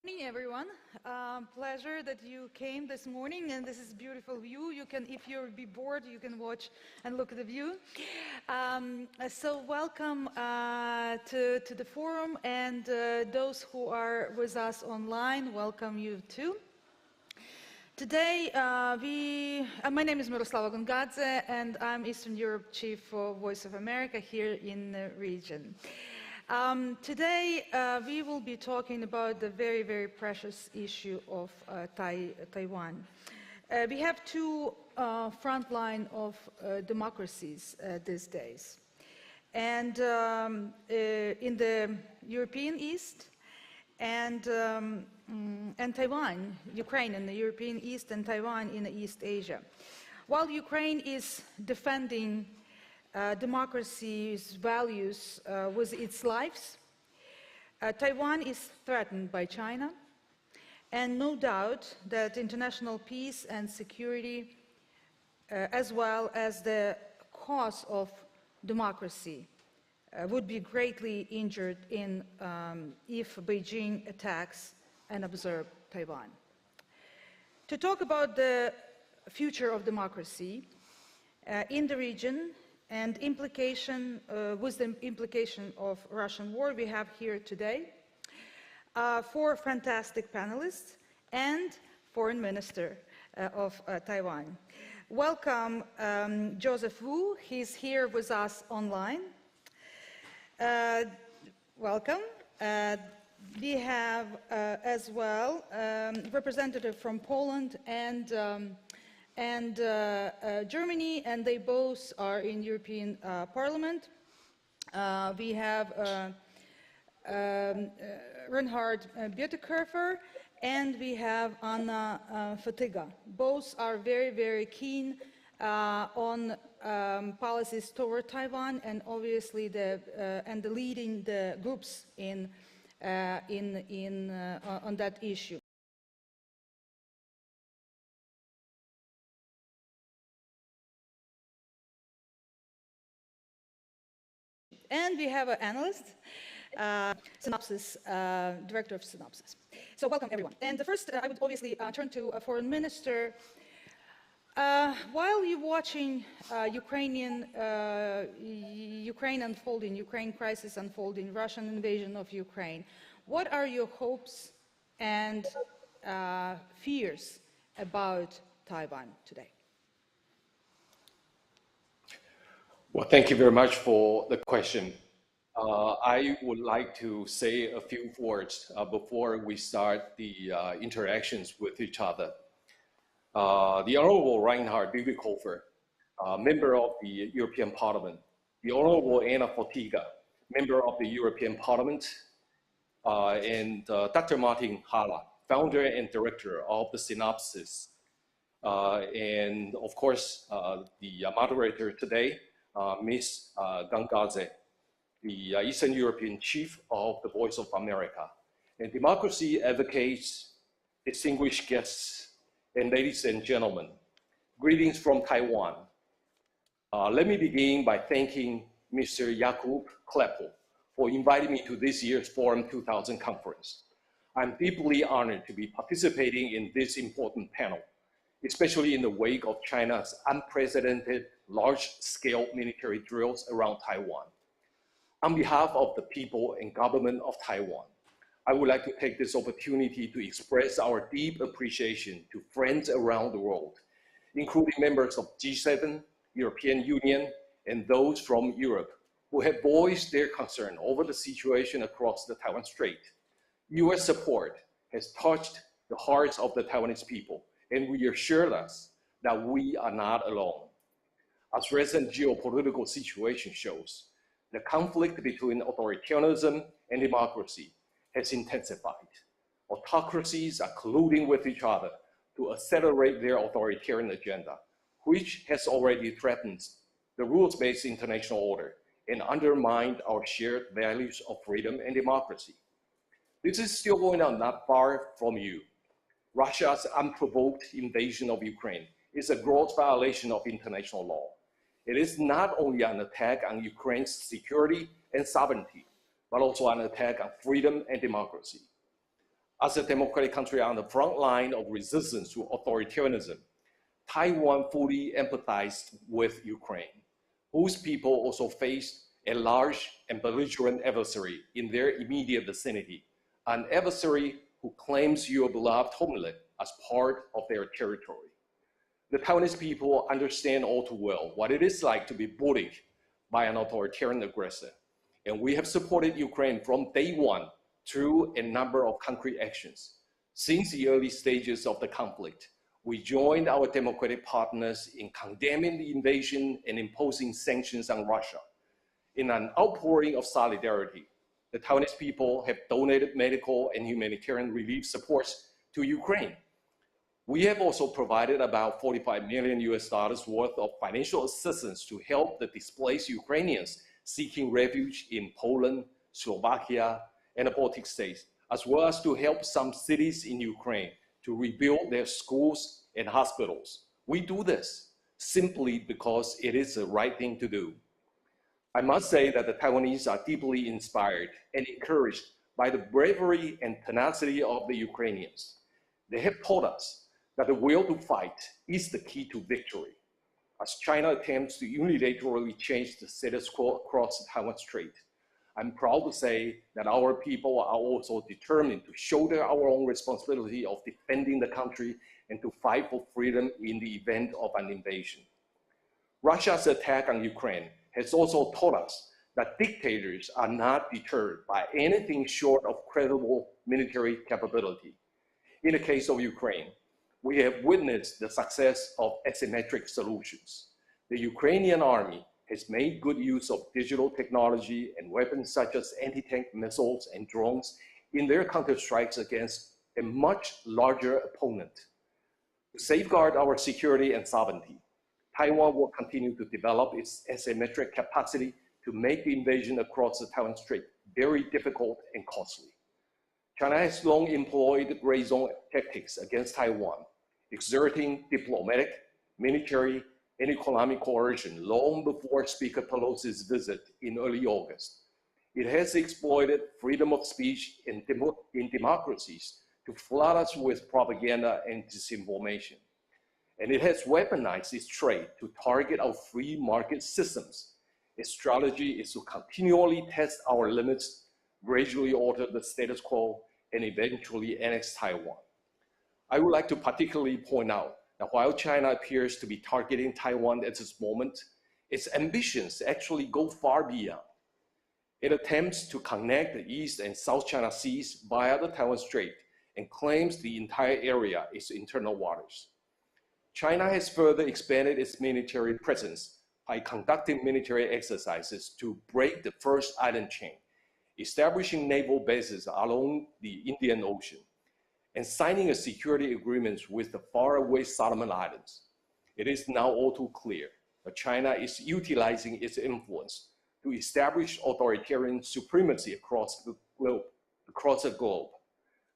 Good morning, everyone. Pleasure that you came this morning, and this is beautiful view. You can, if you'll be bored, you can watch and look at the view. So welcome to the forum, and those who are with us online, welcome you too. Today, my name is Miroslava Gongadze, and I'm Eastern Europe Chief for Voice of America here in the region. Today, we will be talking about the very, very precious issue of Taiwan. We have two front line of democracies these days. And in the European East and Taiwan, Ukraine in the European East and Taiwan in East Asia. While Ukraine is defending democracy's values with its lives, Taiwan is threatened by China, and no doubt that international peace and security, as well as the cause of democracy, would be greatly injured if Beijing attacks and observes Taiwan. To talk about the future of democracy in the region, and with the implication of Russian war, we have here today four fantastic panelists and Foreign Minister of Taiwan. Welcome Joseph Wu, he's here with us online. Welcome. We have as well representative from Poland and Germany, and they both are in European Parliament. We have Reinhard Bütikofer, and we have Anna Fotyga. Both are very, very keen on policies toward Taiwan, and obviously the leading the groups on that issue. And we have an analyst, Synopsis, director of Synopsis. So welcome, everyone. And the first, I would obviously turn to a foreign minister. While you're watching Ukraine unfolding, Ukraine crisis unfolding, Russian invasion of Ukraine, what are your hopes and fears about Taiwan today? Well, thank you very much for the question. I would like to say a few words before we start the interactions with each other. The Honorable Reinhard Bütikofer, member of the European Parliament, the Honorable Anna Fotyga, member of the European Parliament, and Dr. Martin Hala, founder and director of the Synopsis, and of course, the moderator today, Ms. Gongadze, the Eastern European Chief of the Voice of America, and democracy advocates, distinguished guests, and ladies and gentlemen, greetings from Taiwan. Let me begin by thanking Mr. Jakub Kleppel for inviting me to this year's Forum 2000 conference. I'm deeply honored to be participating in this important panel, especially in the wake of China's unprecedented large-scale military drills around Taiwan. On behalf of the people and government of Taiwan, I would like to take this opportunity to express our deep appreciation to friends around the world, including members of G7, European Union, and those from Europe who have voiced their concern over the situation across the Taiwan Strait. US support has touched the hearts of the Taiwanese people and reassured us that we are not alone. As recent geopolitical situation shows, the conflict between authoritarianism and democracy has intensified. Autocracies are colluding with each other to accelerate their authoritarian agenda, which has already threatened the rules-based international order and undermined our shared values of freedom and democracy. This is still going on not far from you. Russia's unprovoked invasion of Ukraine is a gross violation of international law. It is not only an attack on Ukraine's security and sovereignty, but also an attack on freedom and democracy. As a democratic country on the front line of resistance to authoritarianism, Taiwan fully empathized with Ukraine, whose people also faced a large and belligerent adversary in their immediate vicinity, an adversary who claims your beloved homeland as part of their territory. The Taiwanese people understand all too well what it is like to be bullied by an authoritarian aggressor, and we have supported Ukraine from day one through a number of concrete actions. Since the early stages of the conflict, we joined our democratic partners in condemning the invasion and imposing sanctions on Russia. In an outpouring of solidarity, the Taiwanese people have donated medical and humanitarian relief supports to Ukraine. We have also provided about $45 million worth of financial assistance to help the displaced Ukrainians seeking refuge in Poland, Slovakia, and the Baltic states, as well as to help some cities in Ukraine to rebuild their schools and hospitals. We do this simply because it is the right thing to do. I must say that the Taiwanese are deeply inspired and encouraged by the bravery and tenacity of the Ukrainians. They have taught us that the will to fight is the key to victory. As China attempts to unilaterally change the status quo across the Taiwan Strait, I'm proud to say that our people are also determined to shoulder our own responsibility of defending the country and to fight for freedom in the event of an invasion. Russia's attack on Ukraine has also taught us that dictators are not deterred by anything short of credible military capability. In the case of Ukraine, we have witnessed the success of asymmetric solutions. The Ukrainian army has made good use of digital technology and weapons such as anti-tank missiles and drones in their counterstrikes against a much larger opponent. To safeguard our security and sovereignty, Taiwan will continue to develop its asymmetric capacity to make the invasion across the Taiwan Strait very difficult and costly. China has long employed gray zone tactics against Taiwan, exerting diplomatic, military, and economic coercion long before Speaker Pelosi's visit in early August. It has exploited freedom of speech in democracies to flood us with propaganda and disinformation. And it has weaponized its trade to target our free market systems. Its strategy is to continually test our limits, gradually alter the status quo, and eventually annex Taiwan. I would like to particularly point out that while China appears to be targeting Taiwan at this moment, its ambitions actually go far beyond. It attempts to connect the East and South China Seas via the Taiwan Strait and claims the entire area is internal waters. China has further expanded its military presence by conducting military exercises to break the first island chain, establishing naval bases along the Indian Ocean, and signing a security agreement with the faraway Solomon Islands. It is now all too clear that China is utilizing its influence to establish authoritarian supremacy across the globe.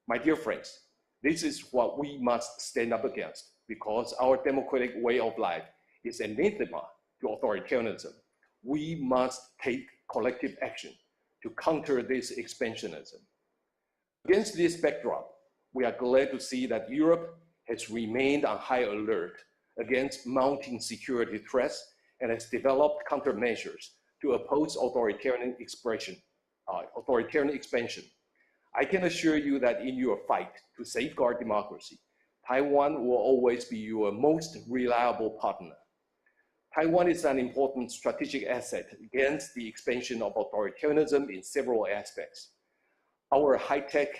My dear friends, this is what we must stand up against because our democratic way of life is anathema to authoritarianism. We must take collective action to counter this expansionism. Against this backdrop, we are glad to see that Europe has remained on high alert against mounting security threats and has developed countermeasures to oppose authoritarian expansion. I can assure you that in your fight to safeguard democracy, Taiwan will always be your most reliable partner. Taiwan is an important strategic asset against the expansion of authoritarianism in several aspects. Our high-tech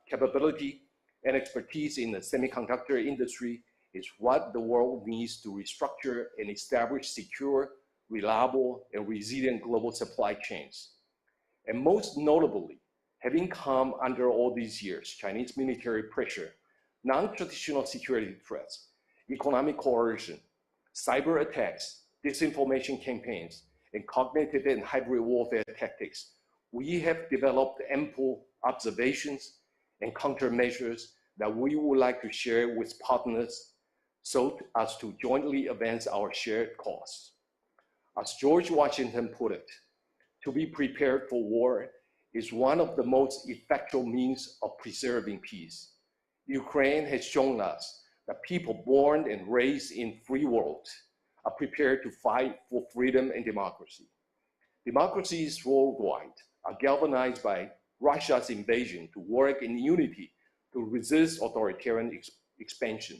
capability and expertise in the semiconductor industry is what the world needs to restructure and establish secure, reliable, and resilient global supply chains. And most notably, having come under all these years, Chinese military pressure, non-traditional security threats, economic coercion, cyber attacks, disinformation campaigns, and cognitive and hybrid warfare tactics, we have developed ample observations and countermeasures that we would like to share with partners so as to jointly advance our shared cause. As George Washington put it, to be prepared for war is one of the most effective means of preserving peace. Ukraine has shown us that people born and raised in free world are prepared to fight for freedom and democracy. Democracies worldwide are galvanized by Russia's invasion to work in unity to resist authoritarian expansion.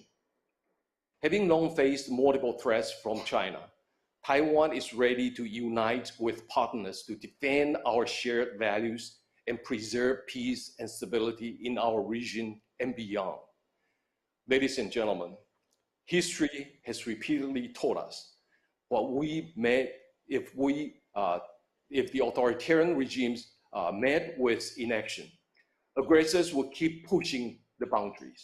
Having long faced multiple threats from China, Taiwan is ready to unite with partners to defend our shared values and preserve peace and stability in our region and beyond. Ladies and gentlemen, history has repeatedly taught us what we met if the authoritarian regimes met with inaction. Aggressors will keep pushing the boundaries.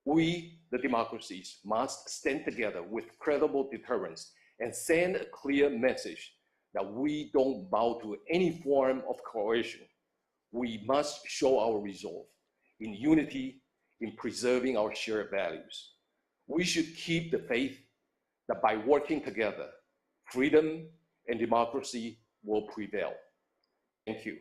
We, the democracies, must stand together with credible deterrence and send a clear message that we don't bow to any form of coercion. We must show our resolve in unity in preserving our shared values. We should keep the faith that by working together, freedom and democracy will prevail. Thank you.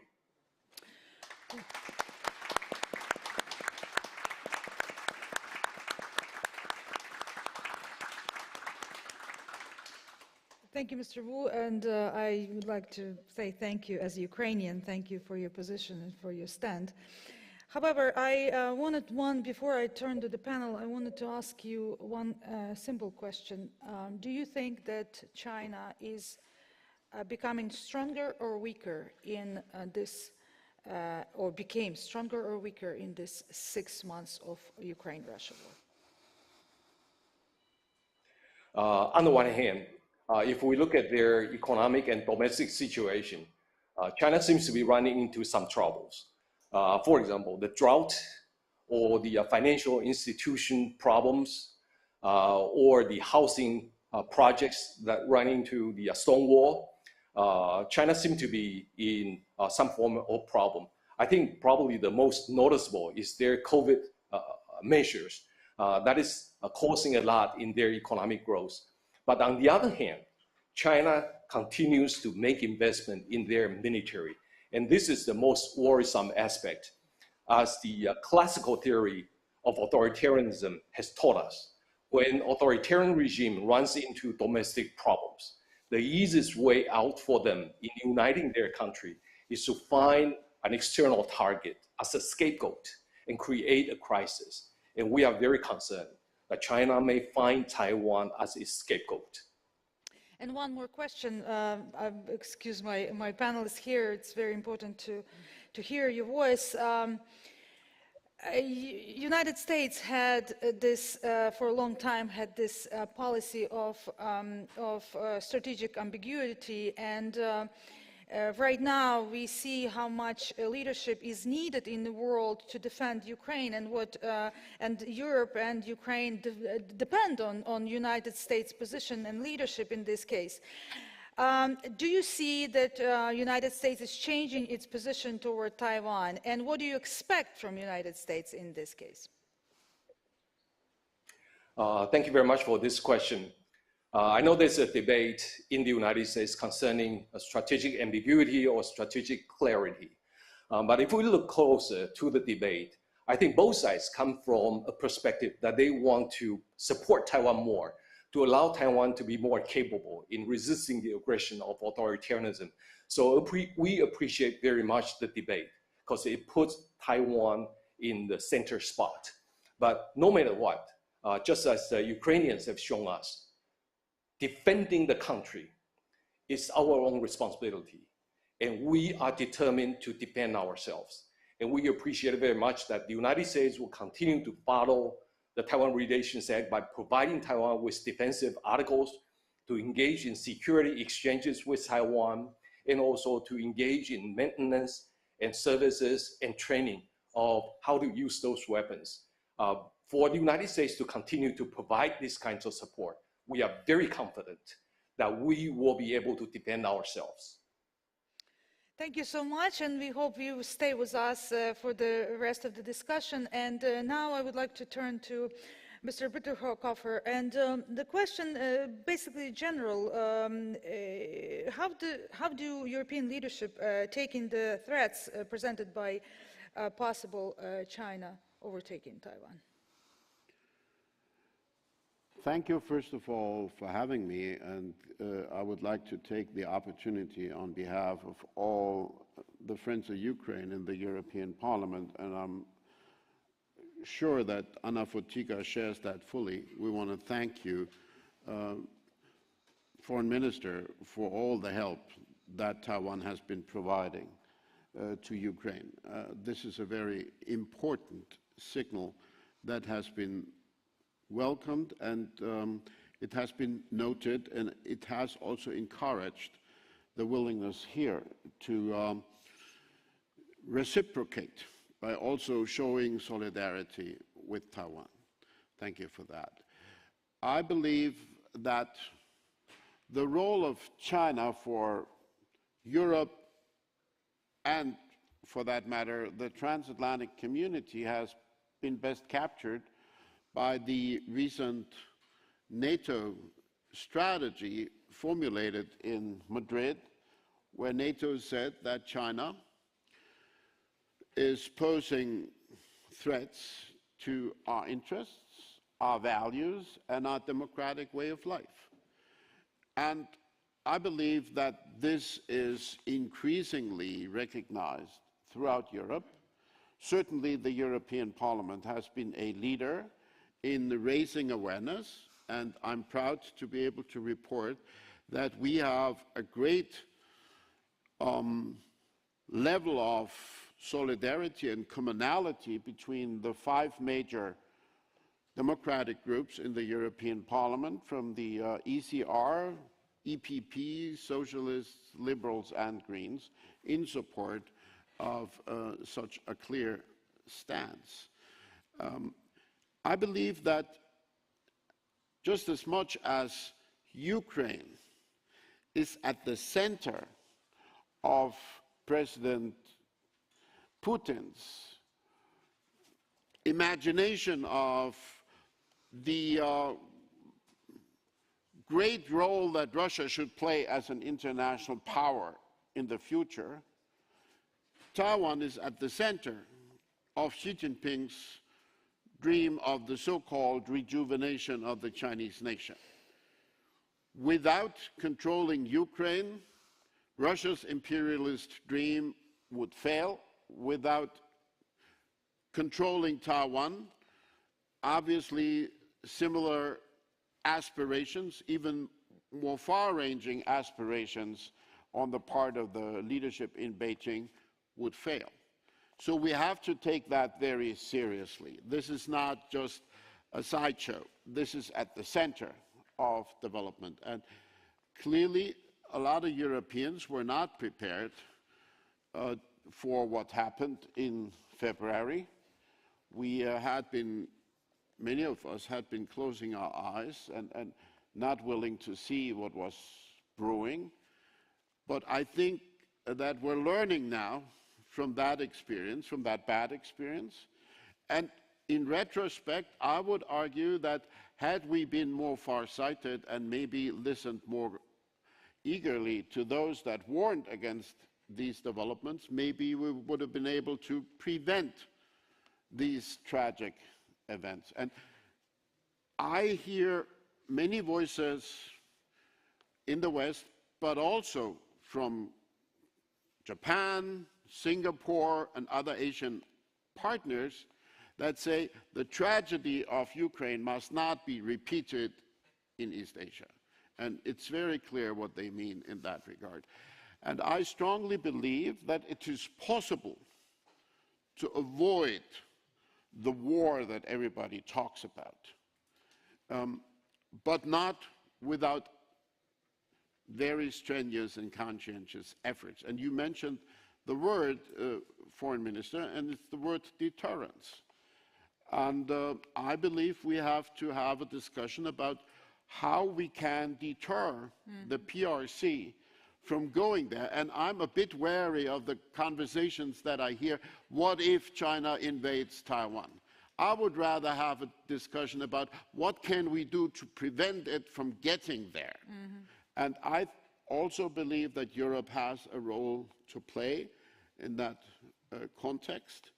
Thank you, Mr. Wu, and I would like to say thank you as a Ukrainian. Thank you for your position and for your stand. However, before I turn to the panel, I wanted to ask you one simple question. Do you think that China is becoming stronger or weaker in or became stronger or weaker in this 6 months of Ukraine-Russia war? On the one hand, if we look at their economic and domestic situation, China seems to be running into some troubles. For example, the drought or the financial institution problems or the housing projects that run into the stone wall. China seems to be in some form of problem. I think probably the most noticeable is their COVID measures that is causing a lot in their economic growth. But on the other hand, China continues to make investment in their military. And this is the most worrisome aspect, as the classical theory of authoritarianism has taught us. When authoritarian regime runs into domestic problems, the easiest way out for them in uniting their country is to find an external target as a scapegoat and create a crisis. And we are very concerned that China may find Taiwan as its scapegoat. And one more question, excuse my panelists here, it's very important to hear your voice. United States had this, for a long time, had this policy of strategic ambiguity, and right now we see how much leadership is needed in the world to defend Ukraine, and Europe and Ukraine depend on United States position and leadership in this case. Do you see that United States is changing its position toward Taiwan, and what do you expect from United States in this case? Thank you very much for this question. I know there's a debate in the United States concerning a strategic ambiguity or strategic clarity. But if we look closer to the debate, I think both sides come from a perspective that they want to support Taiwan more, to allow Taiwan to be more capable in resisting the aggression of authoritarianism. So we appreciate very much the debate because it puts Taiwan in the center spot. But no matter what, just as the Ukrainians have shown us, defending the country is our own responsibility. And we are determined to defend ourselves. And we appreciate very much that the United States will continue to follow the Taiwan Relations Act by providing Taiwan with defensive articles, to engage in security exchanges with Taiwan, and also to engage in maintenance and services and training of how to use those weapons. For the United States to continue to provide these kinds of support, we are very confident that we will be able to defend ourselves. Thank you so much, and we hope you stay with us for the rest of the discussion. And now I would like to turn to Mr. Bütikofer, and the question basically general, how do European leadership take in the threats presented by possible China overtaking Taiwan? Thank you, first of all, for having me, and I would like to take the opportunity on behalf of all the friends of Ukraine in the European Parliament, and I'm sure that Anna Fotyga shares that fully. We want to thank you, Foreign Minister, for all the help that Taiwan has been providing to Ukraine. This is a very important signal that has been welcomed, and it has been noted, and it has also encouraged the willingness here to reciprocate by also showing solidarity with Taiwan. Thank you for that. I believe that the role of China for Europe and, for that matter, the transatlantic community has been best captured by the recent NATO strategy formulated in Madrid, where NATO said that China is posing threats to our interests, our values, and our democratic way of life. And I believe that this is increasingly recognized throughout Europe. Certainly, the European Parliament has been a leader in raising awareness, and I'm proud to be able to report that we have a great level of solidarity and commonality between the 5 major democratic groups in the European Parliament, from the ECR, EPP, Socialists, Liberals, and Greens, in support of such a clear stance. I believe that just as much as Ukraine is at the center of President Putin's imagination of the great role that Russia should play as an international power in the future, Taiwan is at the center of Xi Jinping's dream of the so-called rejuvenation of the Chinese nation. Without controlling Ukraine, Russia's imperialist dream would fail. Without controlling Taiwan, obviously similar aspirations, even more far-ranging aspirations on the part of the leadership in Beijing would fail. So we have to take that very seriously. This is not just a sideshow. This is at the center of development. And clearly, a lot of Europeans were not prepared for what happened in February. Many of us had been closing our eyes and not willing to see what was brewing. But I think that we're learning now from that experience, from that bad experience. And in retrospect, I would argue that had we been more farsighted and maybe listened more eagerly to those that warned against these developments, maybe we would have been able to prevent these tragic events. And I hear many voices in the West, but also from Japan, Singapore, and other Asian partners that say the tragedy of Ukraine must not be repeated in East Asia. And it's very clear what they mean in that regard. And I strongly believe that it is possible to avoid the war that everybody talks about, but not without very strenuous and conscientious efforts. And you mentioned the word, Foreign Minister, and it's the word deterrence. And I believe we have to have a discussion about how we can deter the PRC from going there. And I'm a bit wary of the conversations that I hear, what if China invades Taiwan? I would rather have a discussion about what can we do to prevent it from getting there. And I also believe that Europe has a role to play in that context.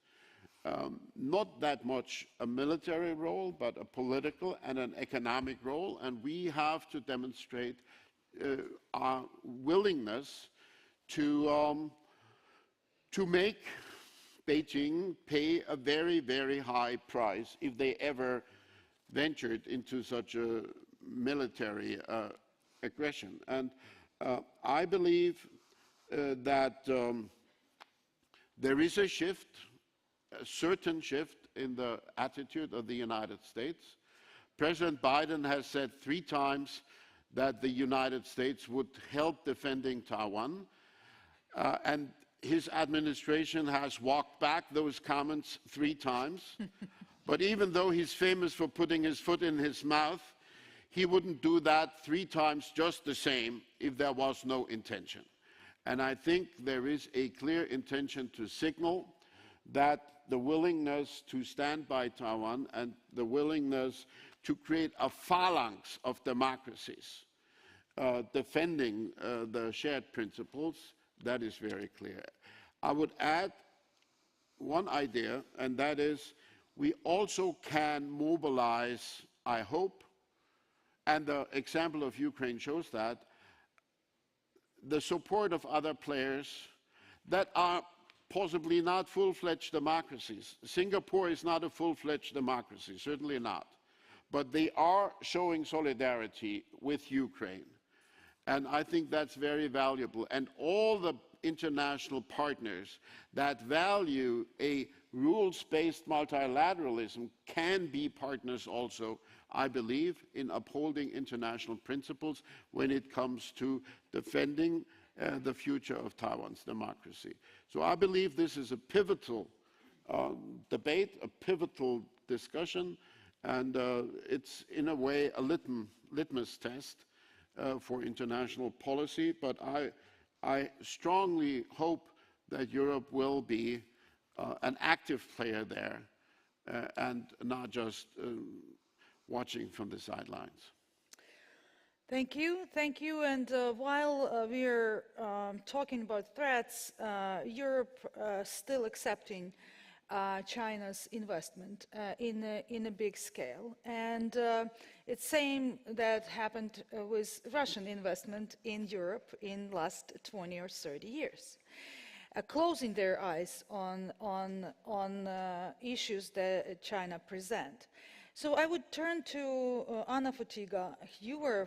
Not that much a military role, but a political and an economic role. And we have to demonstrate our willingness to make Beijing pay a very, very high price if they ever ventured into such a military aggression. And I believe that there is a shift, a certain shift in the attitude of the United States. President Biden has said 3 times that the United States would help defending Taiwan, and his administration has walked back those comments 3 times. But even though he's famous for putting his foot in his mouth, he wouldn't do that 3 times just the same if there was no intention. And I think there is a clear intention to signal that the willingness to stand by Taiwan and the willingness to create a phalanx of democracies defending the shared principles, that is very clear. I would add one idea, and that is we also can mobilize, I hope, and the example of Ukraine shows that, the support of other players that are possibly not full-fledged democracies. Singapore is not a full-fledged democracy, certainly not. But they are showing solidarity with Ukraine. And I think that's very valuable. And all the international partners that value a rules-based multilateralism can be partners also, I believe, in upholding international principles when it comes to defending the future of Taiwan's democracy. So I believe this is a pivotal debate, a pivotal discussion, and it's in a way a litmus test for international policy, but I strongly hope that Europe will be an active player there and not just watching from the sidelines. Thank you. And while we're talking about threats, Europe still accepting China's investment in a big scale. And it's same that happened with Russian investment in Europe in last 20 or 30 years. Closing their eyes on issues that China present. So I would turn to Anna Fotyga. You were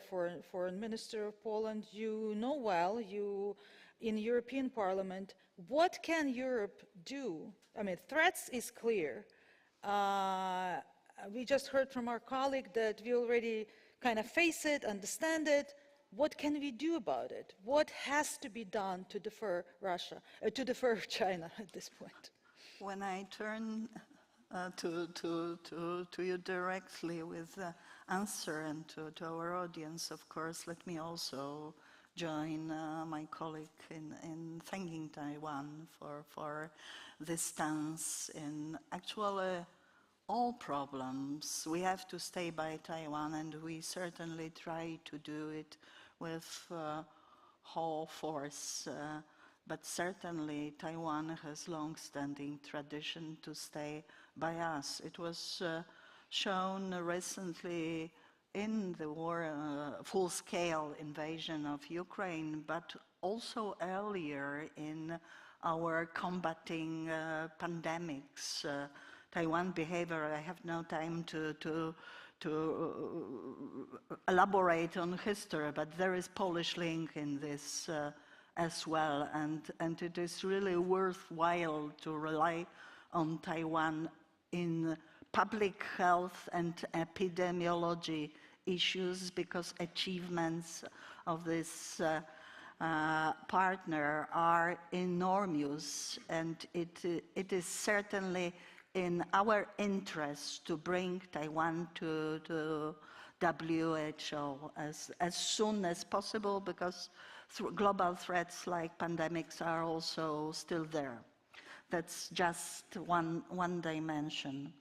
foreign minister of Poland. You know well, you in European Parliament. What can Europe do? I mean, threats is clear. We just heard from our colleague that we already kind of face it, understand it. What can we do about it? What has to be done to defer China at this point? When I turn to you directly with the answer and to our audience, of course, let me also join my colleague in thanking Taiwan for this stance in actually all problems. We have to stay by Taiwan, and we certainly try to do it with whole force. But certainly Taiwan has long-standing tradition to stay by us. It was shown recently in the war, full-scale invasion of Ukraine, but also earlier in our combating pandemics. Taiwan behavior, I have no time to elaborate on history, but there is Polish link in this as well, and it is really worthwhile to rely on Taiwan in public health and epidemiology issues, because achievements of this partner are enormous, and it is certainly in our interest to bring Taiwan to WHO as soon as possible, because global threats like pandemics are also still there. That's just one dimension.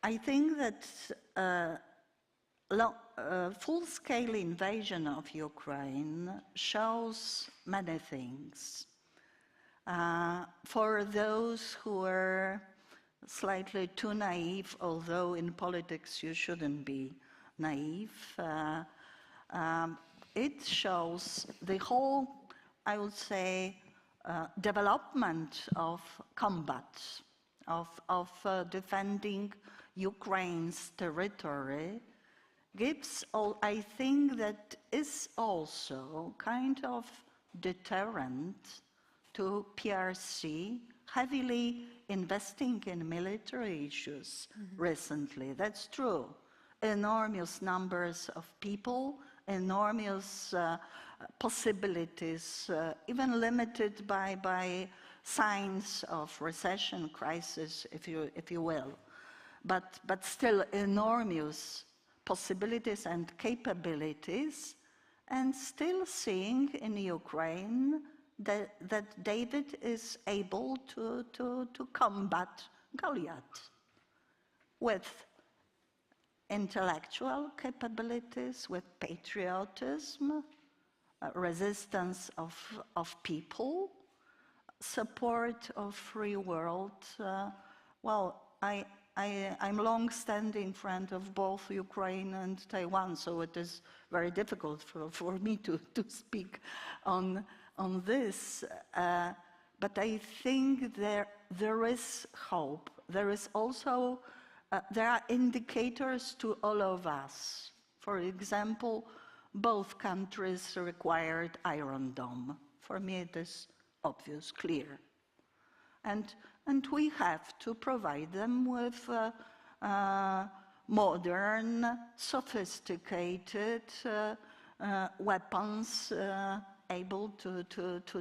I think that full-scale invasion of Ukraine shows many things. For those who are slightly too naive, although in politics you shouldn't be naive, it shows the whole, I would say, development of combat, of defending Ukraine's territory, gives, I think that is also kind of deterrent to PRC heavily investing in military issues recently. That's true. Enormous numbers of people, enormous possibilities, even limited by signs of recession, crisis, if you will, but still enormous possibilities and capabilities, and still seeing in Ukraine that David is able to combat Goliath with intellectual capabilities, with patriotism, resistance of people, support of free world. Well, I'm long-standing friend of both Ukraine and Taiwan, so it is very difficult for me to speak on this. But I think there is hope. There is also, there are indicators to all of us. For example, both countries required Iron Dome. For me, it is obvious, clear. And we have to provide them with modern, sophisticated weapons able to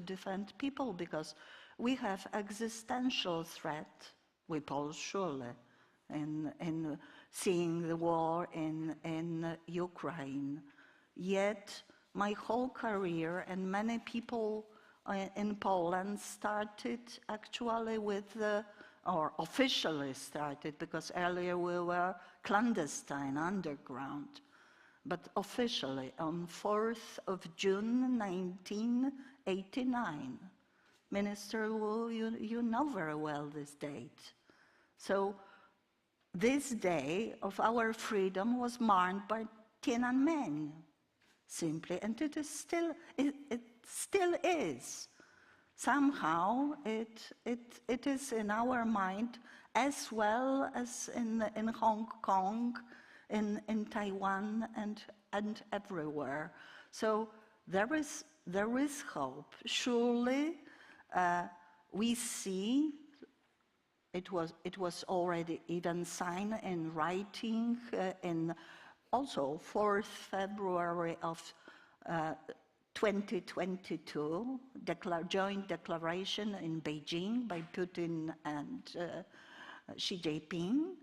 defend people, because we have existential threat, we pose surely, in seeing the war in Ukraine. Yet my whole career, and many people in Poland started actually with or officially started, because earlier we were clandestine, underground, but officially on 4th of June 1989. Minister Wu, you know very well this date. So this day of our freedom was marked by Tiananmen, simply, and it is still, it still is. Somehow it is in our mind, as well as in Hong Kong, in Taiwan, and everywhere. So there is hope. Surely we see, it was already even signed in writing in also 4th February of 2022, joint declaration in Beijing by Putin and Xi Jinping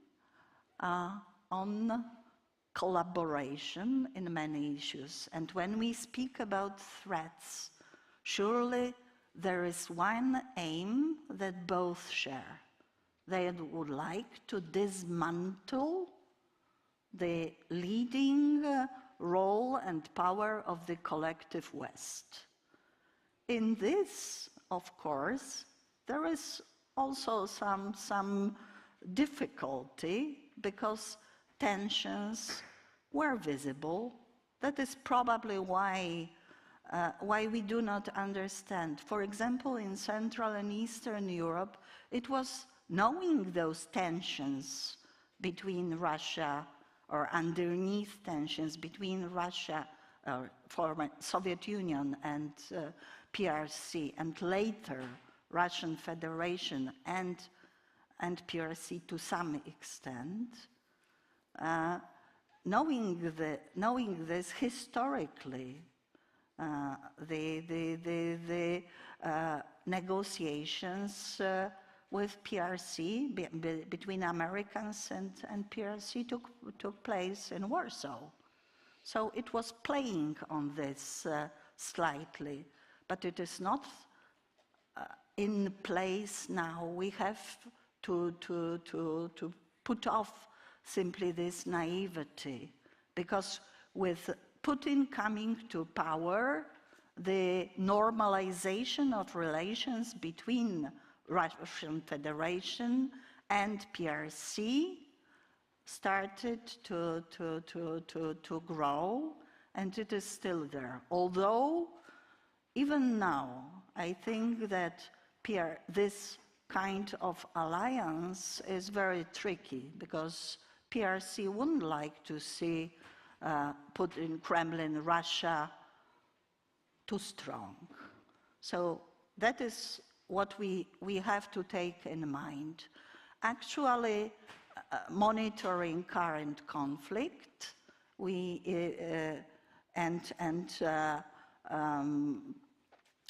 on collaboration in many issues. And when we speak about threats, surely there is one aim that both share. They would like to dismantle the leading role and power of the collective West. In this, of course, there is also some difficulty, because tensions were visible. That is probably why we do not understand. For example, in Central and Eastern Europe, it was knowing those tensions between Russia, or underneath tensions between Russia, former Soviet Union, and PRC, and later Russian Federation and PRC to some extent, knowing this historically, the negotiations with PRC, between Americans and PRC took place in Warsaw. So it was playing on this slightly, but it is not in place now. We have to put off simply this naivety, because with Putin coming to power, the normalization of relations between Russian Federation and PRC started to grow, and it is still there. Although, even now, I think that this kind of alliance is very tricky, because PRC wouldn't like to see Putin, Kremlin, Russia too strong. So that is what we have to take in mind. Actually, monitoring current conflict,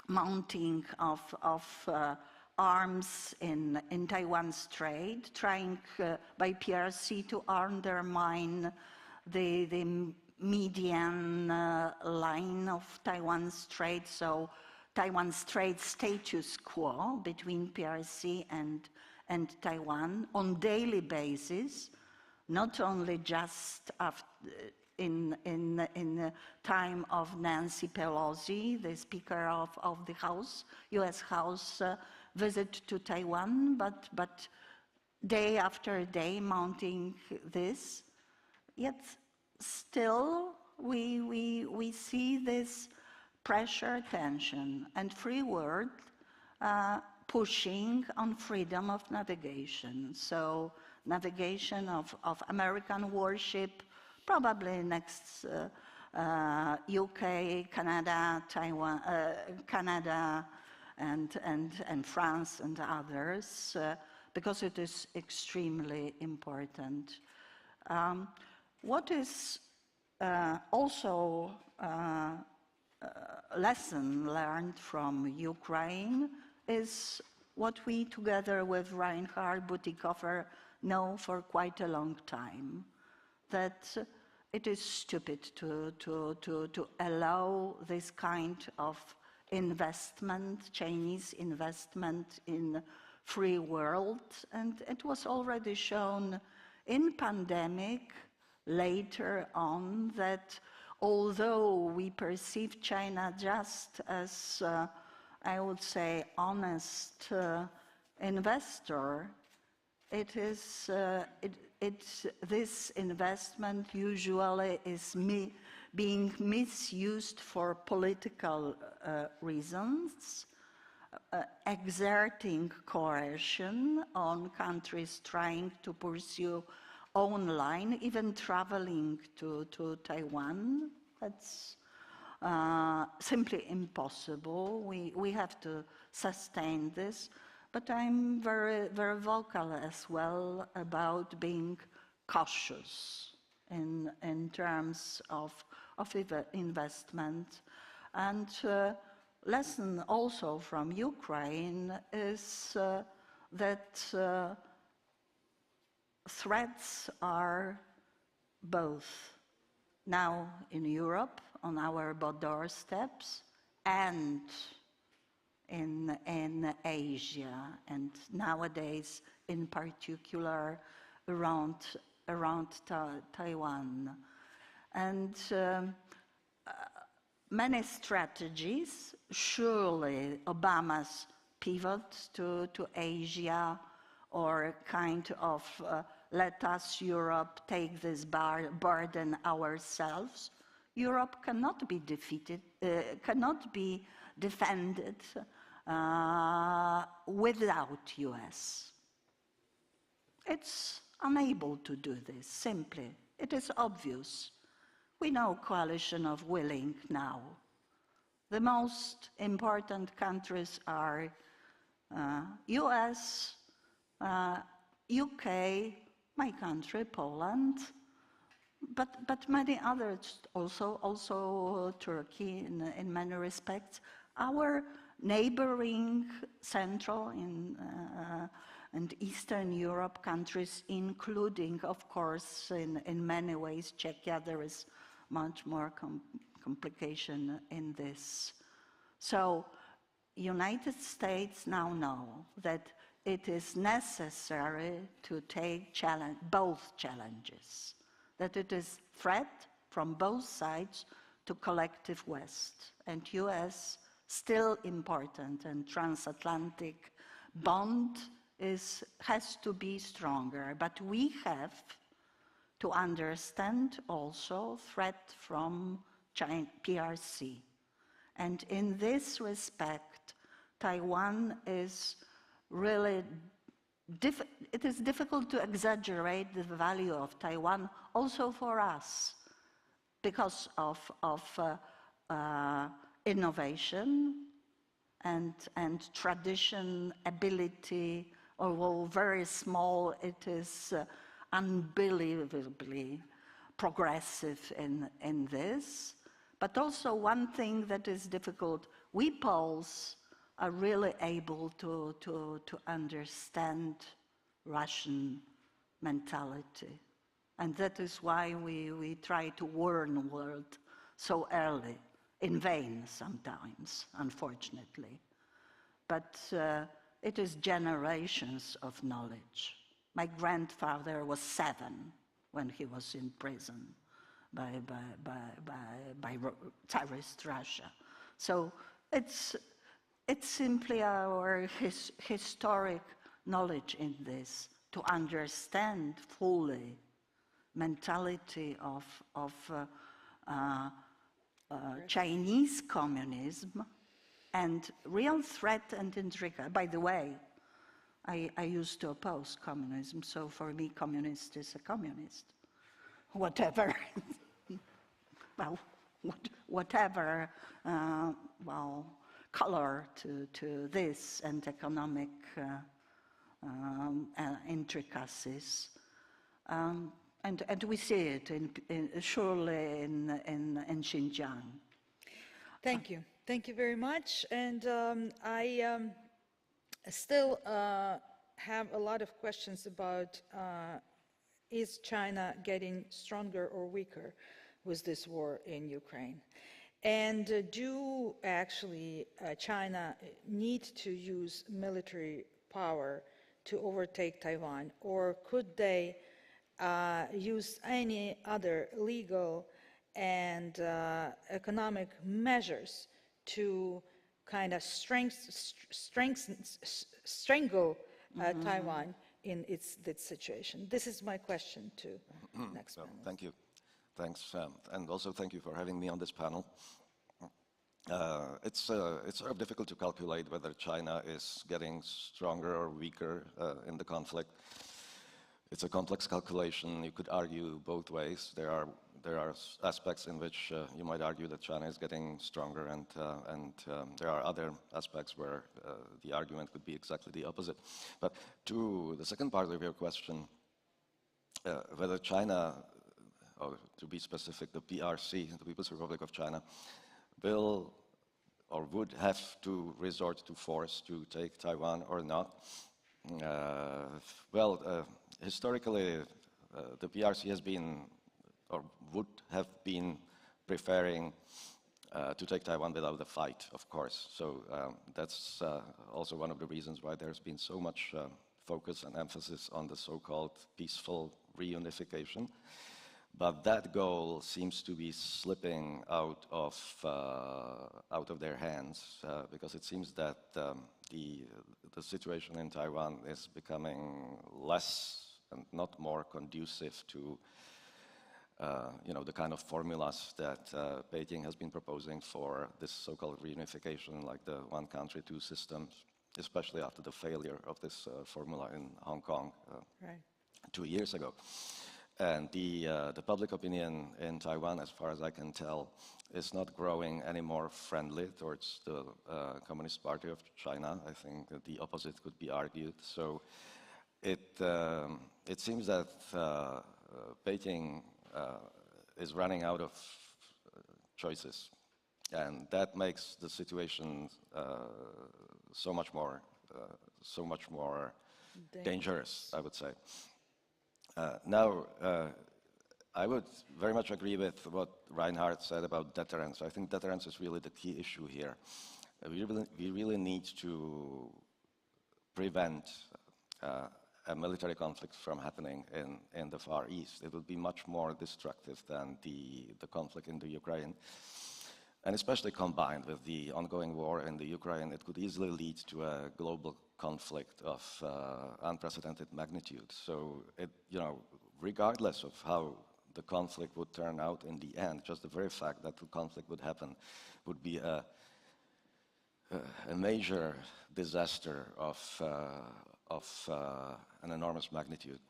mounting of arms in Taiwan Strait, trying by PRC to undermine the median line of Taiwan Strait, so Taiwan Strait status quo between PRC and Taiwan on daily basis, not only just after, in the time of Nancy Pelosi, the Speaker of the House, U.S. House visit to Taiwan, but day after day mounting this. Yet still we see this pressure, tension, and free world pushing on freedom of navigation. So navigation of American warship, probably next UK, Canada, Taiwan, Canada, and France and others, because it is extremely important. What is also a lesson learned from Ukraine is what we, together with Reinhard Bütikofer, know for quite a long time, that it is stupid to allow this kind of investment, Chinese investment in free world. And it was already shown in pandemic later on that although we perceive China just as, I would say, honest investor, it is, this investment usually is being misused for political reasons, exerting coercion on countries trying to pursue own line, even traveling to Taiwan. That's simply impossible. We have to sustain this. But I'm very, very vocal as well about being cautious in terms of investment. And lesson also from Ukraine is that threats are both now in Europe, on our doorsteps, and in Asia, and nowadays in particular around Taiwan. And many strategies, surely Obama's pivot to Asia, or kind of let us, Europe, take this burden ourselves. Europe cannot be defeated, cannot be defended without US. It's unable to do this, simply. It is obvious. We know coalition of willing now. The most important countries are US, UK, my country, Poland, but many others also Turkey in many respects. Our neighboring Central and Eastern Europe countries, including, of course, in many ways, Czechia, there is much more complication in this. So, United States now know that it is necessary to take both challenges, that it is threat from both sides to collective West, and US still important, and transatlantic bond has to be stronger, but we have to understand also threat from PRC. And in this respect, Taiwan is really, it is difficult to exaggerate the value of Taiwan also for us because of innovation and tradition, ability, although very small, it is unbelievably progressive in this. But also one thing that is difficult, we Poles are really able to understand Russian mentality. And that is why we try to warn the world so early, in vain sometimes, unfortunately. But it is generations of knowledge. My grandfather was 7 when he was in prison by Tsarist Russia. So it's simply our historic knowledge in this to understand fully mentality of Chinese communism and real threat and intrigue. By the way, I used to oppose communism, so for me, communist is a communist. Whatever, well, whatever, well, color to this and economic intricacies. And we see it surely in Xinjiang. Thank you. Thank you very much. And I still have a lot of questions about is China getting stronger or weaker with this war in Ukraine? And do actually China need to use military power to overtake Taiwan, or could they use any other legal and economic measures to kind of strangle Taiwan in its situation? This is my question to next panel. Thank you. Thanks, and also thank you for having me on this panel. It's sort of difficult to calculate whether China is getting stronger or weaker in the conflict. It's a complex calculation. You could argue both ways. There are aspects in which you might argue that China is getting stronger, and there are other aspects where the argument could be exactly the opposite. But to the second part of your question, whether China, or to be specific, the PRC, the People's Republic of China, will or would have to resort to force to take Taiwan or not. Historically, the PRC has been, or would have been, preferring to take Taiwan without a fight, of course. So that's also one of the reasons why there's been so much focus and emphasis on the so-called peaceful reunification. But that goal seems to be slipping out of their hands because it seems that the situation in Taiwan is becoming less and not more conducive to the kind of formulas that Beijing has been proposing for this so-called reunification, like the one country, two systems, especially after the failure of this formula in Hong Kong 2 years ago. And the public opinion in Taiwan, as far as I can tell, is not growing any more friendly towards the Communist Party of China. I think that the opposite could be argued. So it seems that Beijing is running out of choices, and that makes the situation so much more dangerous, I would say. Now, I would very much agree with what Reinhard said about deterrence. I think deterrence is really the key issue here. We really need to prevent a military conflict from happening in the Far East. It would be much more destructive than the conflict in the Ukraine. And especially combined with the ongoing war in the Ukraine, it could easily lead to a global conflict of unprecedented magnitude. So, regardless of how the conflict would turn out in the end, just the very fact that the conflict would happen would be a major disaster of an enormous magnitude.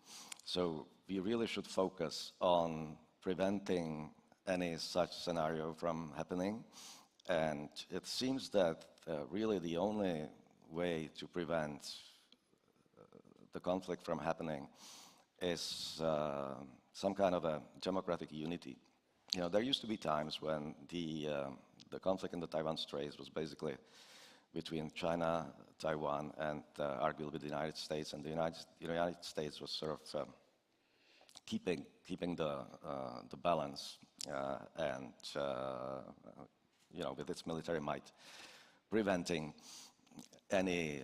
So we really should focus on preventing any such scenario from happening. And it seems that really the only way to prevent the conflict from happening is some kind of a democratic unity. There used to be times when the conflict in the Taiwan Straits was basically between China, Taiwan, and arguably the United States. And the United States was sort of keeping the balance and with its military might, preventing any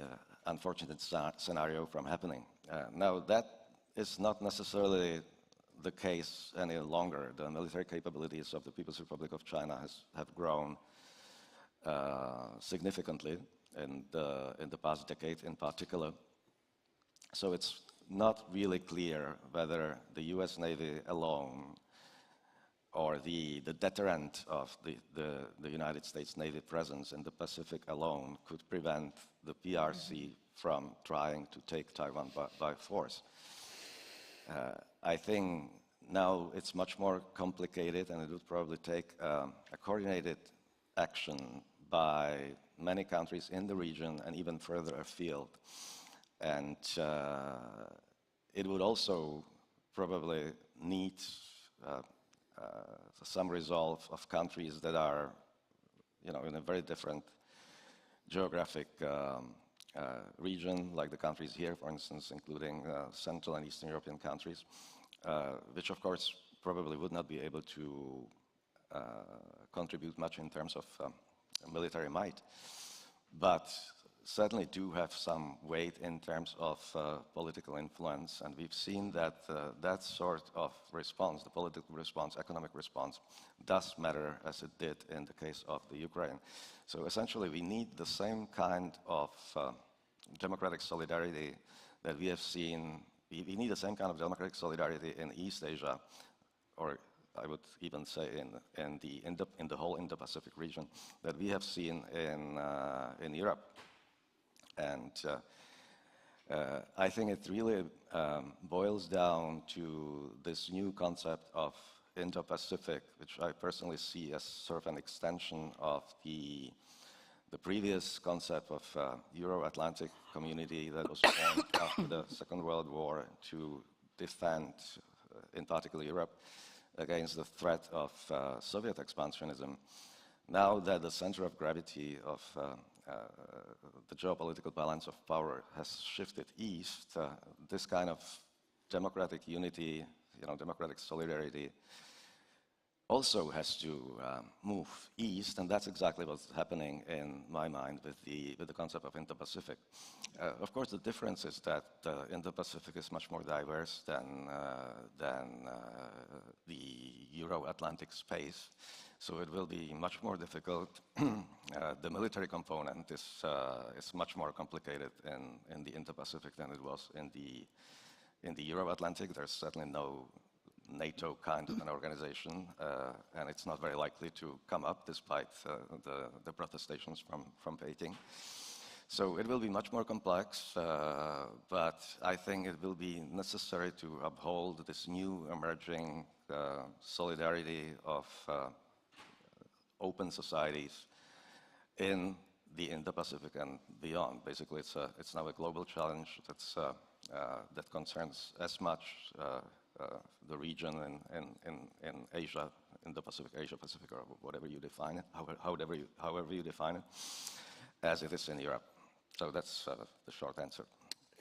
unfortunate scenario from happening. Now that is not necessarily the case any longer. The military capabilities of the People's Republic of China have grown significantly in the past decade in particular. So it's not really clear whether the US Navy alone or the deterrent of the United States Navy presence in the Pacific alone could prevent the PRC from trying to take Taiwan by force. I think now it's much more complicated, and it would probably take a coordinated action by many countries in the region and even further afield. And it would also probably need some resolve of countries that are, in a very different geographic region, like the countries here, for instance, including Central and Eastern European countries, which of course probably would not be able to contribute much in terms of military might, but certainly do have some weight in terms of political influence. And we've seen that that sort of response, the political response, economic response, does matter, as it did in the case of the Ukraine. So essentially we need the same kind of democratic solidarity that we have seen. We need the same kind of democratic solidarity in East Asia, or I would even say in the whole Indo-Pacific region, that we have seen in Europe. And I think it really boils down to this new concept of Indo-Pacific, which I personally see as sort of an extension of the previous concept of Euro-Atlantic community that was formed after the Second World War to defend, in particular Europe, against the threat of Soviet expansionism. Now that the center of gravity of the geopolitical balance of power has shifted east, this kind of democratic unity, democratic solidarity also has to move east, and that's exactly what's happening in my mind with the concept of Indo-Pacific. Of course, the difference is that Indo-Pacific is much more diverse than the Euro-Atlantic space, so it will be much more difficult. The military component is much more complicated in the Indo-Pacific than it was in the Euro-Atlantic. There's certainly no NATO kind of an organization, and it's not very likely to come up despite the protestations from Beijing. So it will be much more complex, but I think it will be necessary to uphold this new emerging solidarity of open societies in the Indo-Pacific and beyond. Basically, it's now a global challenge that concerns as much the region in Asia, in the Pacific, Asia-Pacific, or whatever you define it, however you define it, as it is in Europe. So that's the short answer.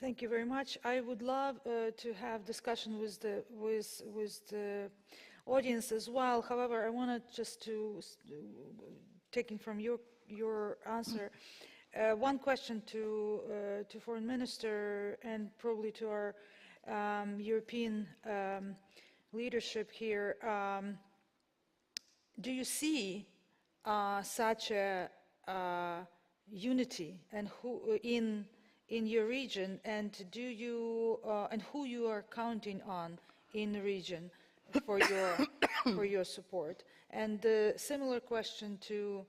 Thank you very much. I would love to have discussion with the audience as well. However, I wanted just to, taking from your answer, one question to Foreign Minister and probably to our European leadership here. Do you see such a unity and in your region, and do you and who you are counting on in the region for your for your support? And a similar question to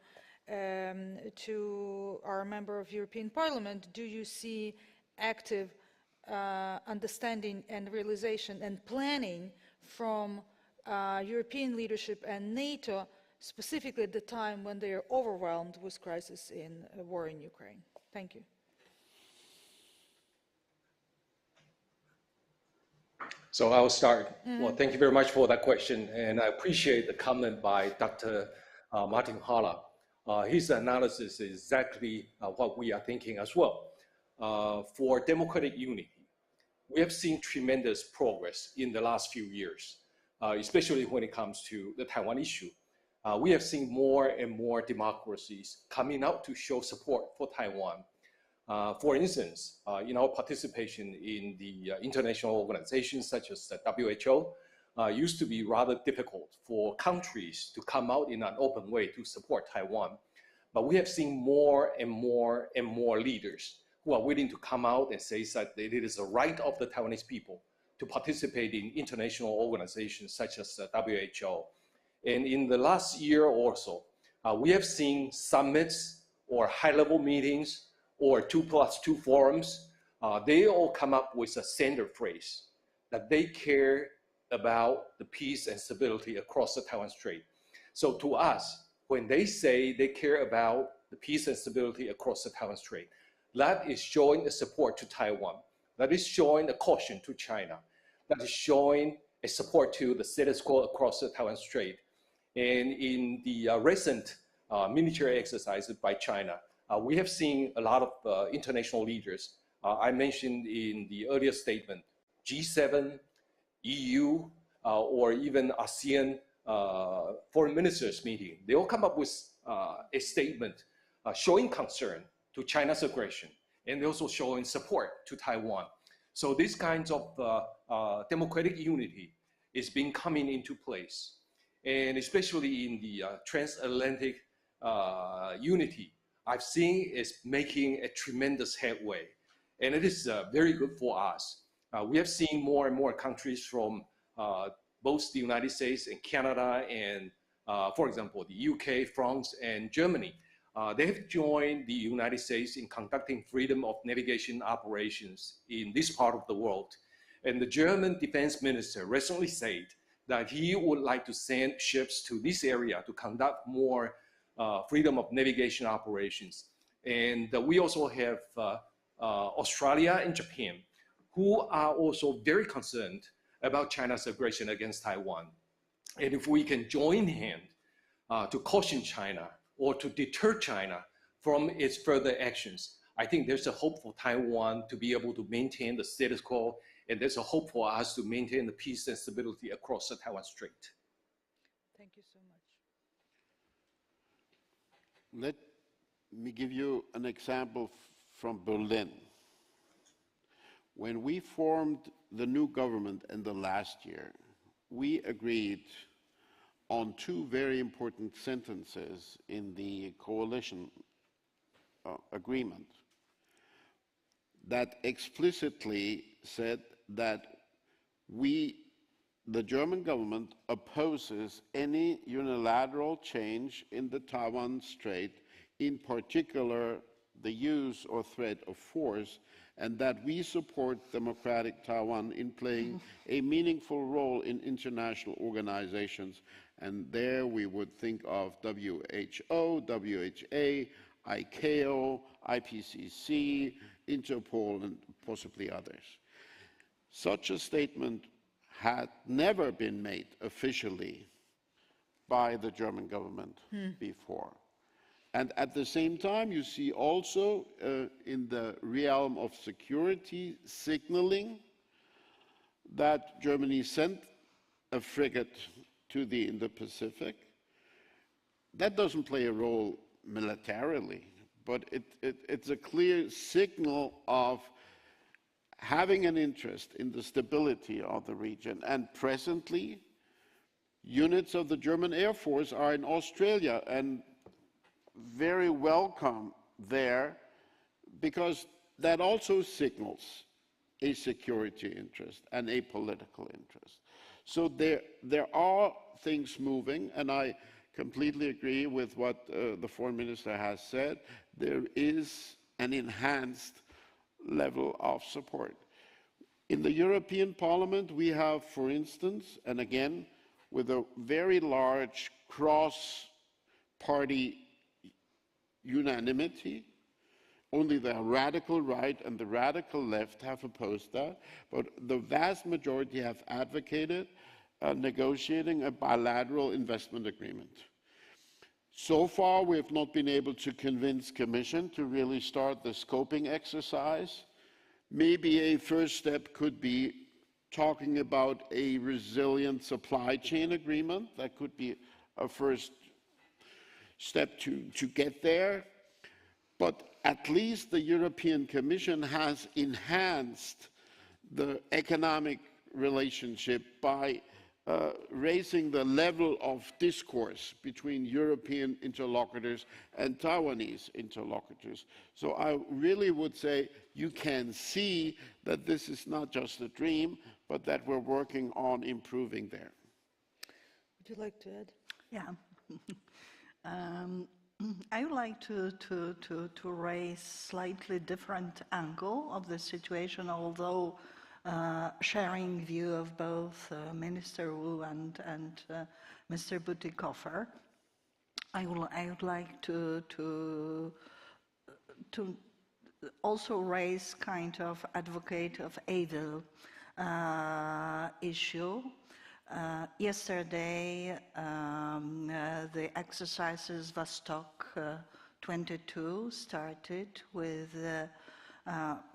our member of European Parliament: do you see active understanding and realization and planning from European leadership and NATO, specifically at the time when they are overwhelmed with crisis in war in Ukraine? Thank you. So I'll start. Well, thank you very much for that question, and I appreciate the comment by Dr. Martin Hala. His analysis is exactly what we are thinking as well. For democratic unity, we have seen tremendous progress in the last few years, especially when it comes to the Taiwan issue. We have seen more and more democracies coming out to show support for Taiwan. For instance, in our participation in the international organizations such as the WHO, used to be rather difficult for countries to come out in an open way to support Taiwan. But we have seen more and more and more leaders who are willing to come out and say that it is a right of the Taiwanese people to participate in international organizations such as the WHO. And in the last year or so, we have seen summits or high-level meetings or 2+2 forums. They all come up with a standard phrase that they care about the peace and stability across the Taiwan Strait. So to us, when they say they care about the peace and stability across the Taiwan Strait, that is showing a support to Taiwan. That is showing a caution to China. That is showing a support to the status quo across the Taiwan Strait. And in the recent military exercises by China, we have seen a lot of international leaders. I mentioned in the earlier statement, G7, EU, or even ASEAN foreign ministers meeting. They all come up with a statement showing concern to China's aggression, and also showing support to Taiwan. So these kinds of democratic unity is being coming into place. And especially in the transatlantic unity, I've seen is making a tremendous headway. And it is very good for us. We have seen more and more countries from both the United States and Canada and, for example, the UK, France, and Germany. They have joined the United States in conducting freedom of navigation operations in this part of the world. And the German defense minister recently said that he would like to send ships to this area to conduct more freedom of navigation operations. And we also have Australia and Japan, who are also very concerned about China's aggression against Taiwan. And if we can join hands to caution China or to deter China from its further actions, I think there's a hope for Taiwan to be able to maintain the status quo, and there's a hope for us to maintain the peace and stability across the Taiwan Strait. Thank you so much. Let me give you an example from Berlin. When we formed the new government in the last year, we agreed on two very important sentences in the coalition agreement that explicitly said that the German government opposes any unilateral change in the Taiwan Strait, in particular the use or threat of force, and that we support democratic Taiwan in playing a meaningful role in international organizations. And there we would think of WHO, WHA, ICAO, IPCC, Interpol, and possibly others. Such a statement had never been made officially by the German government before. And at the same time, you see also in the realm of security signaling that Germany sent a frigate to the Indo-Pacific. That doesn't play a role militarily, but it's a clear signal of having an interest in the stability of the region. And presently, units of the German Air Force are in Australia and very welcome there, because that also signals a security interest and a political interest. So there are things moving, and I completely agree with what the Foreign Minister has said. There is an enhanced level of support. In the European Parliament, we have, for instance, and again, with a very large cross-party unanimity, only the radical right and the radical left have opposed that, but the vast majority have advocated negotiating a bilateral investment agreement. So far, we have not been able to convince the Commission to really start the scoping exercise. Maybe a first step could be talking about a resilient supply chain agreement. That could be a first step to get there. But at least the European Commission has enhanced the economic relationship by raising the level of discourse between European interlocutors and Taiwanese interlocutors. So I really would say you can see that this is not just a dream, but that we're working on improving there. Would you like to add? Yeah. I would like to raise slightly different angle of the situation, although sharing view of both Minister Wu and Mr. Bütikofer. I would like to also raise kind of advocate of evil issue. Yesterday, the exercises Vostok 22 started with,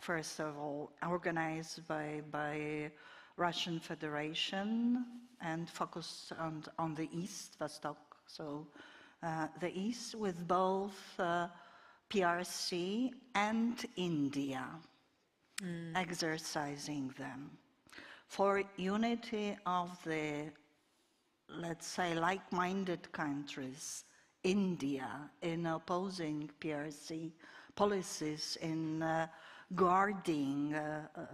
first of all, organized by Russian Federation and focused on the East, Vostok, so the East, with both PRC and India exercising them. For unity of the, let's say, like-minded countries, India, in opposing PRC policies, in guarding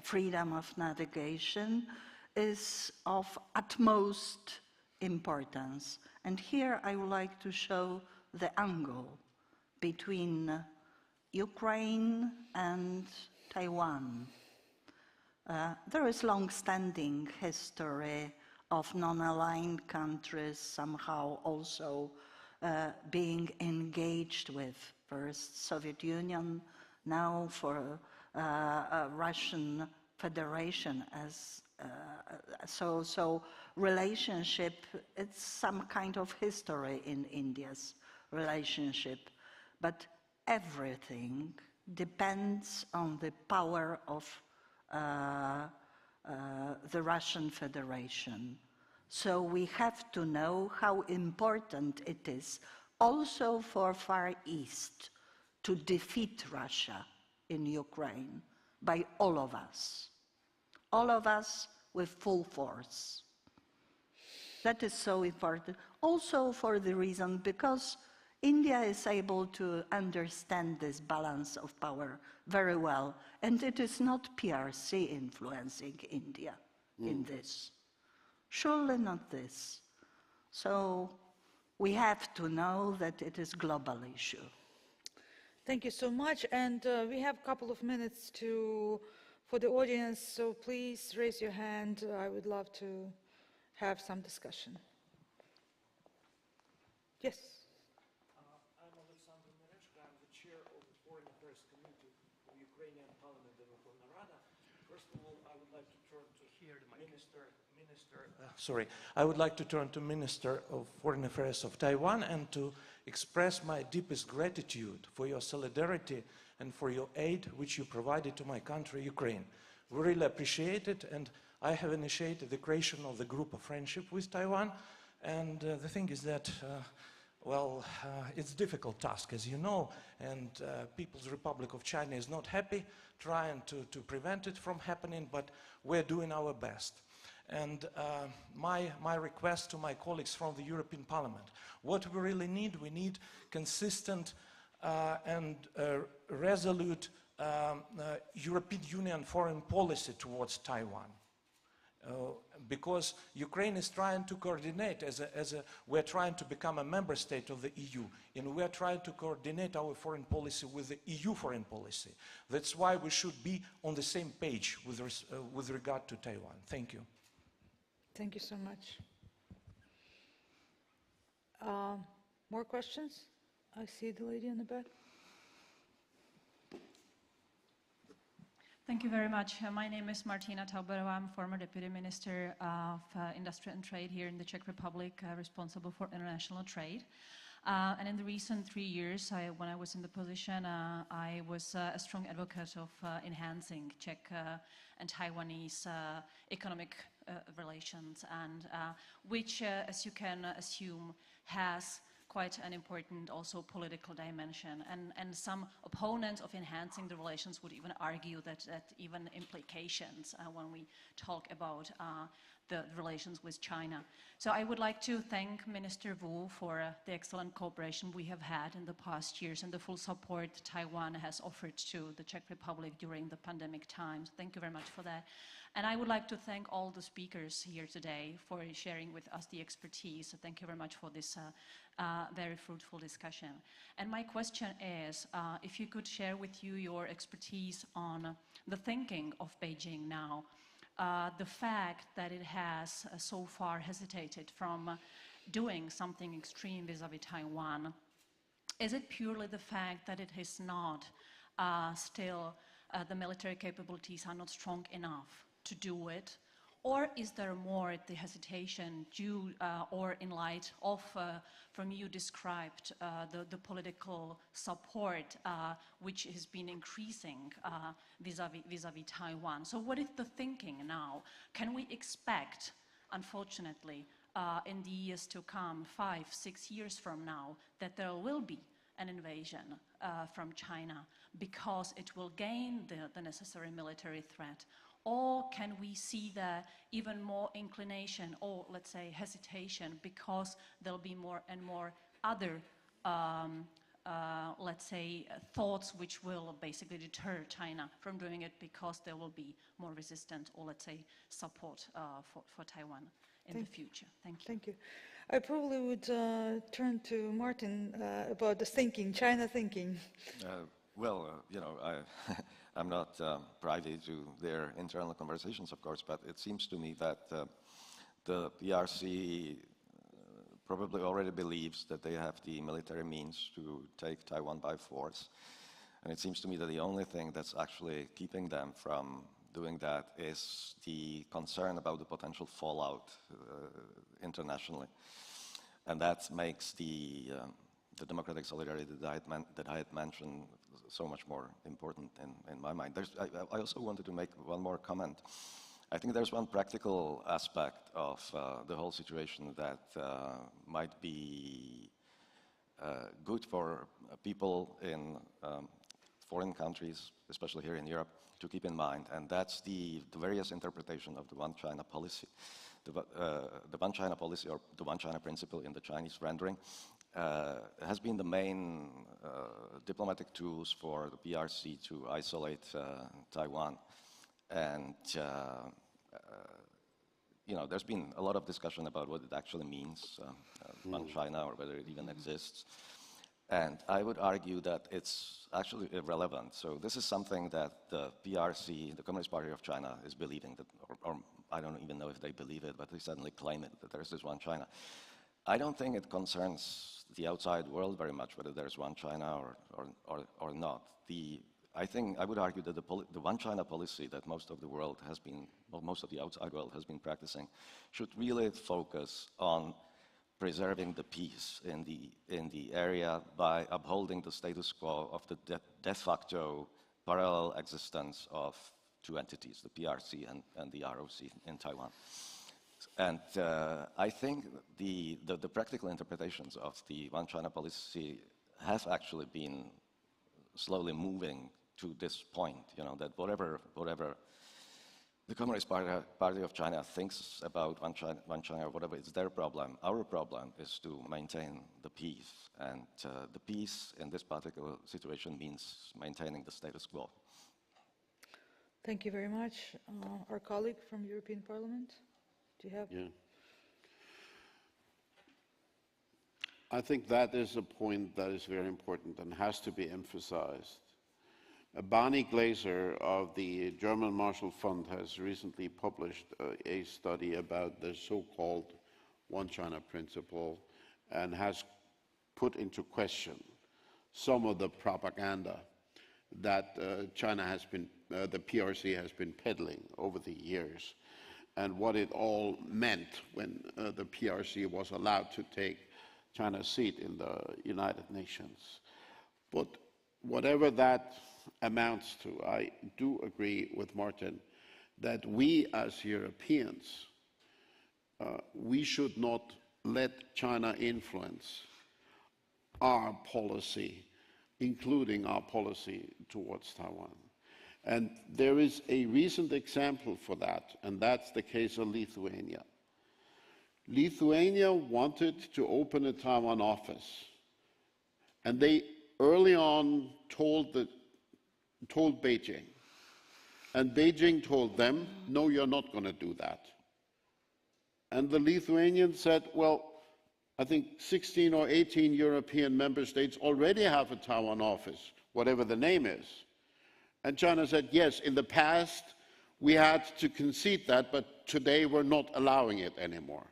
freedom of navigation, is of utmost importance. And here I would like to show the angle between Ukraine and Taiwan. There is long-standing history of non-aligned countries somehow also being engaged with first Soviet Union, now for Russian Federation as so relationship. It's some kind of history in India's relationship, but everything depends on the power of the Russian Federation. So we have to know how important it is also for Far East to defeat Russia in Ukraine by all of us with full force. That is so important. Also for the reason because India is able to understand this balance of power very well, and it is not PRC influencing India in this. Surely not this. So we have to know that it is a global issue. Thank you so much, and we have a couple of minutes for the audience, so please raise your hand. I would love to have some discussion. Yes. I'm Alexander Mereshko. I'm the chair of the Foreign Affairs Committee of the Ukrainian Parliament and Verkhovna Rada. First of all, I would like to turn to I would like to turn to Minister of Foreign Affairs of Taiwan and to express my deepest gratitude for your solidarity and for your aid which you provided to my country, Ukraine. We really appreciate it, and I have initiated the creation of the group of friendship with Taiwan. And the thing is that Well, it's a difficult task, as you know, and People's Republic of China is not happy, trying to prevent it from happening, but we're doing our best. And my request to my colleagues from the European Parliament, what we need consistent and resolute European Union foreign policy towards Taiwan. Because Ukraine is trying to coordinate, we're trying to become a member state of the EU, and we're trying to coordinate our foreign policy with the EU foreign policy. That's why we should be on the same page with regard to Taiwan. Thank you. Thank you so much. More questions? I see the lady in the back. Thank you very much. My name is Martina Tauberova. I'm former Deputy Minister of Industry and Trade here in the Czech Republic, responsible for international trade. And in the recent 3 years, when I was in the position, I was a strong advocate of enhancing Czech and Taiwanese economic relations, and which, as you can assume, has quite an important also political dimension. And some opponents of enhancing the relations would even argue that even implications when we talk about the relations with China. So I would like to thank Minister Wu for the excellent cooperation we have had in the past years and the full support Taiwan has offered to the Czech Republic during the pandemic times. Thank you very much for that. And I would like to thank all the speakers here today for sharing with us the expertise. So thank you very much for this very fruitful discussion. And my question is, if you could share with you your expertise on the thinking of Beijing now, the fact that it has so far hesitated from doing something extreme vis-à-vis Taiwan, is it purely the fact that it is not still, the military capabilities are not strong enough to do it? Or is there more the hesitation due or in light of, from you described, the political support which has been increasing vis-à-vis Taiwan? So what is the thinking now? Can we expect, unfortunately, in the years to come, 5, 6 years from now, that there will be an invasion from China because it will gain the necessary military threat? Or can we see the even more inclination or, let's say, hesitation because there'll be more and more other, let's say, thoughts which will basically deter China from doing it because there will be more resistant or, let's say, support for Taiwan in the future? Thank you. Thank you. I probably would turn to Martin about the thinking, China thinking. You know, I'm not privy to their internal conversations, of course, but it seems to me that the PRC probably already believes that they have the military means to take Taiwan by force. And it seems to me that the only thing that's actually keeping them from doing that is the concern about the potential fallout internationally. And that makes the democratic solidarity that I had mentioned so much more important in my mind. I also wanted to make one more comment. I think there's one practical aspect of the whole situation that might be good for people in foreign countries, especially here in Europe, to keep in mind, and that's the various interpretation of the One China policy. The One China policy, or the One China principle in the Chinese rendering, has been the main diplomatic tools for the PRC to isolate Taiwan. And you know, there's been a lot of discussion about what it actually means, One China, or whether it even exists. And I would argue that it's actually irrelevant. So this is something that the PRC, the Communist Party of China, is believing, that, or I don't even know if they believe it, but they suddenly claim it, that there's this One China. I don't think it concerns the outside world very much whether there's One China or not. I would argue that the One China policy that most of the world has been, well, most of the outside world has been practicing, should really focus on preserving the peace in the area by upholding the status quo of the de facto parallel existence of two entities, the PRC and the ROC in Taiwan. And I think the practical interpretations of the One China policy have actually been slowly moving to this point, you know, that whatever the Communist Party of China thinks about One China, whatever, it's their problem. Our problem is to maintain the peace. And the peace in this particular situation means maintaining the status quo. Thank you very much. Our colleague from European Parliament, do you have? Yeah. I think that is a point that is very important and has to be emphasized. Barney Glaser of the German Marshall Fund has recently published a study about the so-called One China principle and has put into question some of the propaganda that China has been, the PRC has been peddling over the years, and what it all meant when the PRC was allowed to take China's seat in the United Nations. But whatever that amounts to, I do agree with Martin that we as Europeans, we should not let China influence our policy, including our policy towards Taiwan. And there is a recent example for that, and that's the case of Lithuania. Lithuania wanted to open a Taiwan office, and they early on told Beijing, and Beijing told them, no, you're not going to do that. And the Lithuanians said, well, I think 16 or 18 European member states already have a Taiwan office, whatever the name is. And China said, yes, in the past we had to concede that, but today we're not allowing it anymore.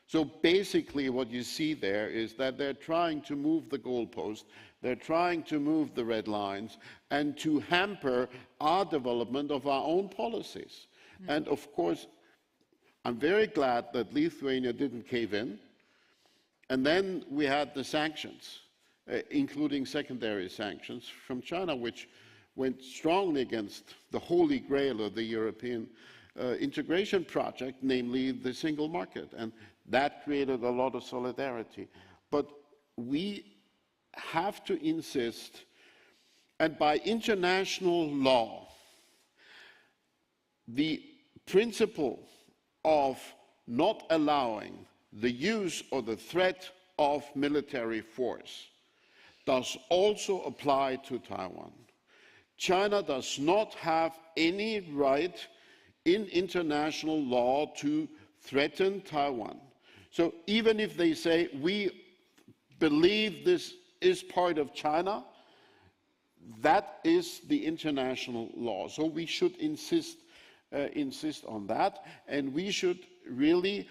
So basically what you see there is that they're trying to move the goalpost, they're trying to move the red lines, and to hamper our development of our own policies. And of course, I'm very glad that Lithuania didn't cave in. And then we had the sanctions, including secondary sanctions from China, which went strongly against the holy grail of the European integration project, namely the single market. And that created a lot of solidarity. But we have to insist, and by international law, the principle of not allowing the use or the threat of military force does also apply to Taiwan. China does not have any right in international law to threaten Taiwan. So even if they say, we believe this is part of China, that is the international law. So we should insist on that, and we should really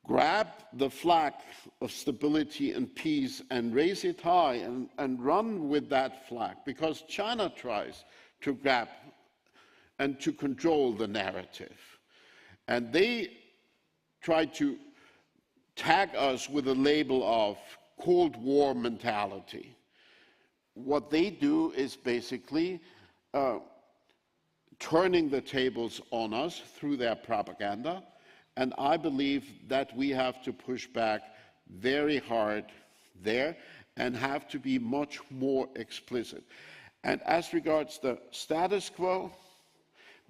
grab the flag of stability and peace and raise it high and run with that flag, because China tries to grab and to control the narrative. And they try to tag us with a label of Cold War mentality. What they do is basically turning the tables on us through their propaganda, and I believe that we have to push back very hard there and have to be much more explicit. And as regards the status quo,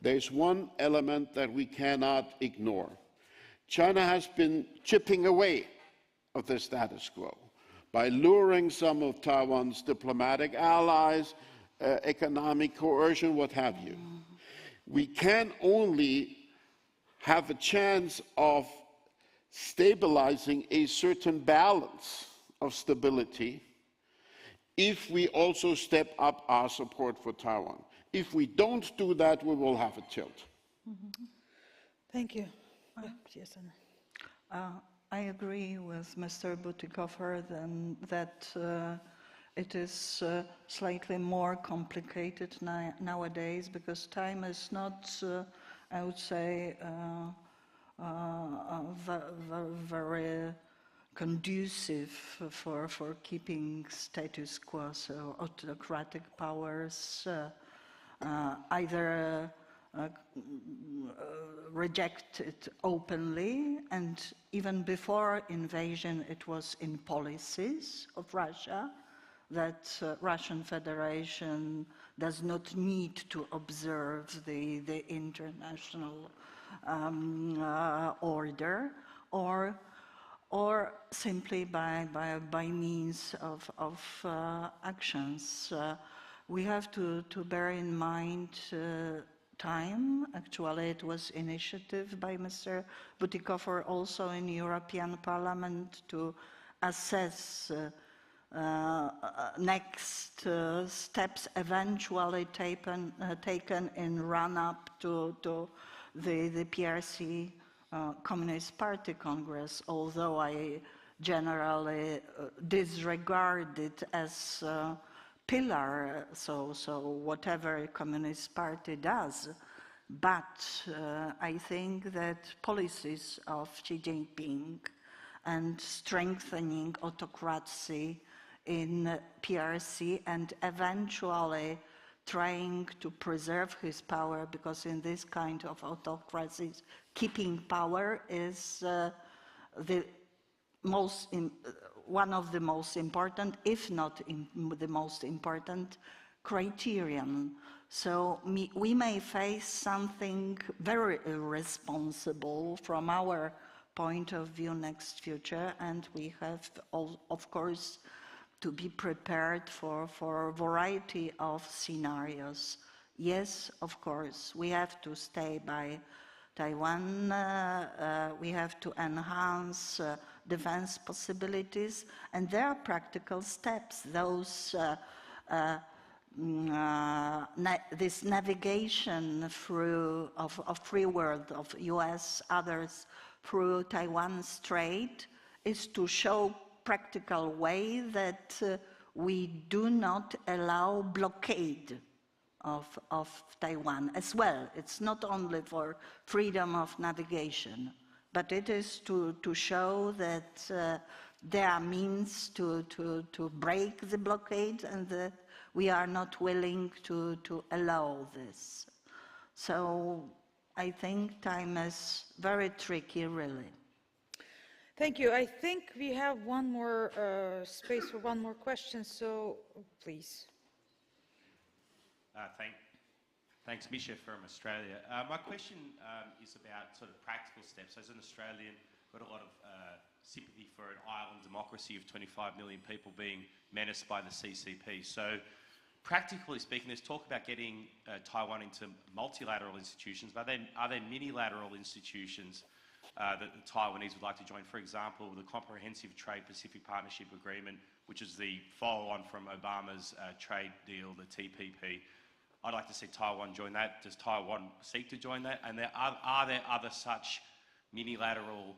there's one element that we cannot ignore. China has been chipping away at the status quo by luring some of Taiwan's diplomatic allies, economic coercion, what have you. We can only have a chance of stabilizing a certain balance of stability if we also step up our support for Taiwan. If we don't do that, we will have a tilt. Thank you. Yes, Anna. I agree with Mr. Butikofer that it is slightly more complicated nowadays, because time is not, I would say, very conducive for keeping status quo. So autocratic powers either reject it openly, and even before invasion it was in policies of Russia that Russian Federation does not need to observe the international order, or simply by means of actions. We have to bear in mind time. Actually, it was initiative by Mr. Butikofer also in European Parliament to assess next steps eventually taken in run-up to the PRC Communist Party Congress, although I generally disregard it as pillar, so whatever Communist Party does. But I think that policies of Xi Jinping and strengthening autocracy in PRC and eventually trying to preserve his power, because in this kind of autocracies, keeping power is one of the most important, if not the most important, criterion. So we may face something very irresponsible from our point of view next future, and we have, of course, to be prepared for a variety of scenarios. Yes, of course, we have to stay by Taiwan, we have to enhance defense possibilities, and there are practical steps. Those this navigation through of free world, of US, others, through Taiwan Strait is to show practical way that we do not allow blockade of Taiwan as well. It's not only for freedom of navigation, but it is to show that there are means to break the blockade, and that we are not willing to allow this. So I think time is very tricky, really. Thank you. I think we have one more space for one more question, so please. Thanks, Misha from Australia. My question is about sort of practical steps. As an Australian, I've got a lot of sympathy for an island democracy of 25 million people being menaced by the CCP. So practically speaking, there's talk about getting Taiwan into multilateral institutions, but then are there minilateral institutions that the Taiwanese would like to join? For example, the Comprehensive Trade-Pacific Partnership Agreement, which is the follow-on from Obama's trade deal, the TPP. I'd like to see Taiwan join that. Does Taiwan seek to join that? And are there other such minilateral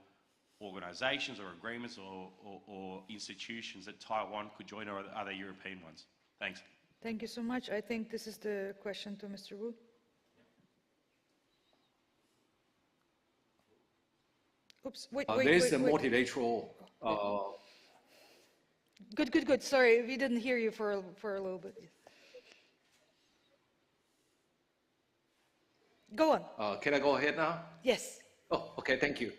organisations or agreements or institutions that Taiwan could join, or are there European ones? Thanks. Thank you so much. I think this is the question to Mr. Wu. Oops, wait. There's a multilateral... Good. Sorry, we didn't hear you for a little bit. Go on. Can I go ahead now? Yes. Oh, okay, thank you.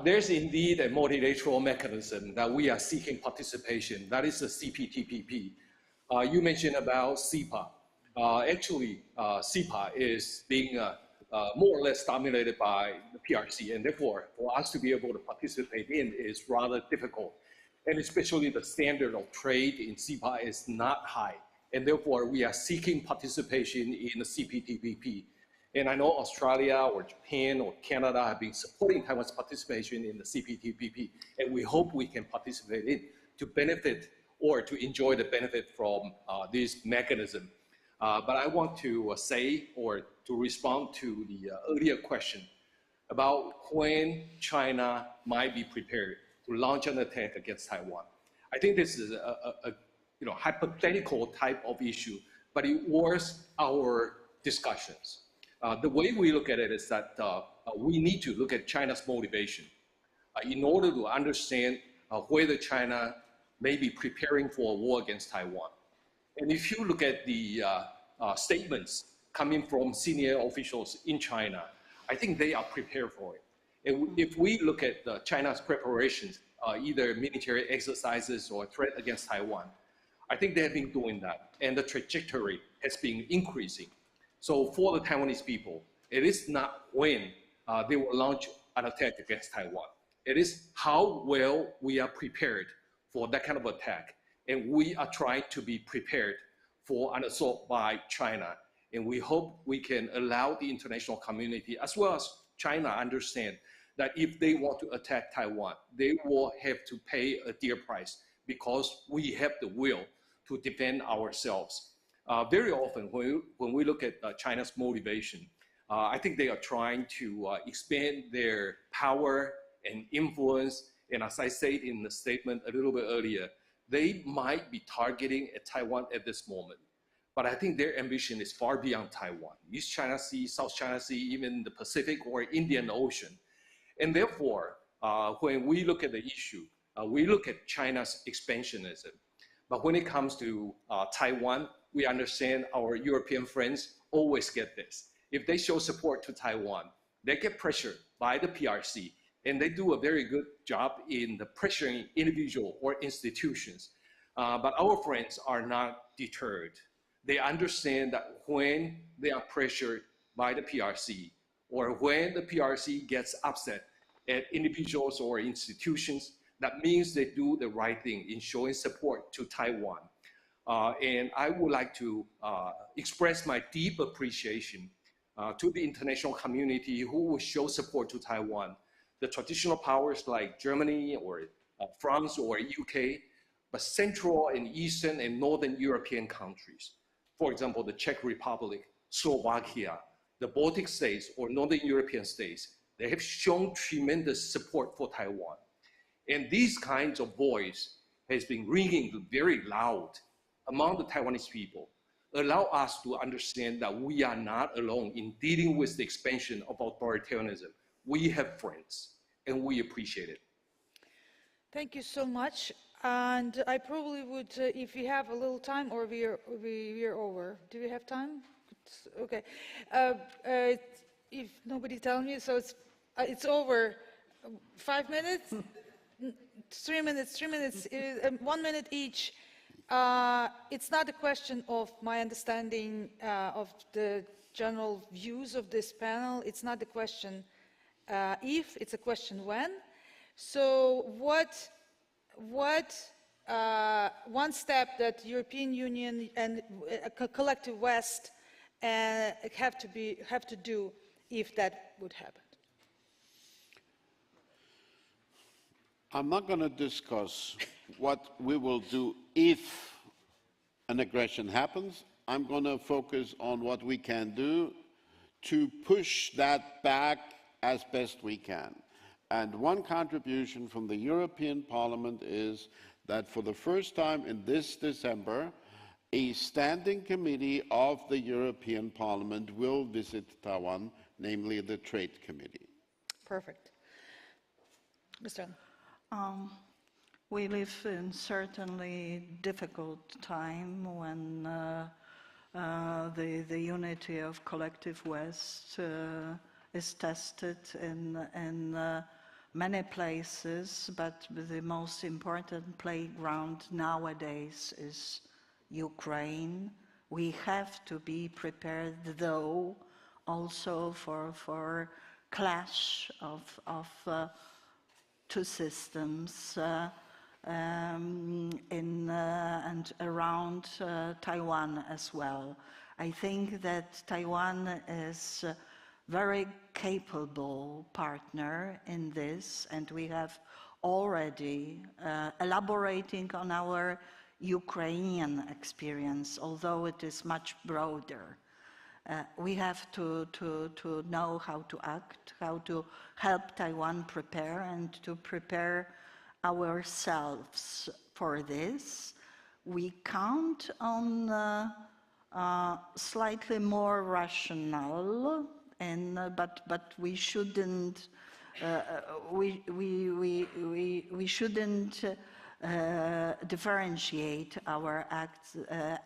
There's indeed a multilateral mechanism that we are seeking participation. That is the CPTPP. You mentioned about CEPA. Actually, CEPA is being more or less dominated by the PRC, and therefore, for us to be able to participate in is rather difficult. And especially the standard of trade in CEPA is not high, and therefore we are seeking participation in the CPTPP. And I know Australia or Japan or Canada have been supporting Taiwan's participation in the CPTPP, and we hope we can participate in to benefit or to enjoy the benefit from this mechanism. But I want to say, or to respond to the earlier question about when China might be prepared to launch an attack against Taiwan. I think this is a hypothetical type of issue, but it was our discussions. The way we look at it is that we need to look at China's motivation in order to understand whether China may be preparing for a war against Taiwan. And if you look at the statements coming from senior officials in China, I think they are prepared for it. And if we look at China's preparations, either military exercises or threat against Taiwan, I think they have been doing that, and the trajectory has been increasing. So for the Taiwanese people, it is not when they will launch an attack against Taiwan. It is how well we are prepared for that kind of attack. And we are trying to be prepared for an assault by China. And we hope we can allow the international community, as well as China, understand that if they want to attack Taiwan, they will have to pay a dear price because we have the will to defend ourselves. Very often, when we look at China's motivation, I think they are trying to expand their power and influence. And as I said in the statement a little bit earlier, they might be targeting at Taiwan at this moment. But I think their ambition is far beyond Taiwan, East China Sea, South China Sea, even the Pacific or Indian Ocean. And therefore, when we look at the issue, we look at China's expansionism. But when it comes to Taiwan, we understand our European friends always get this. If they show support to Taiwan, they get pressured by the PRC, and they do a very good job in the pressuring individual or institutions. But our friends are not deterred. They understand that when they are pressured by the PRC, or when the PRC gets upset at individuals or institutions, that means they do the right thing in showing support to Taiwan. And I would like to express my deep appreciation to the international community who will show support to Taiwan. The traditional powers like Germany or France or UK, but Central and Eastern and Northern European countries. For example, the Czech Republic, Slovakia, the Baltic states or Northern European states, they have shown tremendous support for Taiwan. And these kinds of voice has been ringing very loud among the Taiwanese people, allow us to understand that we are not alone in dealing with the expansion of authoritarianism. We have friends, and we appreciate it. Thank you so much. And I probably would, if you have a little time, or we're over. Do we have time? Okay. If nobody tells me, so it's over. 5 minutes? 3 minutes, 3 minutes, 1 minute each. It's not a question of my understanding of the general views of this panel. It's not a question if, it's a question when. So what one step that European Union and a collective West have to do if that would happen? I'm not going to discuss what we will do if an aggression happens. I'm going to focus on what we can do to push that back as best we can. And one contribution from the European Parliament is that for the first time in this December, a standing committee of the European Parliament will visit Taiwan, namely the Trade Committee. Perfect. Mr. We live in certainly difficult time when the unity of collective West is tested in many places, but the most important playground nowadays is Ukraine. We have to be prepared, though, also for clash of two systems in and around Taiwan as well. I think that Taiwan is a very capable partner in this, and we have already elaborating on our Ukrainian experience, although it is much broader. We have to know how to act, how to help Taiwan prepare, and to prepare ourselves for this. We count on slightly more rational, but we shouldn't we shouldn't differentiate our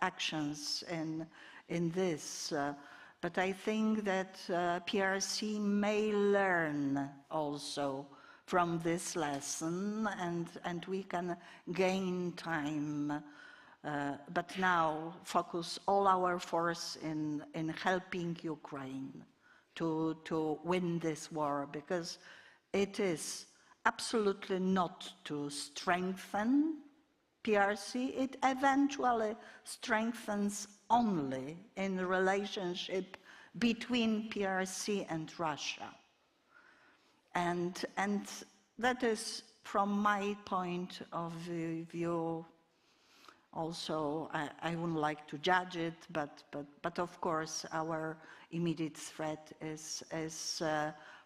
actions in this. But I think that PRC may learn also from this lesson, and we can gain time, but now focus all our force in helping Ukraine to win this war, because it is absolutely not to strengthen PRC, it eventually strengthens only in the relationship between PRC and Russia. And that is, from my point of view, also, I wouldn't like to judge it, but of course our immediate threat is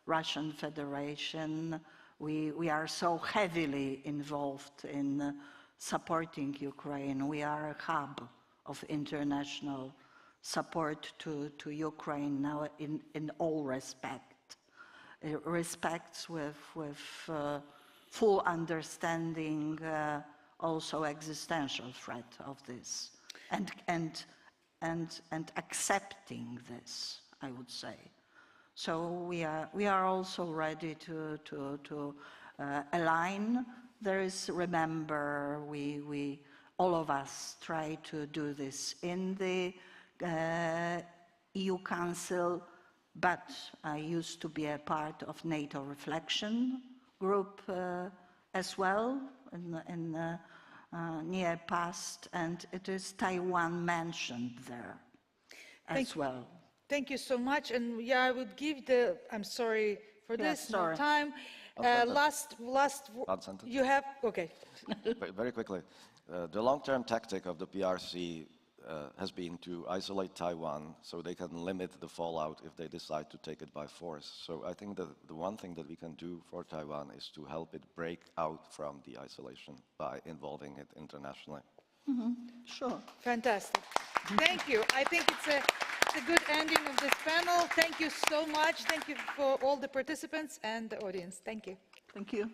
Russian Federation. We are so heavily involved in supporting Ukraine. We are a hub of international support to Ukraine now in all respects with full understanding also existential threat of this and accepting this, I would say. So we are also ready to align. There is, remember, we all of us try to do this in the EU Council, but I used to be a part of NATO reflection group as well in near past, and it is Taiwan mentioned there as well. Thank you so much, and yeah, I would give the, I'm sorry for this, no time. Last, you have, okay. Very quickly, the long-term tactic of the PRC has been to isolate Taiwan so they can limit the fallout if they decide to take it by force. So I think that the one thing that we can do for Taiwan is to help it break out from the isolation by involving it internationally. Sure. Fantastic. Thank you. I think it's a good ending of this panel. Thank you so much. Thank you for all the participants and the audience. Thank you. Thank you.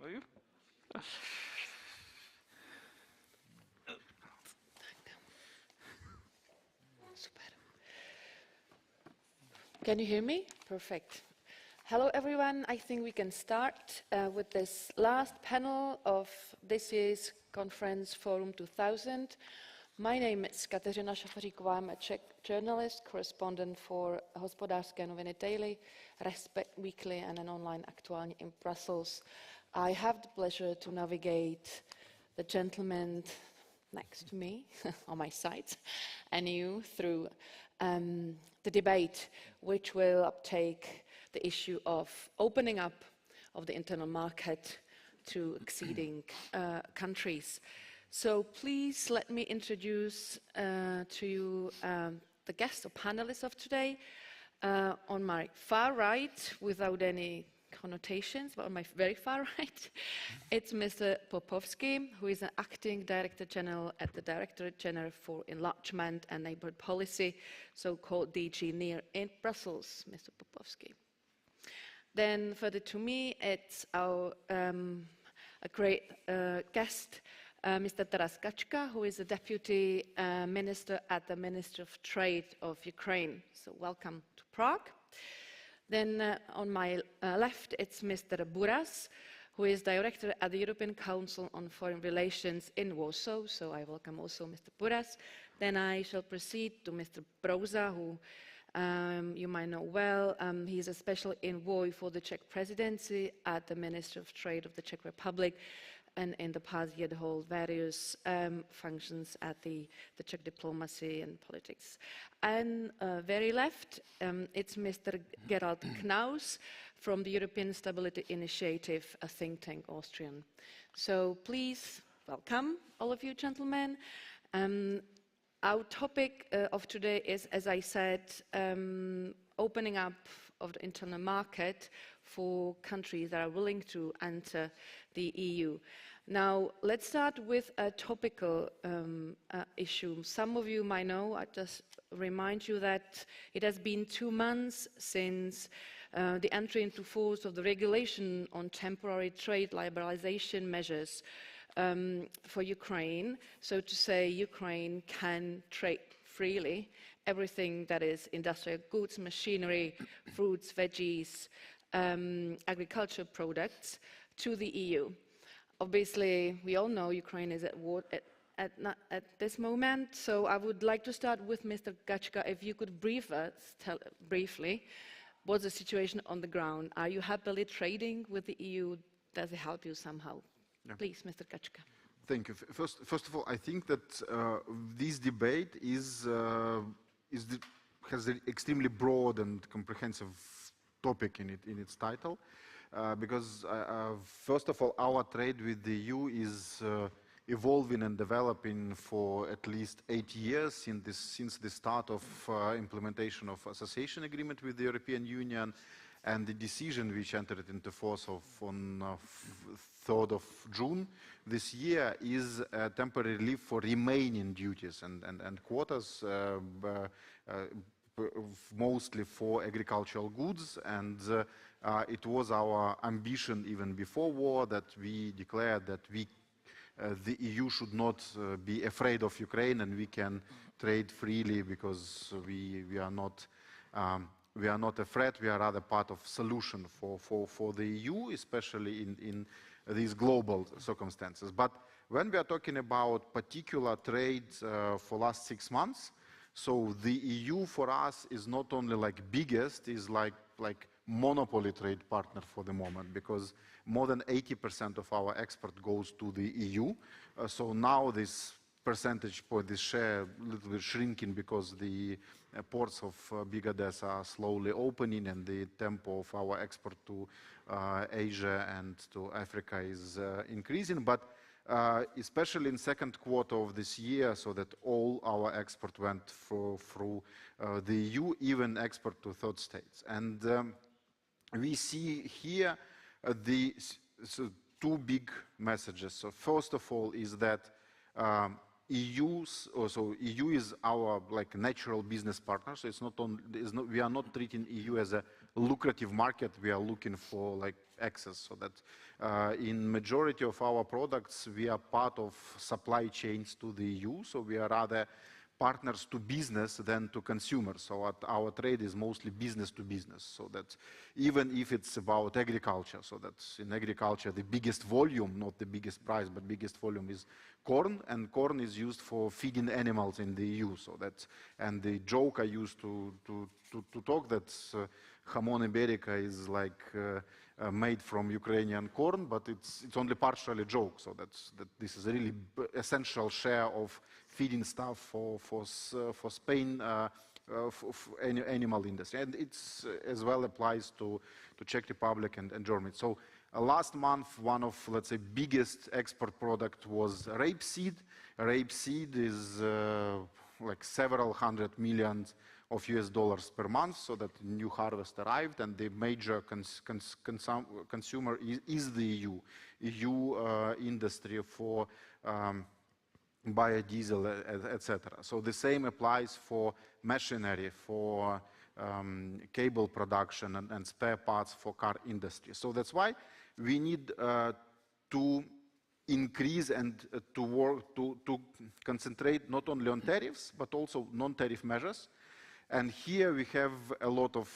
Are you? Can you hear me? Perfect. Hello, everyone. I think we can start with this last panel of this year's conference, Forum 2000. My name is Kateřina Šafaříková. I'm a Czech journalist, correspondent for Hospodářské noviny Daily, Respect Weekly, and an online Aktuálně in Brussels. I have the pleasure to navigate the gentleman next to me, on my side, and you through the debate, which will uptake the issue of opening up of the internal market to exceeding countries. So please let me introduce to you the guests or panelists of today. On my far right, without any connotations, but on my very far right, it's Mr. Popovsky, who is an acting Director General at the Directorate General for Enlargement and Neighbourhood Policy, so-called DG NEAR in Brussels. Mr. Popovsky. Then further to me, it's our a great guest, Mr. Taras Kachka, who is a Deputy Minister at the Ministry of Trade of Ukraine. So welcome to Prague. Then on my left, it's Mr. Buras, who is Director at the European Council on Foreign Relations in Warsaw. So I welcome also Mr. Buras. Then I shall proceed to Mr. Brouza, who you might know well. He's a special envoy for the Czech presidency at the Ministry of Trade of the Czech Republic, and in the past he had held various functions at the Czech diplomacy and politics. And very left, it's Mr. Gerald Knaus from the European Stability Initiative, a think tank Austrian. So please welcome all of you gentlemen. Our topic of today is, as I said, opening up of the internal market for countries that are willing to enter the EU. Now, let's start with a topical issue. Some of you might know, I just remind you that it has been 2 months since the entry into force of the regulation on temporary trade liberalization measures for Ukraine. So to say, Ukraine can trade freely everything that is industrial goods, machinery, fruits, veggies, agricultural products to the EU. Obviously, we all know Ukraine is at war at this moment, so I would like to start with Mr. Kachka. If you could brief us, tell briefly, what's the situation on the ground? Are you happily trading with the EU? Does it help you somehow? Yeah. Please, Mr. Kachka. Thank you. First of all, I think that this debate has an extremely broad and comprehensive topic in its title, because first of all, our trade with the EU is evolving and developing for at least 8 years since the start of implementation of association agreement with the European Union, and the decision which entered into force on 3rd of June this year is a temporary relief for remaining duties and quotas, mostly for agricultural goods, and it was our ambition even before war that we declared that the EU should not be afraid of Ukraine, and we can trade freely because we are not a threat. We are rather part of solution for the EU, especially in these global circumstances. But when we are talking about particular trade for last 6 months, so the EU for us is not only like biggest, is like monopoly trade partner for the moment, because more than 80% of our export goes to the EU. So now this percentage point, this share, a little bit shrinking because the ports of Big Odessa are slowly opening, and the tempo of our export to Asia and to Africa is increasing. But especially in second quarter of this year, so that all our export went through the EU, even export to third states. And we see here two big messages. So first of all is that EU is our natural business partner. So it's not only, we are not treating EU as a lucrative market. We are looking for access. So that in majority of our products, we are part of supply chains to the EU. So we are rather partners to business than to consumers. So our trade is mostly business to business. So that even if it's about agriculture, so that in agriculture, the biggest volume, not the biggest price, but biggest volume is corn, and corn is used for feeding animals in the EU. So that, and the joke I used to talk that Hamon Iberica is like made from Ukrainian corn, but it's only partially a joke. So that this is a really essential share of feeding stuff for Spain, for animal industry, and it's as well applies to Czech Republic and Germany. So last month, one of, let's say, biggest export product was rapeseed. Rapeseed is like several $100 million of US dollars per month, so that new harvest arrived, and the major consumer is the EU industry for biodiesel, etc. So the same applies for machinery, for cable production and spare parts for car industry. So that's why we need to increase and to work to concentrate not only on tariffs but also non-tariff measures. And here we have a lot of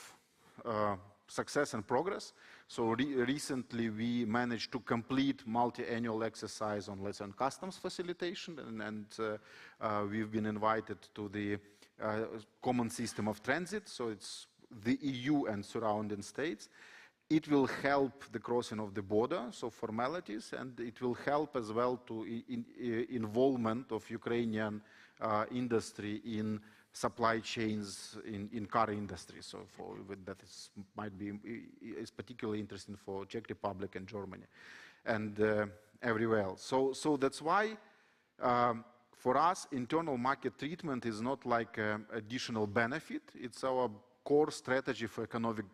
success and progress. So recently we managed to complete multi-annual exercise on, let's say, on customs facilitation, and we've been invited to the common system of transit. So it's the EU and surrounding states. It will help the crossing of the border, so formalities, and it will help as well to involvement of Ukrainian industry in supply chains in car industry. So that is particularly interesting for Czech Republic and Germany and everywhere else. So that's why for us, internal market treatment is not like an additional benefit. It's our core strategy for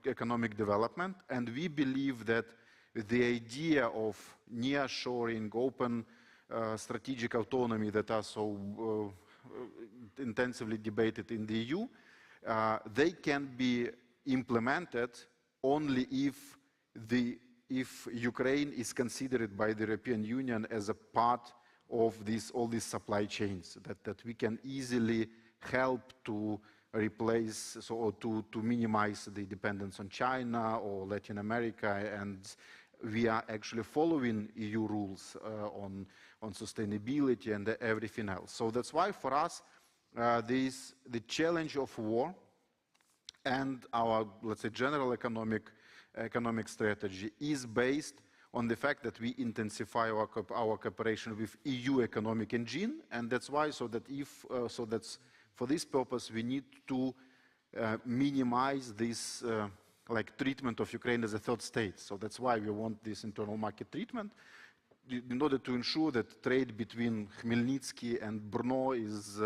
economic development, and we believe that the idea of nearshoring, open strategic autonomy that are so intensively debated in the EU, they can be implemented only if Ukraine is considered by the European Union as a part of all these supply chains, that we can easily help to replace, or to minimize the dependence on China or Latin America, and we are actually following EU rules on sustainability and everything else. So that's why for us, the challenge of war and our, let's say, general economic strategy is based on the fact that we intensify our cooperation with EU economic engine, and that's why, that's for this purpose we need to minimize this like treatment of Ukraine as a third state. So that's why we want this internal market treatment, in order to ensure that trade between Khmelnytsky and Brno is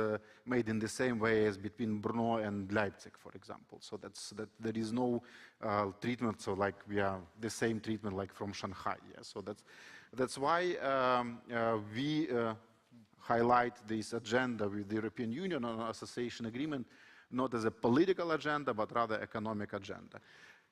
made in the same way as between Brno and Leipzig, for example. So that there is no treatment, so like we are the same treatment like from Shanghai. Yeah? So that's why we highlight this agenda with the European Union on an association agreement, not as a political agenda, but rather economic agenda.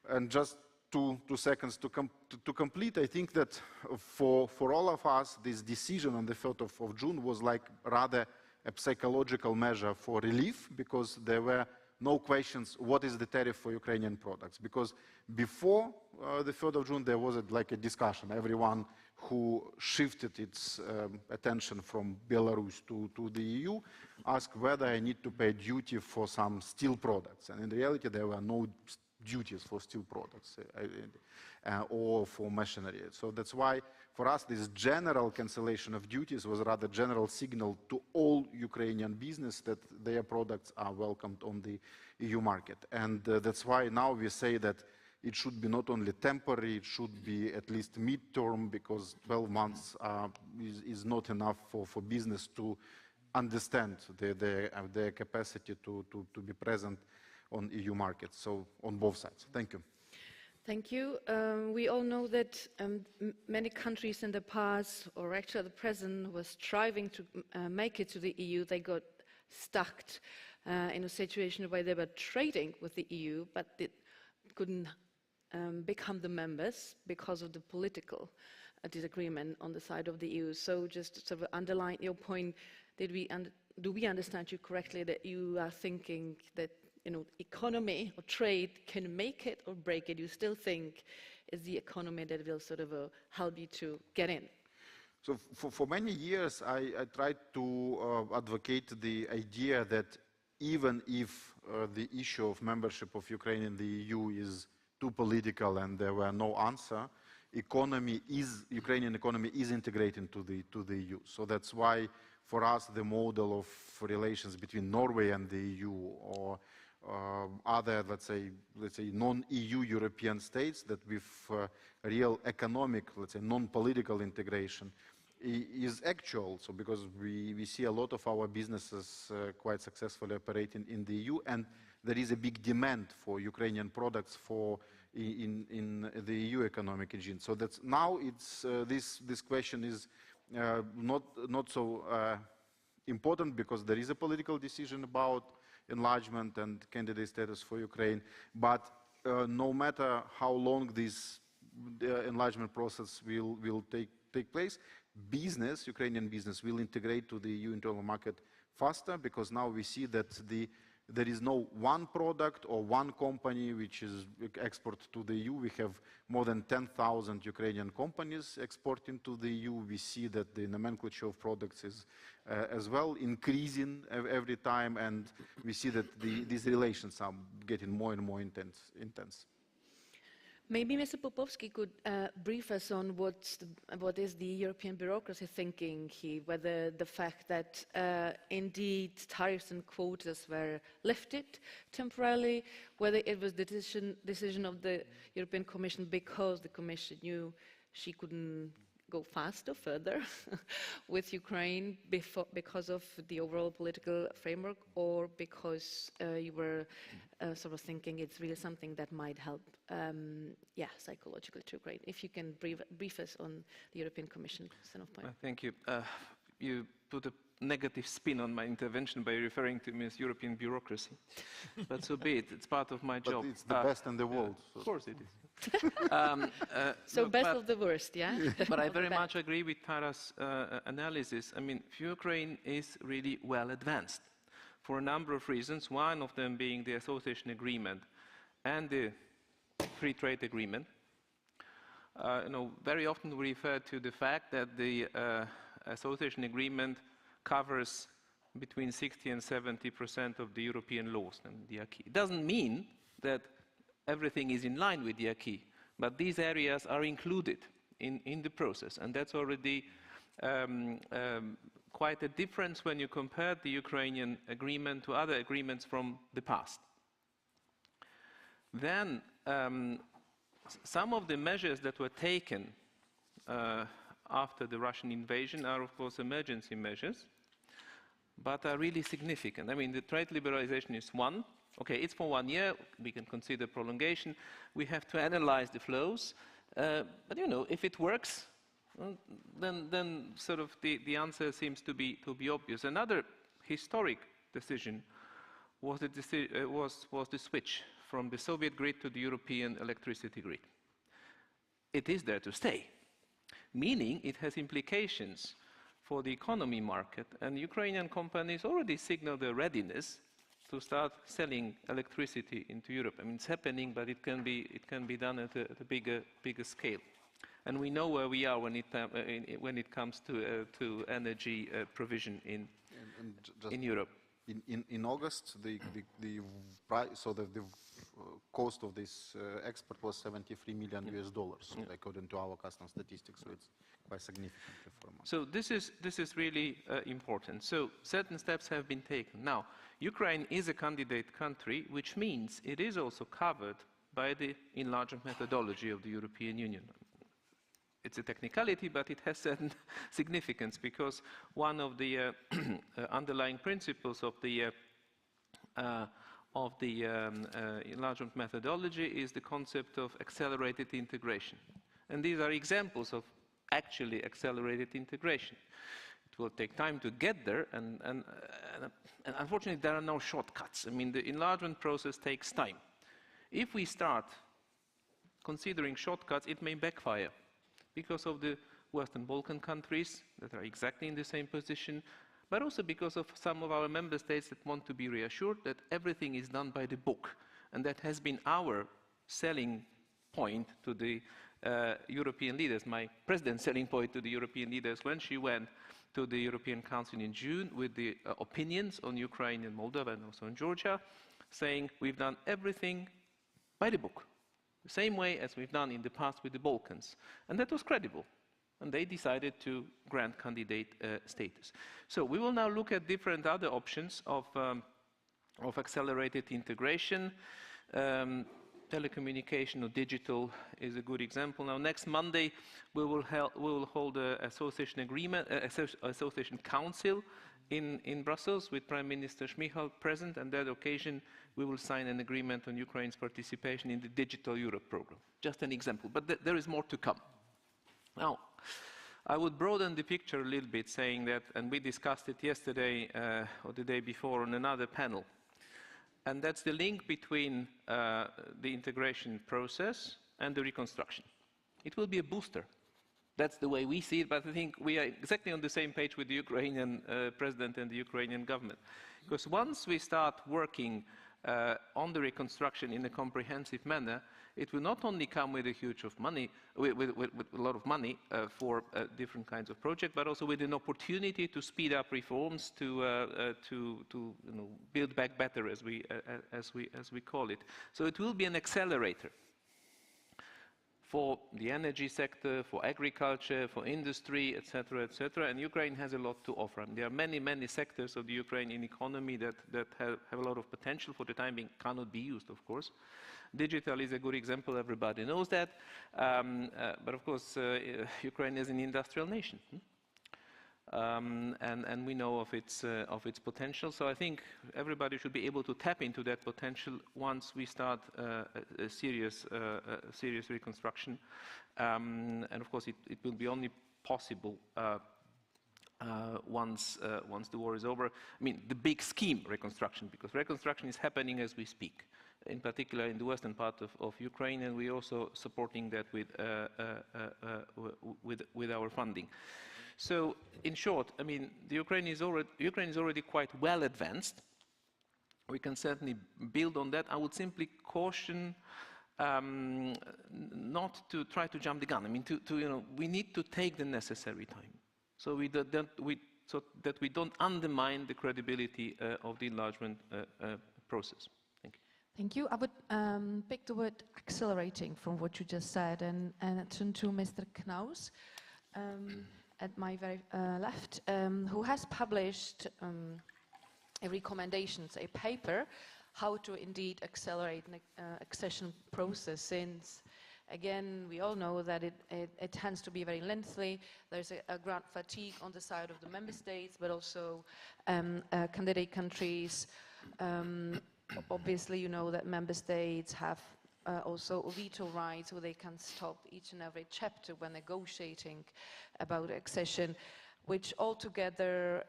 And just 2 seconds to complete, I think that for all of us, this decision on the 3rd of June was like rather a psychological measure for relief, because there were no questions what is the tariff for Ukrainian products. Because before the 3rd of June, there was like a discussion. Everyone who shifted its attention from Belarus to the EU asked whether I need to pay duty for some steel products. And in reality, there were no duties for steel products or for machinery. So that's why for us this general cancellation of duties was rather general signal to all Ukrainian business that their products are welcomed on the EU market. And that's why now we say that it should be not only temporary, it should be at least mid-term, because 12 months is not enough for business to understand their capacity to be present on EU markets, so on both sides. Thank you. Thank you. We all know that many countries in the past, or actually the present, was striving to make it to the EU. They got stuck in a situation where they were trading with the EU, but they couldn't become the members because of the political disagreement on the side of the EU. So just to sort of underline your point, do we understand you correctly that you are thinking that economy or trade can make it or break it? You still think it's the economy that will sort of help you to get in? So for many years, I tried to advocate the idea that even if the issue of membership of Ukraine in the EU is too political and there were no answer, Ukrainian economy is integrated to the EU. So that's why, for us, the model of relations between Norway and the EU or other, let's say non-EU European states that with real economic, let's say, non-political integration is actual. So because we see a lot of our businesses quite successfully operating in the EU, and there is a big demand for Ukrainian products in the EU economic engine. So that's now this question is not so important because there is a political decision about enlargement and candidate status for Ukraine. But no matter how long this enlargement process will take place, Ukrainian business will integrate to the EU internal market faster, because now we see that there is no one product or one company which is export to the EU. We have more than 10,000 Ukrainian companies exporting to the EU. We see that the nomenclature of products is as well increasing every time, and we see that these relations are getting more and more intense. Maybe Mr. Popovsky could brief us on what is the European bureaucracy thinking here, whether the fact that indeed tariffs and quotas were lifted temporarily, whether it was the decision of the European Commission because the Commission knew she couldn't go faster, further with Ukraine because of the overall political framework, or because you were sort of thinking it's really something that might help, psychologically to Ukraine. If you can brief us on the European Commission standpoint. Thank you. You put a negative spin on my intervention by referring to me as European bureaucracy. But so be it. It's part of my job. But it's the best in the world. Of course it is. Best of the worst, yeah? But I very much agree with Tara's analysis. I mean, Ukraine is really well advanced for a number of reasons, one of them being the association agreement and the free trade agreement. Very often we refer to the fact that the association agreement covers between 60 and 70% of the European laws and the acquis. It doesn't mean that everything is in line with the acquis, but these areas are included in the process, and that's already quite a difference when you compare the Ukrainian agreement to other agreements from the past. Then some of the measures that were taken after the Russian invasion are, of course, emergency measures, but are really significant. I mean, the trade liberalization is one. Okay, it's for 1 year. We can consider prolongation. We have to analyze the flows. But, if it works, then sort of the answer seems to be obvious. Another historic decision was the switch from the Soviet grid to the European electricity grid. It is there to stay, meaning it has implications for the economy market, and Ukrainian companies already signal their readiness to start selling electricity into Europe. I mean, it's happening, but it can be done at a bigger scale. And we know where we are when it comes to energy provision in Europe. In August, the cost of this export was $73 million US, according to our custom statistics. So it's quite significant for us. So this is really important. So certain steps have been taken. Now, Ukraine is a candidate country, which means it is also covered by the enlargement methodology of the European Union. It's a technicality, but it has certain significance, because one of the underlying principles of the enlargement methodology is the concept of accelerated integration. And these are examples of actually accelerated integration. It will take time to get there, and unfortunately there are no shortcuts. I mean, the enlargement process takes time. If we start considering shortcuts, it may backfire because of the Western Balkan countries that are exactly in the same position, but also because of some of our member states that want to be reassured that everything is done by the book. And that has been our selling point to the European leaders, my president's selling point to the European leaders when she went to the European Council in June with the opinions on Ukraine and Moldova and also on Georgia, saying we've done everything by the book, the same way as we've done in the past with the Balkans. And that was credible. And they decided to grant candidate status. So we will now look at different other options of accelerated integration. Telecommunication or digital is a good example. Now, next Monday, we will hold an association agreement, association council in Brussels with Prime Minister Schmichal present, and that occasion we will sign an agreement on Ukraine's participation in the Digital Europe program. Just an example, but there is more to come. Now, I would broaden the picture a little bit, saying that, and we discussed it yesterday or the day before on another panel, and that's the link between the integration process and the reconstruction. It will be a booster. That's the way we see it, but I think we are exactly on the same page with the Ukrainian president and the Ukrainian government. Because once we start working on the reconstruction in a comprehensive manner, it will not only come with a huge of money, with a lot of money for different kinds of projects, but also with an opportunity to speed up reforms, to build back better, as we call it. So it will be an accelerator for the energy sector, for agriculture, for industry, etc., and Ukraine has a lot to offer. And there are many, many sectors of the Ukrainian economy that have a lot of potential. For the time being, cannot be used, of course. Digital is a good example, everybody knows that. But of course, Ukraine is an industrial nation. And we know of its potential. So I think everybody should be able to tap into that potential once we start a serious reconstruction. And of course, it will be only possible once the war is over. I mean, the big scheme reconstruction, because reconstruction is happening as we speak, in particular in the western part of Ukraine, and we're also supporting that with our funding. So, in short, I mean, Ukraine is already quite well advanced. We can certainly build on that. I would simply caution not to try to jump the gun. I mean, we need to take the necessary time, so that we don't undermine the credibility of the enlargement process. Thank you. Thank you. I would pick the word accelerating from what you just said and turn to Mr. Knaus. At my very left, who has published a recommendations, a paper, how to indeed accelerate an accession process, since, again, we all know that it tends to be very lengthy. There's a grant fatigue on the side of the member states, but also candidate countries. Obviously, you know that member states have also veto rights, so they can stop each and every chapter when negotiating about accession, which altogether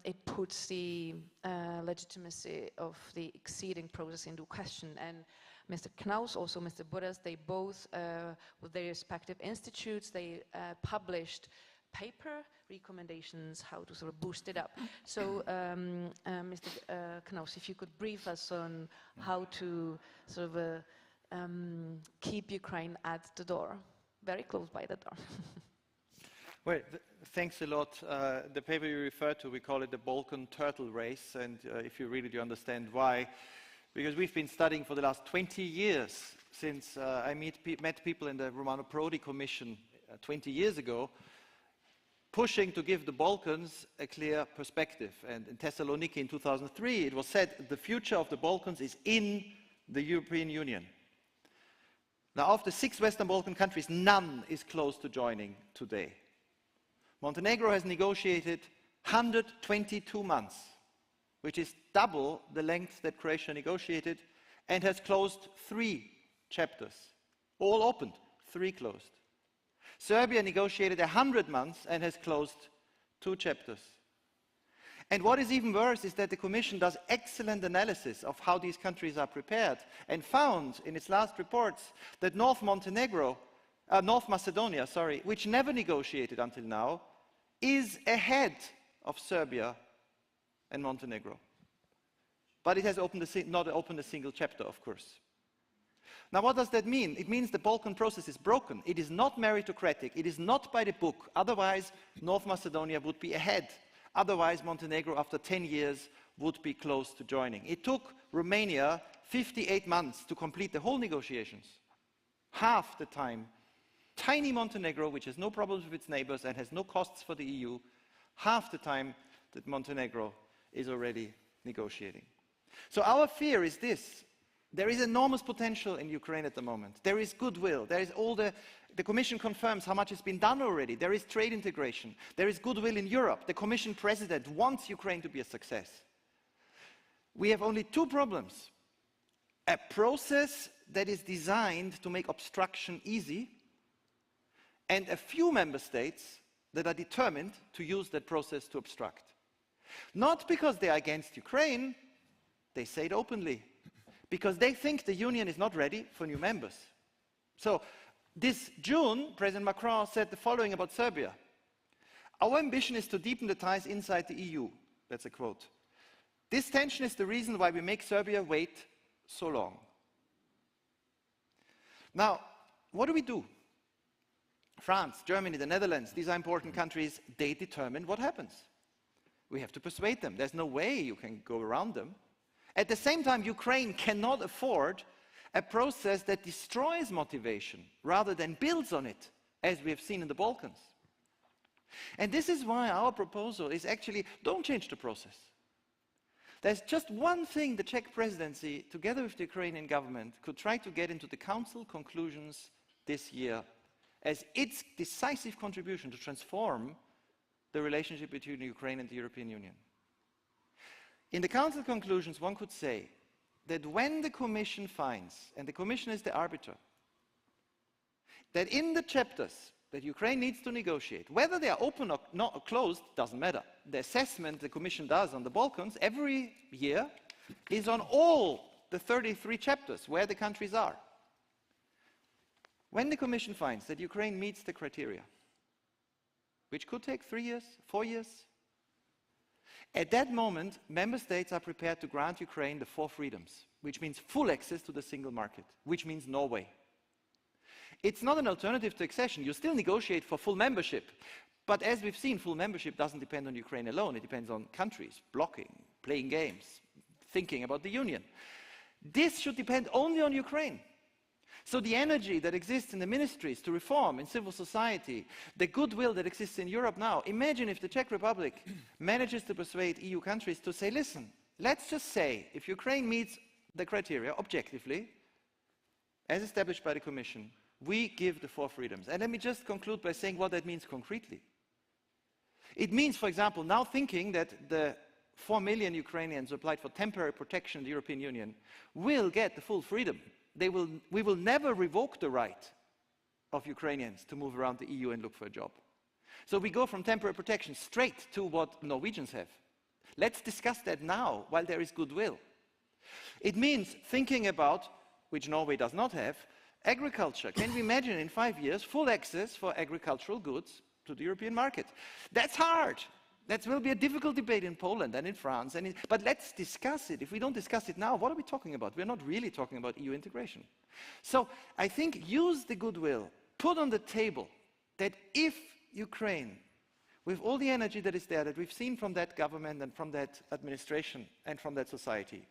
it puts the legitimacy of the acceding process into question. And Mr. Knaus, also Mr. Bodas, they both, with their respective institutes, they published paper recommendations how to sort of boost it up. So, Mr. Knaus, if you could brief us on how to sort of keep Ukraine at the door, very close by the door. Well, thanks a lot. The paper you referred to, we call it the Balkan Turtle Race, and if you read it, you understand why. Because we've been studying for the last 20 years, since I met people in the Romano Prodi Commission 20 years ago, pushing to give the Balkans a clear perspective. And in Thessaloniki in 2003, it was said the future of the Balkans is in the European Union. Now, of the 6 Western Balkan countries, none is close to joining today. Montenegro has negotiated 122 months, which is double the length that Croatia negotiated, and has closed 3 chapters. All opened, 3 closed. Serbia negotiated 100 months and has closed 2 chapters. And what is even worse is that the Commission does excellent analysis of how these countries are prepared and found in its last reports that North Macedonia, which never negotiated until now, is ahead of Serbia and Montenegro. But it has not opened a single chapter, of course. Now, what does that mean? It means the Balkan process is broken. It is not meritocratic. It is not by the book. Otherwise, North Macedonia would be ahead. Otherwise, Montenegro, after 10 years, would be close to joining. It took Romania 58 months to complete the whole negotiations. Half the time. Tiny Montenegro, which has no problems with its neighbors and has no costs for the EU, half the time that Montenegro is already negotiating. So our fear is this. There is enormous potential in Ukraine at the moment. There is goodwill. There is the Commission confirms how much has been done already. There is trade integration. There is goodwill in Europe. The Commission President wants Ukraine to be a success. We have only two problems. A process that is designed to make obstruction easy, and a few member states that are determined to use that process to obstruct. Not because they are against Ukraine, they say it openly, because they think the Union is not ready for new members. So this June, President Macron said the following about Serbia. Our ambition is to deepen the ties inside the EU. That's a quote. This tension is the reason why we make Serbia wait so long. Now, what do we do? France, Germany, the Netherlands, these are important countries. They determine what happens. We have to persuade them. There's no way you can go around them. At the same time, Ukraine cannot afford a process that destroys motivation rather than builds on it, as we have seen in the Balkans. And this is why our proposal is actually, don't change the process. There's just one thing the Czech presidency, together with the Ukrainian government, could try to get into the Council conclusions this year as its decisive contribution to transform the relationship between Ukraine and the European Union. In the Council conclusions, one could say that when the Commission finds, and the Commission is the arbiter, that in the chapters that Ukraine needs to negotiate, whether they are open or not or closed, doesn't matter. The assessment the Commission does on the Balkans every year is on all the 33 chapters where the countries are. When the Commission finds that Ukraine meets the criteria, which could take 3 years, 4 years, at that moment, member states are prepared to grant Ukraine the 4 freedoms, which means full access to the single market, which means Norway. It's not an alternative to accession. You still negotiate for full membership. But as we've seen, full membership doesn't depend on Ukraine alone. It depends on countries, blocking, playing games, thinking about the Union. This should depend only on Ukraine. So the energy that exists in the ministries to reform in civil society, the goodwill that exists in Europe now, imagine if the Czech Republic manages to persuade EU countries to say, listen, let's just say if Ukraine meets the criteria objectively, as established by the Commission, we give the 4 freedoms. And let me just conclude by saying what that means concretely. It means, for example, now thinking that the 4 million Ukrainians who applied for temporary protection in the European Union will get the full freedom. We will never revoke the right of Ukrainians to move around the EU and look for a job. So we go from temporary protection straight to what Norwegians have. Let's discuss that now while there is goodwill. It means thinking about, which Norway does not have, agriculture. Can we imagine in 5 years full access for agricultural goods to the European market? That's hard. That will be a difficult debate in Poland and in France. But let's discuss it. If we don't discuss it now, what are we talking about? We're not really talking about EU integration. So I think use the goodwill, put on the table that if Ukraine, with all the energy that is there, that we've seen from that government and from that administration and from that society,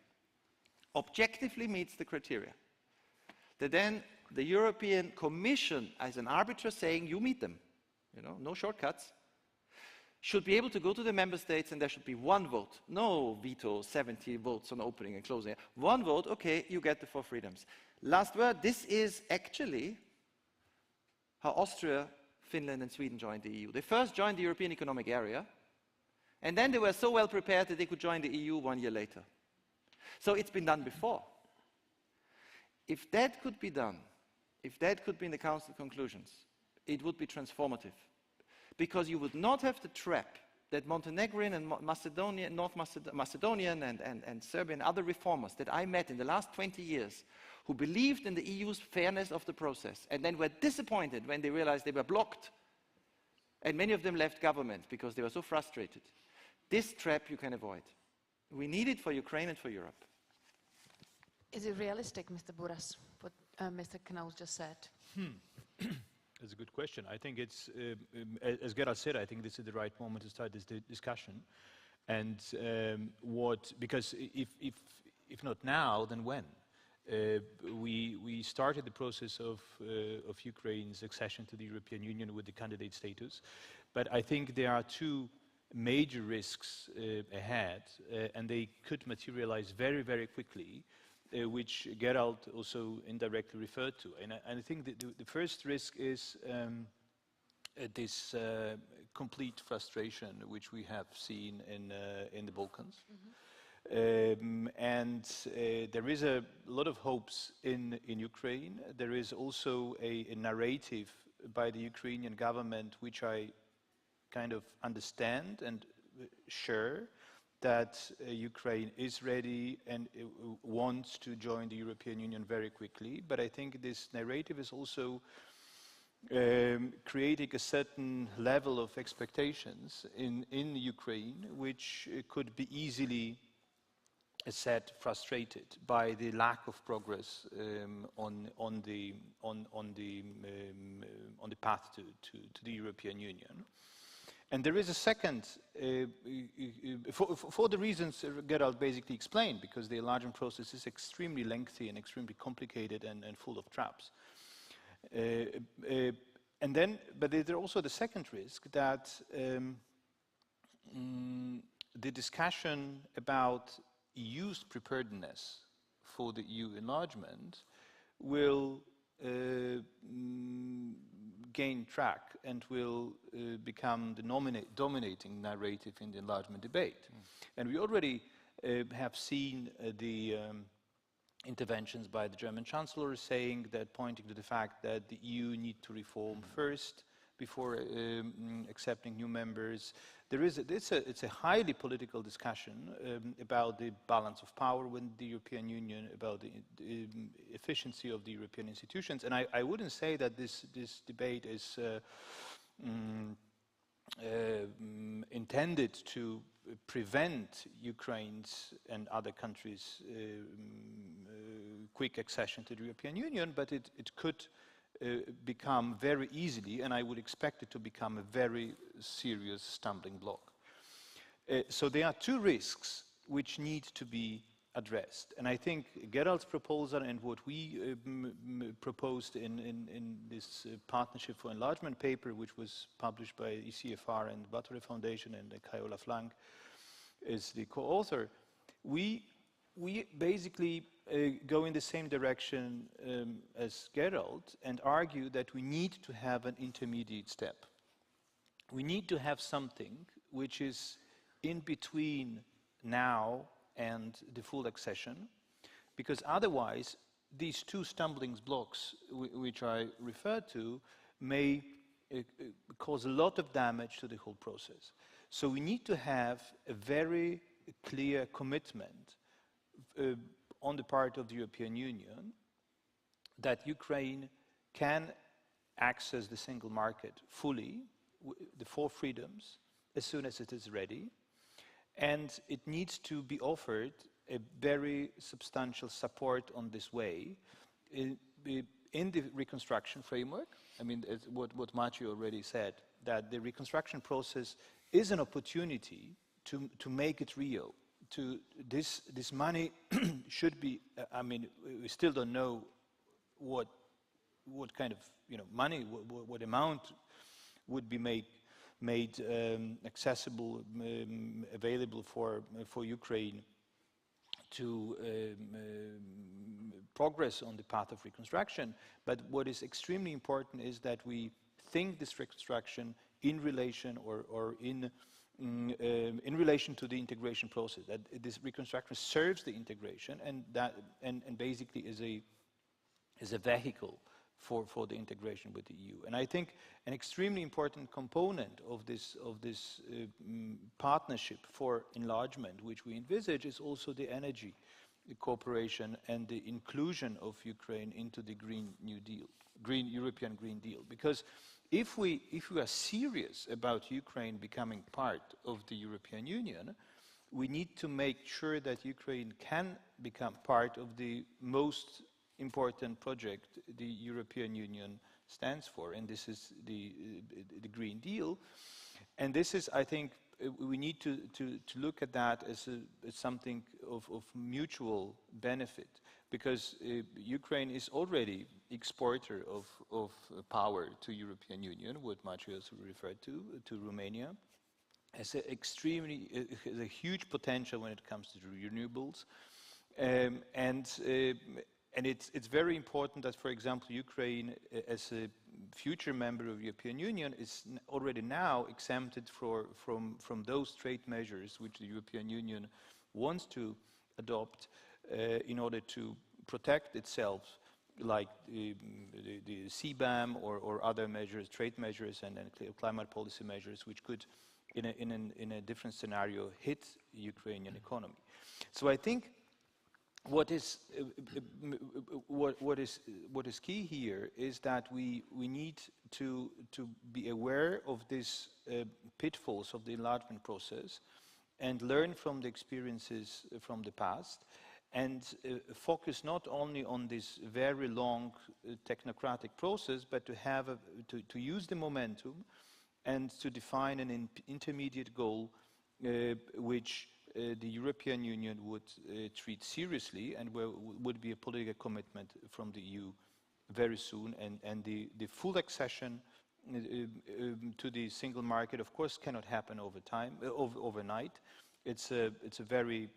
objectively meets the criteria, that then the European Commission, as an arbiter saying, you meet them, no shortcuts, should be able to go to the member states and there should be one vote. No veto, 70 votes on opening and closing. One vote, okay, you get the 4 freedoms. Last word, this is actually how Austria, Finland and Sweden joined the EU. They first joined the European Economic Area and then they were so well prepared that they could join the EU 1 year later. So it's been done before. If that could be done, if that could be in the Council conclusions, it would be transformative. Because you would not have the trap that Montenegrin and Macedonian, Macedonian and Serbian, other reformers that I met in the last 20 years who believed in the EU's fairness of the process and then were disappointed when they realized they were blocked. And many of them left government because they were so frustrated. This trap you can avoid. We need it for Ukraine and for Europe. Is it realistic, Mr. Buras, what Mr. Knaus just said? That's a good question. I think it's, as Gerald said, I think this is the right moment to start this discussion. And because if not now, then when? We started the process of Ukraine's accession to the European Union with the candidate status. But I think there are two major risks ahead, and they could materialize very, very quickly, which Gerald also indirectly referred to. And I think that the first risk is this complete frustration which we have seen in the Balkans. And there is a lot of hopes in Ukraine. There is also a narrative by the Ukrainian government which I kind of understand and share, that Ukraine is ready and wants to join the European Union very quickly. But I think this narrative is also creating a certain level of expectations in Ukraine, which could be easily, as said, frustrated by the lack of progress on the path to the European Union. And there is a second, for the reasons Gerald basically explained, because the enlargement process is extremely lengthy and extremely complicated and full of traps. But there's also the second risk that the discussion about EU's preparedness for the EU enlargement will gain track and will become the dominating narrative in the enlargement debate. And we already have seen the interventions by the German Chancellor saying that, pointing to the fact that the EU need to reform first before accepting new members. It's a highly political discussion about the balance of power within the European Union, about the efficiency of the European institutions. And I wouldn't say that this debate is intended to prevent Ukraine's and other countries' quick accession to the European Union, but it could become very easily, and I would expect it to become a very serious stumbling block. So there are two risks which need to be addressed. And I think Gerald's proposal and what we proposed in this Partnership for Enlargement paper, which was published by ECFR and Battery Foundation, and Kaiola Flank is the co-author, we basically go in the same direction as Gerald and argue that we need to have an intermediate step. We need to have something which is in between now and the full accession, because otherwise these two stumbling blocks which I referred to may cause a lot of damage to the whole process. So we need to have a very clear commitment on the part of the European Union that Ukraine can access the single market fully, the four freedoms, as soon as it is ready. And it needs to be offered a very substantial support on this way in the reconstruction framework. I mean, what Maciej already said, that the reconstruction process is an opportunity to make it real. This money should be, I mean, we still don't know what kind of money, what amount would be made accessible, available for Ukraine to progress on the path of reconstruction. But what is extremely important is that we think this reconstruction in relation or in relation to the integration process, that this reconstruction serves the integration and basically is a vehicle for the integration with the EU. And I think an extremely important component of this partnership for enlargement, which we envisage, is also the energy cooperation and the inclusion of Ukraine into the Green New Deal, European Green Deal. Because if we are serious about Ukraine becoming part of the European Union, we need to make sure that Ukraine can become part of the most important project the European Union stands for, and this is the Green Deal. And this is, I think, we need to look at that as something of mutual benefit, because Ukraine is already exporter of power to European Union, what Maciej referred to Romania, has a huge potential when it comes to renewables, and it's very important that, for example, Ukraine, as a future member of the European Union, is already now exempted from those trade measures which the European Union wants to adopt in order to protect itself, like the CBAM or other measures, trade measures, and then climate policy measures, which could, in a different scenario, hit the Ukrainian economy. So I think what is key here is that we need to be aware of these pitfalls of the enlargement process and learn from the experiences from the past, and focus not only on this very long technocratic process, but to use the momentum and to define an intermediate goal which the European Union would treat seriously, and where would be a political commitment from the EU very soon. And the full accession to the single market, of course, cannot happen overnight. It's a very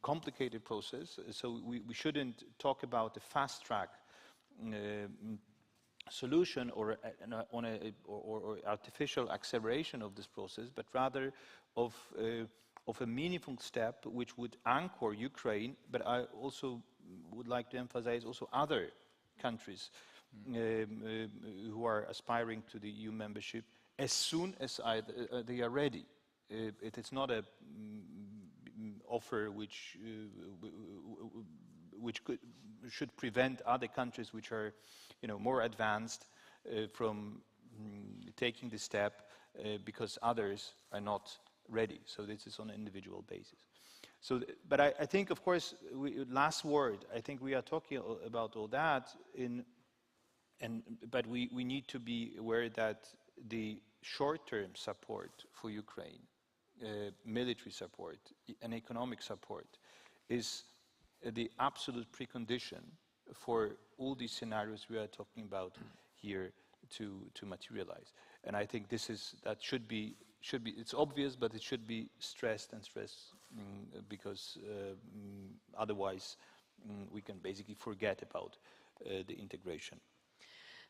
complicated process, so we shouldn't talk about a fast track solution or artificial acceleration of this process, but rather of a meaningful step which would anchor Ukraine, but I also would like to emphasize also other countries who are aspiring to the EU membership as soon as they are ready. It is not a offer which should prevent other countries which are, more advanced from taking the step because others are not ready. So this is on an individual basis. So, but I think, of course, last word. I think we are talking about all that but we need to be aware that the short-term support for Ukraine, military support and economic support, is the absolute precondition for all these scenarios we are talking about here to materialize. And I think that should be, it's obvious, but it should be stressed because otherwise we can basically forget about the integration.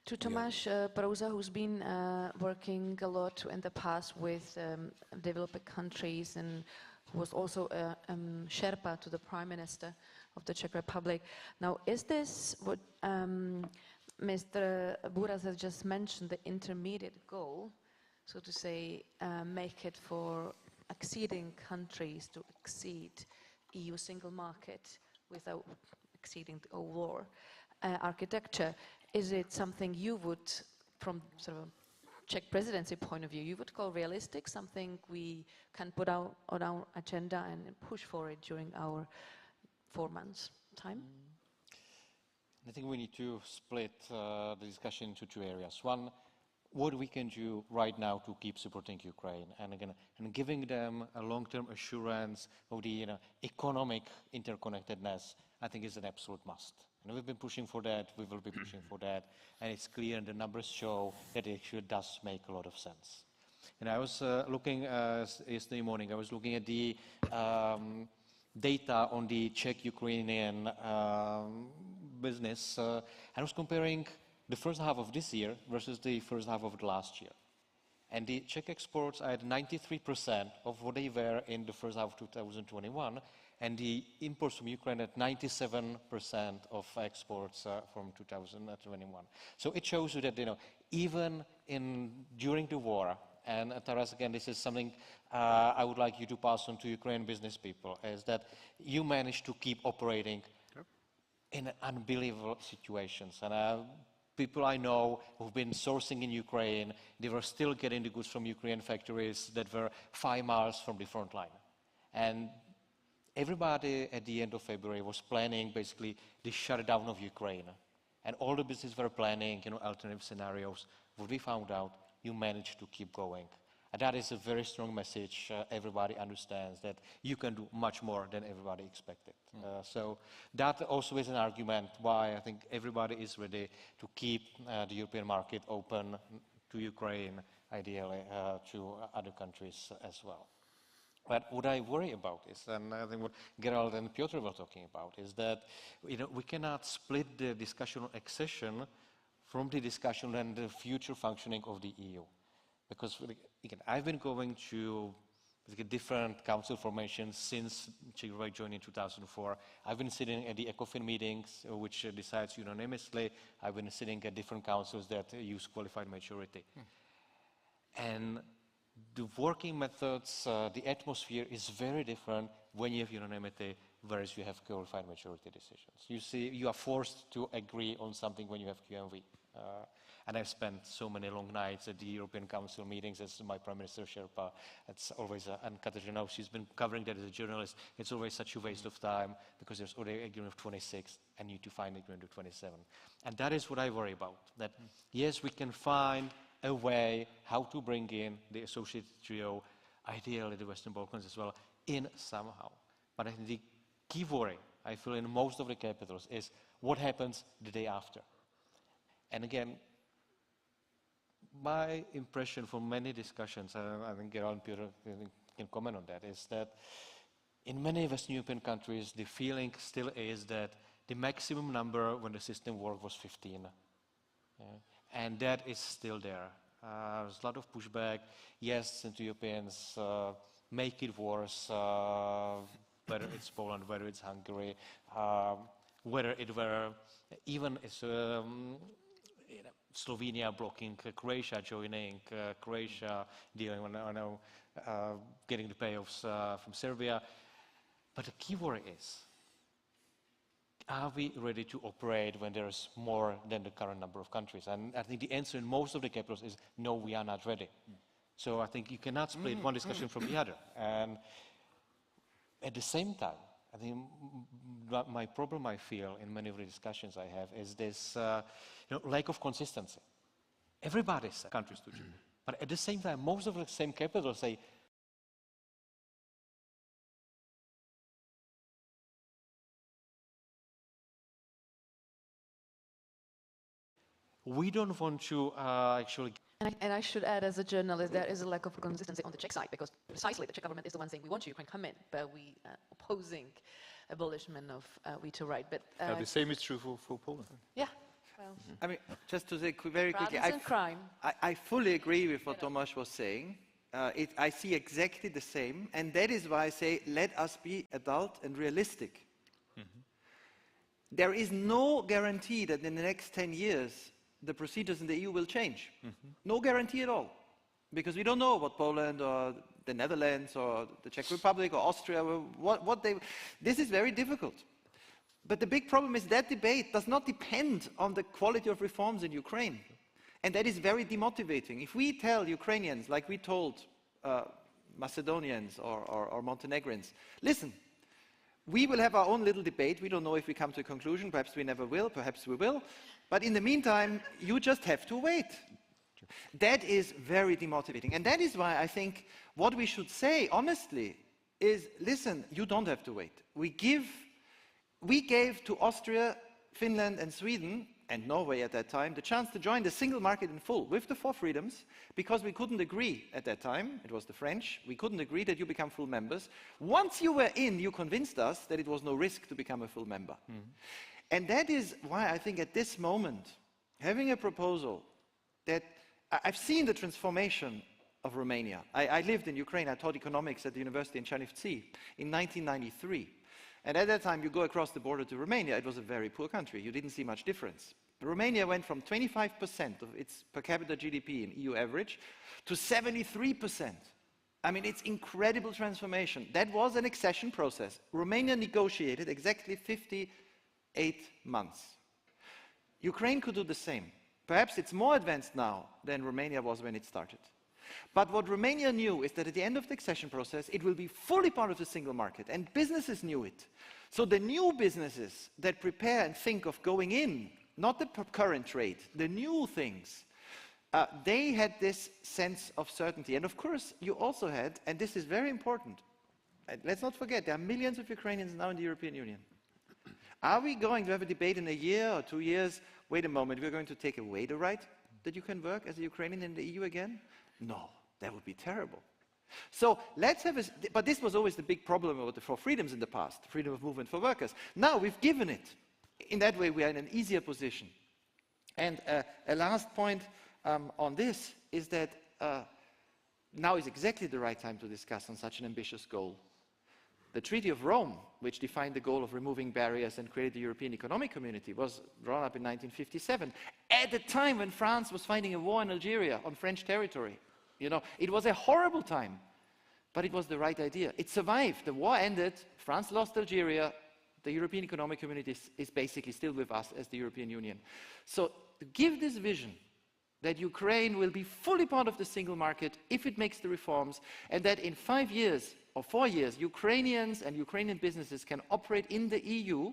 To Tomáš Prouza, who's been working a lot in the past with developing countries and was also a Sherpa to the Prime Minister of the Czech Republic. Now, is this what Mr. Buras has just mentioned, the intermediate goal, so to say, make it for acceding countries to exceed EU single market without exceeding the overall architecture? Is it something you would, from sort of Czech presidency point of view, you would call realistic, something we can put out on our agenda and push for it during our 4 months' time? I think we need to split the discussion into 2 areas. One, what we can do right now to keep supporting Ukraine, and again, and giving them a long-term assurance of the economic interconnectedness, I think is an absolute must. And we've been pushing for that, we will be pushing for that, and it's clear, and the numbers show that it actually does make a lot of sense. And I was looking yesterday morning, I was looking at the data on the Czech-Ukrainian business. I was comparing the first half of this year versus the first half of last year. And the Czech exports are at 93% of what they were in the first half of 2021, and the imports from Ukraine at 97% of exports from 2021. So it shows you that, even during the war, and Taras, again, this is something I would like you to pass on to Ukrainian business people, is that you managed to keep operating in unbelievable situations. And people I know who've been sourcing in Ukraine, they were still getting the goods from Ukrainian factories that were 5 miles from the front line. And everybody at the end of February was planning basically the shutdown of Ukraine. And all the businesses were planning, alternative scenarios. What we found out, you managed to keep going. And that is a very strong message. Everybody understands that you can do much more than everybody expected. So that also is an argument why I think everybody is ready to keep the European market open to Ukraine, ideally to other countries as well. But what I worry about is, and I think what Gerald and Piotr were talking about, is that we cannot split the discussion on accession from the discussion and the future functioning of the EU. Because again, I've been going to different council formations since Czech Republic joined in 2004. I've been sitting at the ECOFIN meetings, which decides unanimously. I've been sitting at different councils that use qualified majority. And the working methods, the atmosphere is very different when you have unanimity, whereas you have qualified majority decisions. You see, you are forced to agree on something when you have QMV. And I've spent so many long nights at the European Council meetings as my Prime Minister Sherpa. It's always, and Katarzyna, she's been covering that as a journalist. It's always such a waste of time because there's already agreement of 26 and you need to find agreement of 27. And that is what I worry about, that yes, we can find a way how to bring in the associated trio, ideally the Western Balkans as well, in somehow. But I think the key worry, I feel, in most of the capitals is what happens the day after. And again, my impression from many discussions, I think Gerald and Peter can comment on that, is that in many Western European countries, the feeling still is that the maximum number when the system worked was 15. And that is still there. There's a lot of pushback. Yes, Central Europeans make it worse, whether it's Poland, whether it's Hungary, whether it were even Slovenia blocking Croatia joining, Croatia dealing, getting the payoffs from Serbia. But the key word is, are we ready to operate when there's more than the current number of countries? And I think the answer in most of the capitals is no, we are not ready. So I think you cannot split one discussion from the other. And at the same time, I think my problem I feel in many of the discussions I have is this lack of consistency. Everybody says countries to join, but at the same time, most of the same capitals say, we don't want to actually... And I should add, as a journalist, there is a lack of consistency on the Czech side, because precisely the Czech government is the one saying we want Ukraine to come in, but we are opposing abolishment of veto right. But the same is true for Poland. Yeah. Well, I mean, just to say very quickly, I fully agree with what Tomasz was saying. I see exactly the same, and that is why I say let us be adult and realistic. There is no guarantee that in the next 10 years the procedures in the EU will change. No guarantee at all. Because we don't know what Poland or the Netherlands or the Czech Republic or Austria, this is very difficult. But the big problem is that debate does not depend on the quality of reforms in Ukraine. And that is very demotivating. If we tell Ukrainians, like we told Macedonians or Montenegrins, listen, we will have our own little debate. We don't know if we come to a conclusion. Perhaps we never will. Perhaps we will. But in the meantime, you just have to wait. That is very demotivating. And that is why I think what we should say, honestly, is, listen, you don't have to wait. We gave to Austria, Finland, and Sweden, and Norway at that time, the chance to join the single market in full with the 4 freedoms, because we couldn't agree at that time, it was the French, we couldn't agree that you become full members. Once you were in, you convinced us that it was no risk to become a full member. And that is why I think at this moment, having a proposal that, I've seen the transformation of Romania. I lived in Ukraine. I taught economics at the university in Chernivtsi in 1993. And at that time, you go across the border to Romania, it was a very poor country. You didn't see much difference. Romania went from 25% of its per capita GDP in EU average to 73%. I mean, it's incredible transformation. That was an accession process. Romania negotiated exactly 58 months. Ukraine could do the same. Perhaps it's more advanced now than Romania was when it started. But what Romania knew is that at the end of the accession process, it will be fully part of the single market, and businesses knew it. So the new businesses that prepare and think of going in, not the current trade, the new things, they had this sense of certainty. And of course, you also had, and this is very important, let's not forget, there are millions of Ukrainians now in the European Union. Are we going to have a debate in a year or 2 years? Wait a moment, we're going to take away the right that you can work as a Ukrainian in the EU again? No, that would be terrible. So let's have but this was always the big problem with the four freedoms in the past, freedom of movement for workers. Now we've given it. In that way, we are in an easier position. And a last point on this is that now is exactly the right time to discuss on such an ambitious goal. The Treaty of Rome, which defined the goal of removing barriers and created the European Economic Community, was drawn up in 1957, at a time when France was fighting a war in Algeria on French territory. You know, it was a horrible time, but it was the right idea. It survived. The war ended. France lost Algeria. The European Economic Community is basically still with us as the European Union. So to give this vision that Ukraine will be fully part of the single market if it makes the reforms, and that in 5 years or 4 years, Ukrainians and Ukrainian businesses can operate in the EU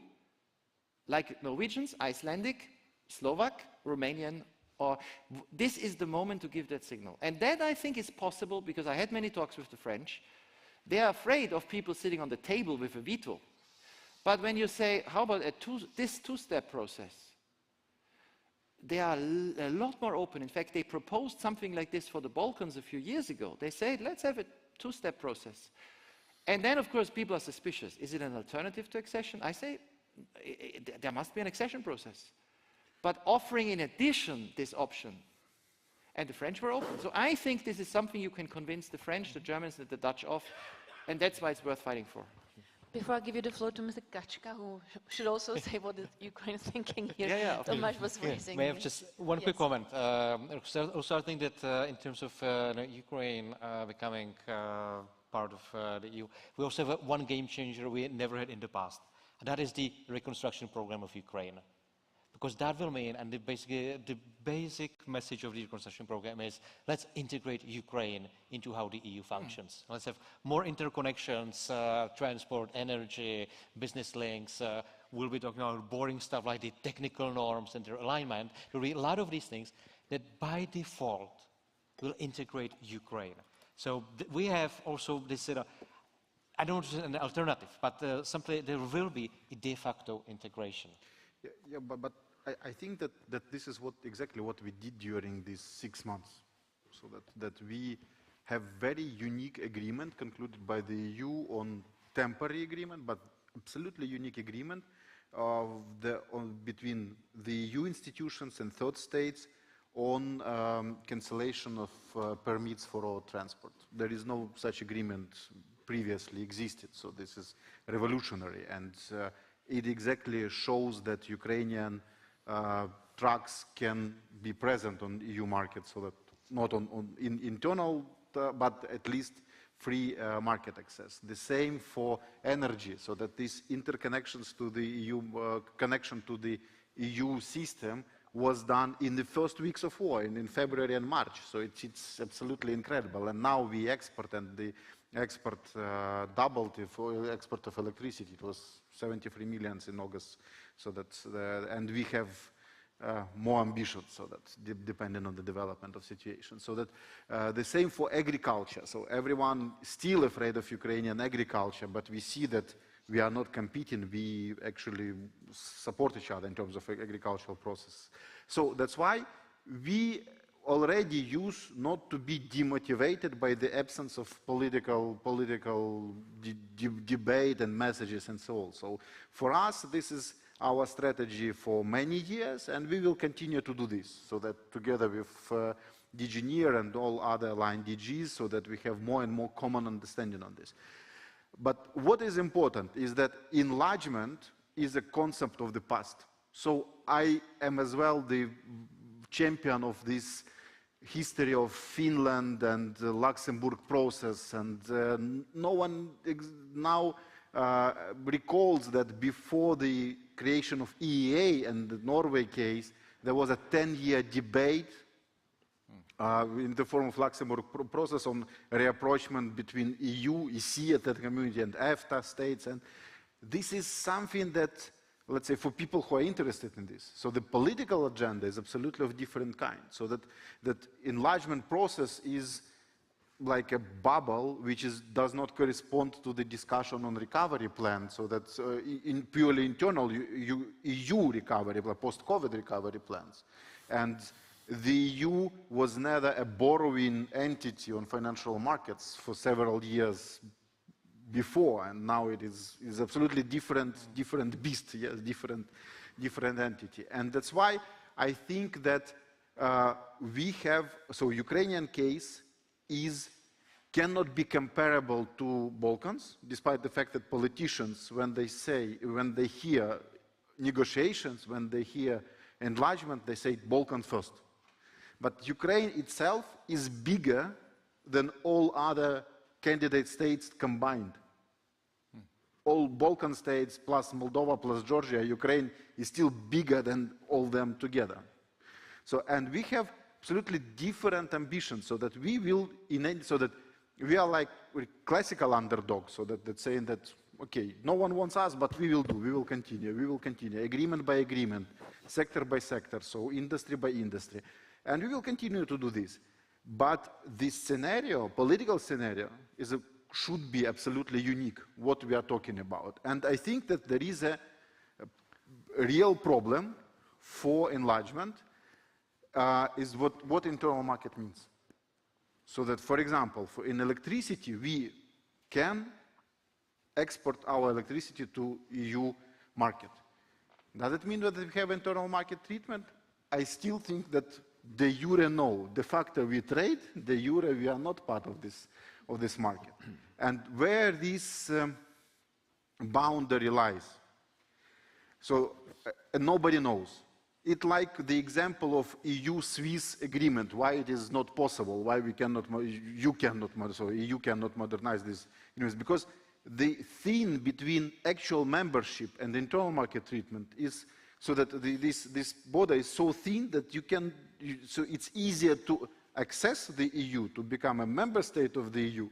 like Norwegians, Icelandic, Slovak, Romanian, this is the moment to give that signal. And that, I think, is possible because I had many talks with the French. They are afraid of people sitting on the table with a veto. But when you say, how about this two-step process? They are a lot more open. In fact, they proposed something like this for the Balkans a few years ago. They said, let's have a two-step process. And then, of course, people are suspicious. Is it an alternative to accession? I say, there must be an accession process. But offering in addition this option, and the French were open. So I think this is something you can convince the French, the Germans, and the Dutch of, and that's why it's worth fighting for. Before I give you the floor to Mr. Kachka, who should also say what the Ukraine is thinking here. Yeah, okay. Tomasz was raising. May I have just one quick comment? Also, I think that in terms of Ukraine becoming part of the EU, we also have one game changer we never had in the past, and that is the reconstruction program of Ukraine. Because that will mean, and the basic message of the reconstruction program is, let's integrate Ukraine into how the EU functions. Let's have more interconnections, transport, energy, business links. We'll be talking about boring stuff like the technical norms and their alignment. There will be a lot of these things that by default will integrate Ukraine. So we have also this, I don't know an alternative, but simply there will be a de facto integration. Yeah, but I think that this is exactly what we did during these 6 months. So that we have very unique agreement concluded by the EU on temporary agreement, but absolutely unique agreement between the EU institutions and third states on cancellation of permits for road transport. There is no such agreement previously existed, so this is revolutionary, and it exactly shows that Ukrainian trucks can be present on EU market, so that not in internal, but at least free market access. The same for energy, so that these interconnections to the EU, connection to the EU system was done in the first weeks of war, in February and March. So it's absolutely incredible. And now we export, and the export doubled for export of electricity. It was 73 million in August. So that's and we have more ambition, so that's depending on the development of situation. So that the same for agriculture. So everyone still afraid of Ukrainian agriculture, but we see that we are not competing. We actually support each other in terms of agricultural process. So that's why we already use not to be demotivated by the absence of political debate and messages and so on. So for us, this is our strategy for many years, and we will continue to do this, so that together with DG NEAR and all other aligned DGs so that we have more and more common understanding on this. But what is important is that enlargement is a concept of the past. So I am as well the champion of this history of Finland and the Luxembourg process, and no one now recalls that before the creation of EEA and the Norway case, there was a 10-year debate in the form of Luxembourg process on reapproachment between EU, EC at that community, and EFTA states. And this is something that, let's say, for people who are interested in this. So the political agenda is absolutely of different kind. So that enlargement process is like a bubble which does not correspond to the discussion on recovery plan. So that's in purely internal EU recovery, post-COVID recovery plans. And the EU was neither a borrowing entity on financial markets for several years before, and now it is absolutely different beast, yes, different entity. And that's why I think that we have, so Ukrainian case cannot be comparable to Balkans, despite the fact that politicians, when they hear negotiations, when they hear enlargement, they say Balkan first. But Ukraine itself is bigger than all other candidate states combined. All Balkan states plus Moldova plus Georgia, Ukraine is still bigger than all them together. So, and we have absolutely different ambitions, so that we will, so that we are like classical underdogs, so that's saying that, okay, no one wants us, but we will do, we will continue, agreement by agreement, sector by sector, so industry by industry. And we will continue to do this. But this scenario, political scenario, should be absolutely unique, what we are talking about. And I think that there is a real problem for enlargement, is what internal market means. So that, for example, in electricity, we can export our electricity to EU market. Does it mean that we have internal market treatment? I still think that de jure no, de facto we trade, de jure we are not part of this market. And where this boundary lies, so nobody knows. It's like the example of EU-Swiss agreement, why it is not possible, why we cannot, EU cannot modernize this, because the thing between actual membership and internal market treatment is so that this border is so thin that so it's easier to access the EU, to become a member state of the EU,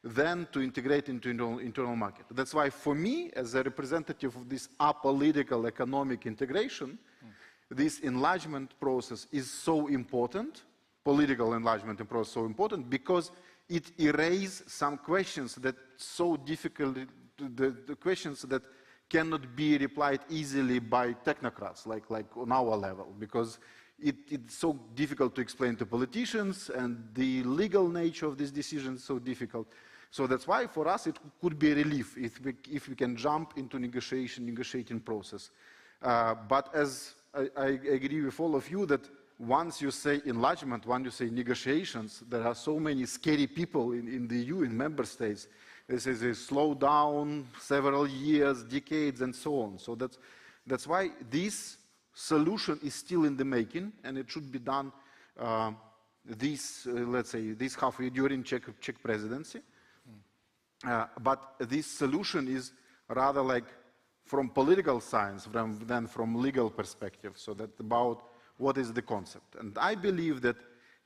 than to integrate into internal market. That's why for me, as a representative of this apolitical economic integration, this enlargement process is so important, political enlargement process so important, because it erases some questions that so difficult, the questions that cannot be replied easily by technocrats, like on our level, because it's so difficult to explain to politicians, and the legal nature of this decision is so difficult. So that's why for us it could be a relief if we can jump into negotiating process. But as I agree with all of you that once you say enlargement, once you say negotiations, there are so many scary people in the EU, in member states. This is a slow down, several years, decades, and so on. So that's why this solution is still in the making, and it should be done let's say, this half year during Czech presidency. But this solution is rather like from political science than from legal perspective, so that about what is the concept. And I believe that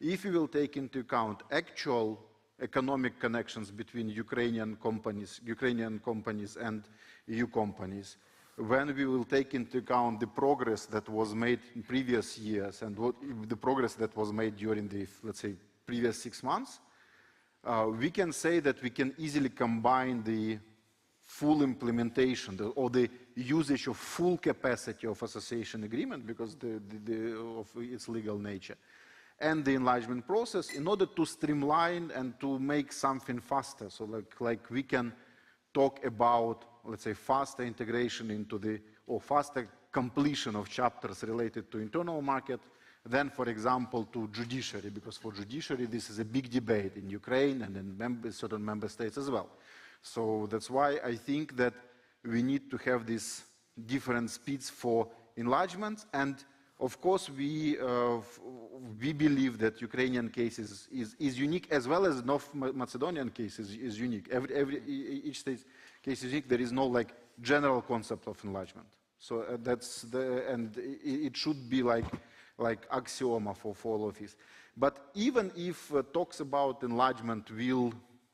if we will take into account actual economic connections between Ukrainian companies and EU companies, when we will take into account the progress that was made in previous years and the progress that was made during the, let's say, previous 6 months, we can say that we can easily combine the full implementation or the usage of full capacity of association agreement because of its legal nature and the enlargement process in order to streamline and to make something faster. So like we can talk about, let's say, faster integration into or faster completion of chapters related to internal market than, for example, to judiciary, because for judiciary this is a big debate in Ukraine and in certain member states as well. So that's why I think that we need to have these different speeds for enlargement, and of course we believe that Ukrainian case is unique, as well as North Macedonian case is unique. Each state case is unique. There is no like general concept of enlargement. So and it should be like axioma for all of this. But even if talks about enlargement will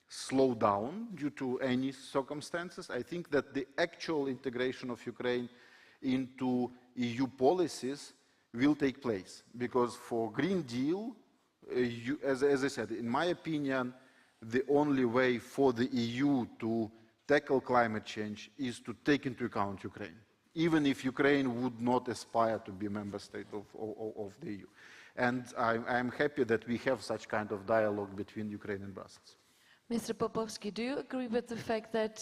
slow down due to any circumstances, I think that the actual integration of Ukraine into EU policies will take place. Because for Green Deal, as I said, in my opinion, the only way for the EU to tackle climate change is to take into account Ukraine, even if Ukraine would not aspire to be a member state of the EU. And I'm happy that we have such kind of dialogue between Ukraine and Brussels. Mr. Popovsky, do you agree with the fact that,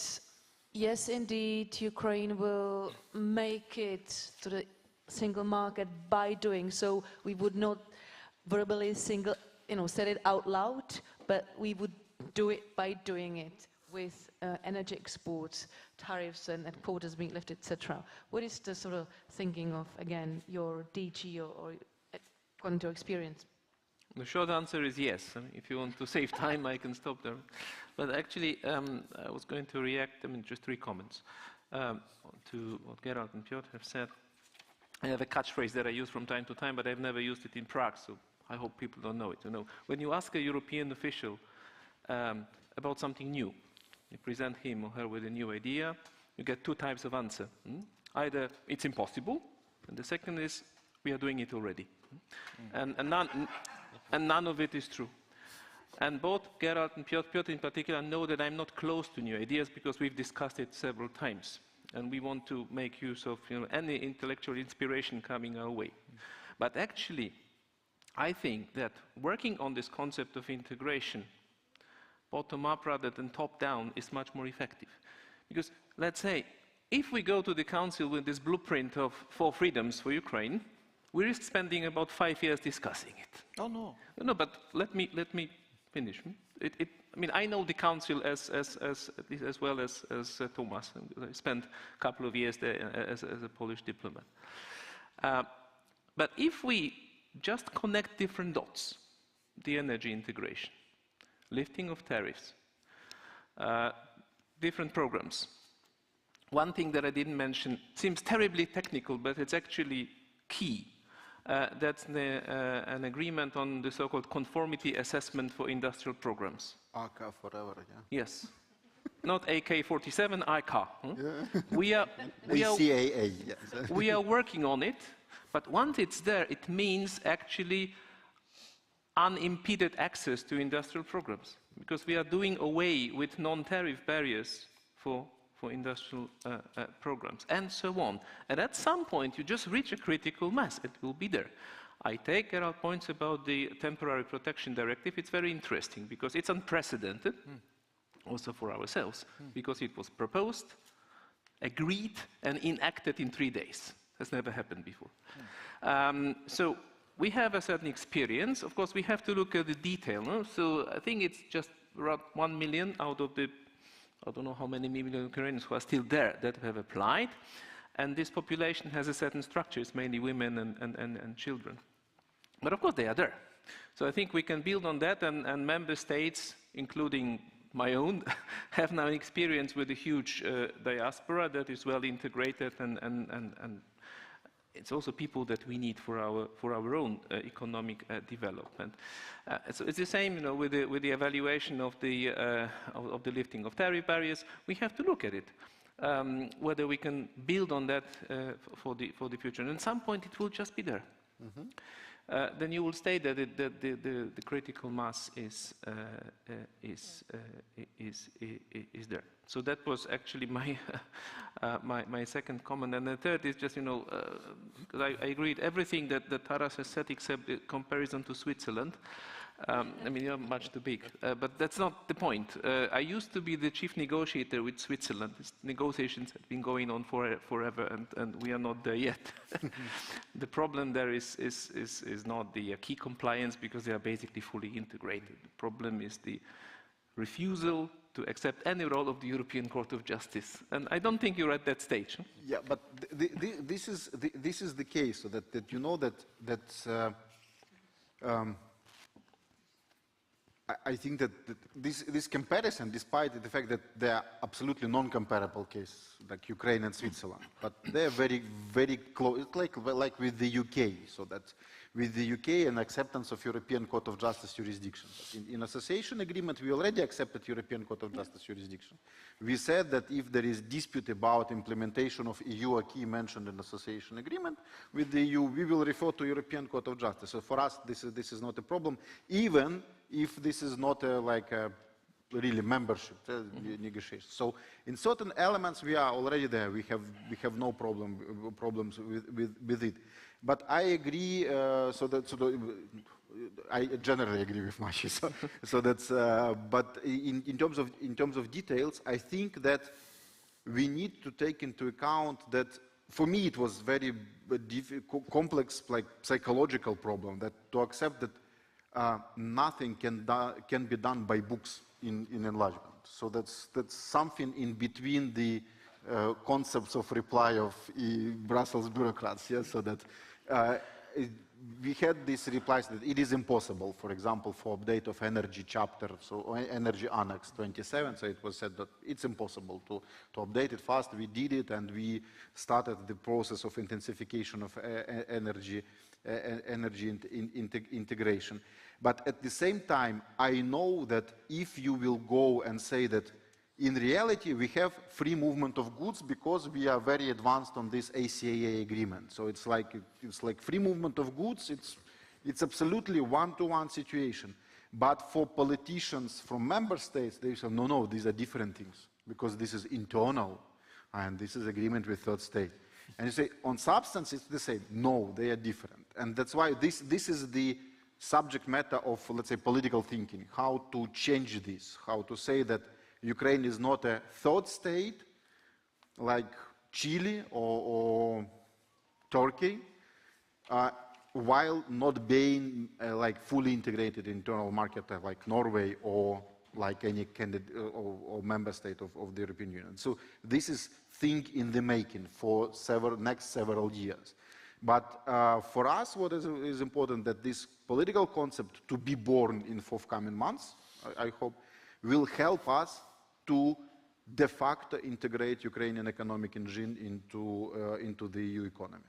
yes, indeed, Ukraine will make it to the single market by doing so? We would not verbally said it out loud, but we would do it by doing it with energy exports, tariffs and quotas being lifted, etc. What is the sort of thinking of, again, your DG or according to your experience? The short answer is yes. I mean, if you want to save time, I can stop there. But actually, I was going to react, just 3 comments to what Gerald and Piotr have said. I have a catchphrase that I use from time to time, but I've never used it in Prague, so I hope people don't know it. When you ask a European official about something new, you present him or her with a new idea, you get 2 types of answer. Either it's impossible, and the second is we are doing it already. And none of it is true. And both Gerald and Piotr in particular know that I'm not close to new ideas because we've discussed it several times. And we want to make use of any intellectual inspiration coming our way. But actually, I think that working on this concept of integration, bottom-up rather than top-down, is much more effective. Because, let's say, if we go to the Council with this blueprint of 4 freedoms for Ukraine, we risk spending about 5 years discussing it. Oh, no. No, but let me finish. I know the Council as well as Thomas. I spent a couple of years there as a Polish diplomat. But if we just connect different dots, the energy integration, lifting of tariffs, different programs. One thing that I didn't mention seems terribly technical, but it's actually key. That's an agreement on the so-called conformity assessment for industrial programs. AK forever, yeah. Yes. Not AK-47, ICA. Yes. We are working on it, but once it's there, it means actually unimpeded access to industrial programs, because we are doing away with non-tariff barriers for industrial programs, and so on. And at some point, you just reach a critical mass. It will be there. I take Gerald's points about the temporary protection directive. It's very interesting, because it's unprecedented, also for ourselves, because it was proposed, agreed, and enacted in 3 days. Has never happened before. So we have a certain experience. Of course, we have to look at the detail. No? So I think it's just around 1 million out of the I don't know how many million Ukrainians who are still there that have applied. And this population has a certain structure. It's mainly women and children. But of course, they are there. So I think we can build on that, and member states, including my own, have now experience with a huge diaspora that is well integrated, and it's also people that we need for our own economic development. So it's the same, with the evaluation of the lifting of tariff barriers. We have to look at it, whether we can build on that for the future. And at some point, it will just be there. Then you will state that the critical mass is there. So that was actually my second comment. And the third is just, because I agreed everything that Taras has said except the comparison to Switzerland. I mean, you're much too big. But that's not the point. I used to be the chief negotiator with Switzerland. These negotiations have been going on forever, and we are not there yet. The problem there is not the key compliance, because they are basically fully integrated. The problem is the refusal to accept any role of the European Court of Justice. And I don't think you're at that stage. Huh? Yeah, but this is the case, so that you know that I think that this comparison, despite the fact that they are absolutely non-comparable cases, like Ukraine and Switzerland, but they are very, very close, like with the UK, so that with the UK and acceptance of European Court of Justice jurisdiction. In association agreement, we already accepted European Court of Justice jurisdiction. We said that if there is dispute about implementation of EU acquis mentioned in association agreement with the EU, we will refer to European Court of Justice. So for us, this is not a problem, even if this is not like a really membership negotiation. So in certain elements, we are already there. We have no problems with it. But I agree. I generally agree with Mashi. So that's. But in terms of details, I think that we need to take into account that. For me, it was very complex, like psychological problem, that to accept that nothing can be done by books in enlargement. So that's something in between the concepts of reply of Brussels bureaucrats. Yeah? So that we had these replies that it is impossible, for example, for update of energy chapter, so energy annex 27, so it was said that it's impossible to update it fast. We did it, and we started the process of intensification of energy integration. But at the same time, I know that if you will go and say that in reality we have free movement of goods because we are very advanced on this ACAA agreement. So it's like free movement of goods. It's absolutely one-to-one situation. But for politicians from member states, they say no, these are different things because this is internal and this is agreement with third state. And you say on substance it's the same. No, they are different, and that's why this is the subject matter of, let's say, political thinking. How to change this? How to say that Ukraine is not a third state like Chile or Turkey, while not being like fully integrated internal market like Norway or like any candidate or member state of the European Union. So this is thing in the making for next several years. But for us, what is important that this political concept to be born in forthcoming months, I hope, will help us to de facto integrate Ukrainian economic engine into the EU economy.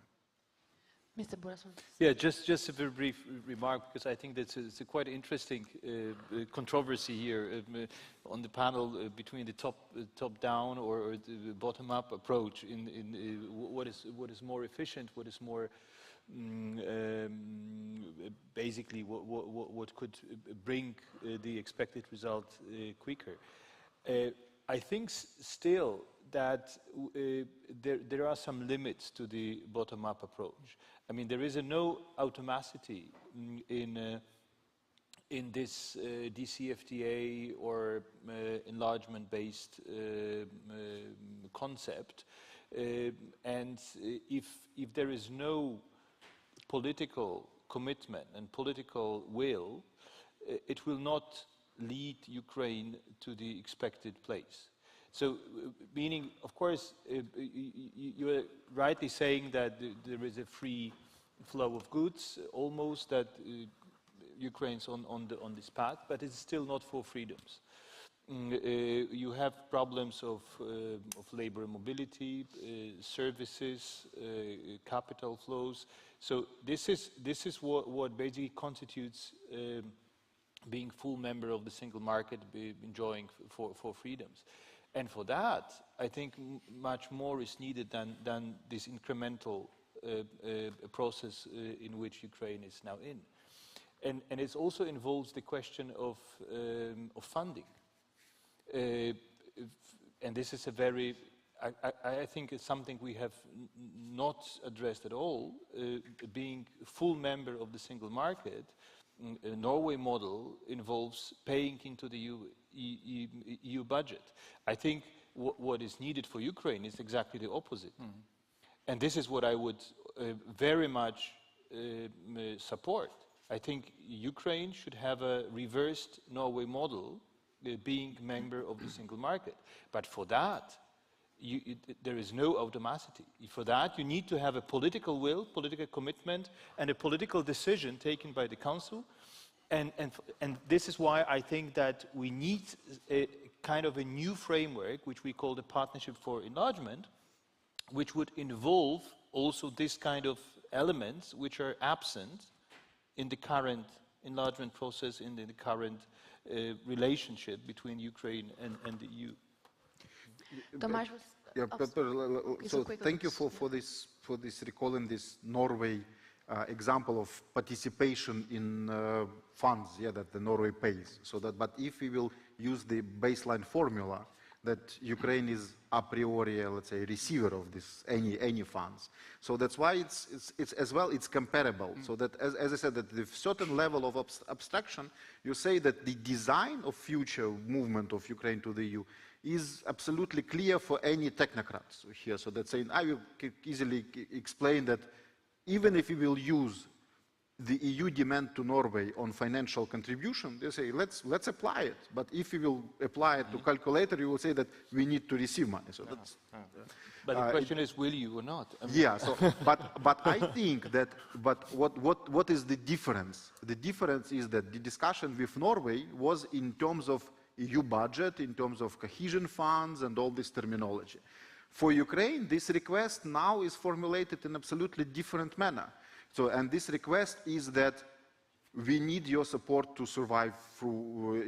Mr. Borason. Yeah, just a very brief remark, because I think that's it's a quite interesting controversy here on the panel between the top-down or the bottom-up approach in what is more efficient, what is more basically what could bring the expected result quicker. I think still that there are some limits to the bottom-up approach. I mean, there is no automaticity in this DCFTA or enlargement-based concept, and if there is no political commitment and political will, it will not lead Ukraine to the expected place. So, meaning, of course, you are rightly saying that there is a free flow of goods, almost that Ukraine's on this path, but it's still not for freedoms. You have problems of labor mobility, services, capital flows. So this is what basically constitutes being full member of the single market, enjoying for freedoms. And for that, I think much more is needed than this incremental process in which Ukraine is now in. And it also involves the question of funding. And this is a very, I think it's something we have not addressed at all. Being a full member of the single market Norway model involves paying into the EU budget. I think what is needed for Ukraine is exactly the opposite. And this is what I would very much support. I think Ukraine should have a reversed Norway model, being member of the single market. But for that, there is no automaticity. For that, you need to have a political will, political commitment, and a political decision taken by the Council. And this is why I think that we need a kind of a new framework, which we call the Partnership for Enlargement, which would involve also this kind of elements which are absent in the current enlargement process, in the current relationship between Ukraine and the EU. Tomasz was... Yeah, so thank you for this recalling this Norway example of participation in funds, that the Norway pays. So that, but if we will use the baseline formula that Ukraine is a priori, let's say, receiver of this any funds. So that's why it's as well it's comparable. So that as I said, that the certain level of abstraction, you say that the design of future movement of Ukraine to the EU is absolutely clear for any technocrats here. So that's saying I will easily explain that even if we will use the EU demand to Norway on financial contribution, they say let's apply it. But if we will apply it to calculator, you will say that we need to receive money. So that's. But the question is, will you or not? I mean, yeah. So, but I think that. But what is the difference? The difference is that the discussion with Norway was in terms of EU budget, in terms of cohesion funds and all this terminology. For Ukraine, this request now is formulated in absolutely different manner. So, and this request is that we need your support to survive through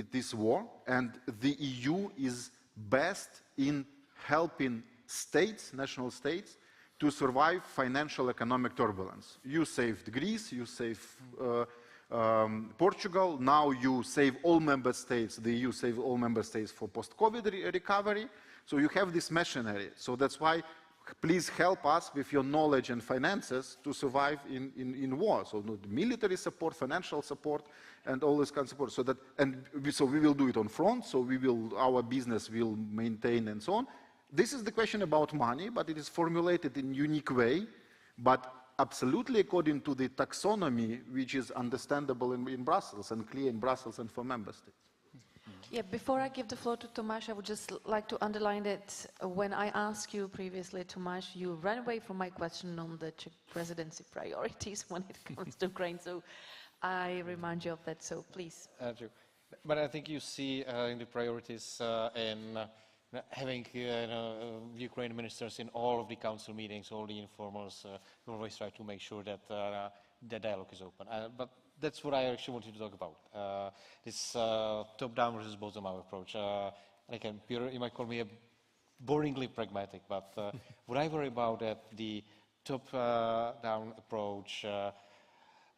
this war, and the EU is best in helping states, national states, to survive financial economic turbulence. You saved Greece, you saved Portugal, now you save all member states, the EU save all member states for post-COVID recovery, so you have this machinery. So that's why please help us with your knowledge and finances to survive in war. So military support, financial support, and all this kind of support. So that, so we will do it on front, so our business will maintain and so on. This is the question about money, but it is formulated in a unique way, but absolutely according to the taxonomy, which is understandable in Brussels and clear in Brussels and for member states. Yeah, before I give the floor to Tomasz, I would just like to underline that when I asked you previously, Tomasz, you ran away from my question on the Czech presidency priorities when it comes to Ukraine, so I remind you of that, so please. True. But I think you see in the priorities in having Ukrainian ministers in all of the council meetings, all the informals, we always try to make sure that the dialogue is open. But that's what I actually wanted to talk about. This top-down versus bottom-up approach. Again, you might call me a boringly pragmatic, but what I worry about that the top-down approach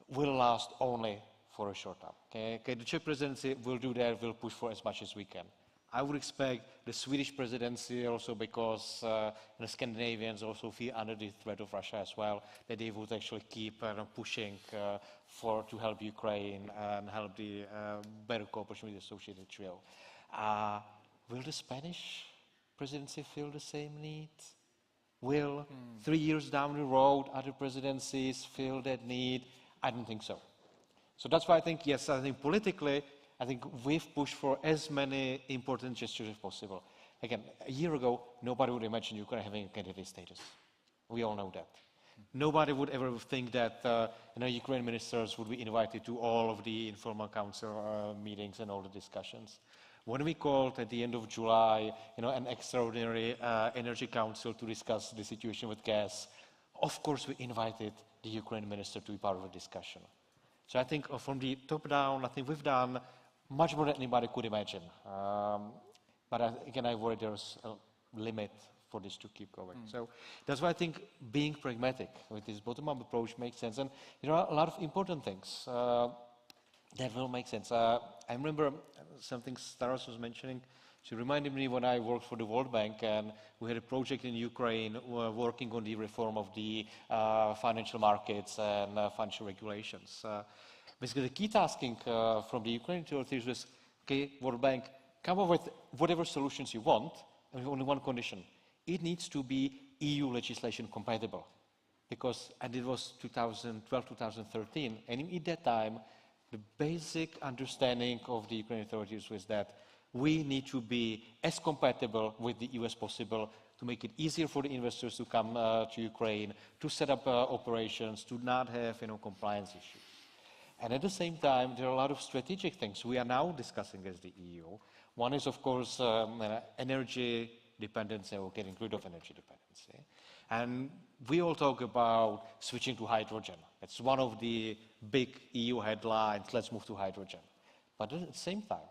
will last only for a short time. Okay, the Czech presidency will do that, will push for as much as we can. I would expect the Swedish presidency also, because the Scandinavians also feel under the threat of Russia as well, that they would actually keep pushing to help Ukraine and help the better cooperation with the associated trio. Will the Spanish presidency feel the same need? Will 3 years down the road other presidencies feel that need? I don't think so. So that's why I think, yes, I think politically, I think we've pushed for as many important gestures as possible. Again, a year ago, nobody would imagine Ukraine having a candidate status. We all know that. Nobody would ever think that Ukrainian ministers would be invited to all of the informal council meetings and all the discussions. When we called at the end of July, an extraordinary energy council to discuss the situation with gas, of course we invited the Ukrainian minister to be part of the discussion. So I think from the top down, I think we've done much more than anybody could imagine. But again, I worry there's a limit for this to keep going. So that's why I think being pragmatic with this bottom-up approach makes sense. And there are a lot of important things that will make sense. I remember something Staros was mentioning. She reminded me when I worked for the World Bank and we had a project in Ukraine working on the reform of the financial markets and financial regulations. Basically, the key tasking from the Ukrainian authorities was, okay, World Bank, come up with whatever solutions you want, and with only one condition. It needs to be EU legislation compatible. Because, and it was 2012, 2013, and at that time, the basic understanding of the Ukrainian authorities was that we need to be as compatible with the EU as possible to make it easier for the investors to come to Ukraine, to set up operations, to not have compliance issues. And at the same time, there are a lot of strategic things we are now discussing as the EU. One is, of course, energy dependency, or getting rid of energy dependency. And we all talk about switching to hydrogen. It's one of the big EU headlines, let's move to hydrogen. But at the same time,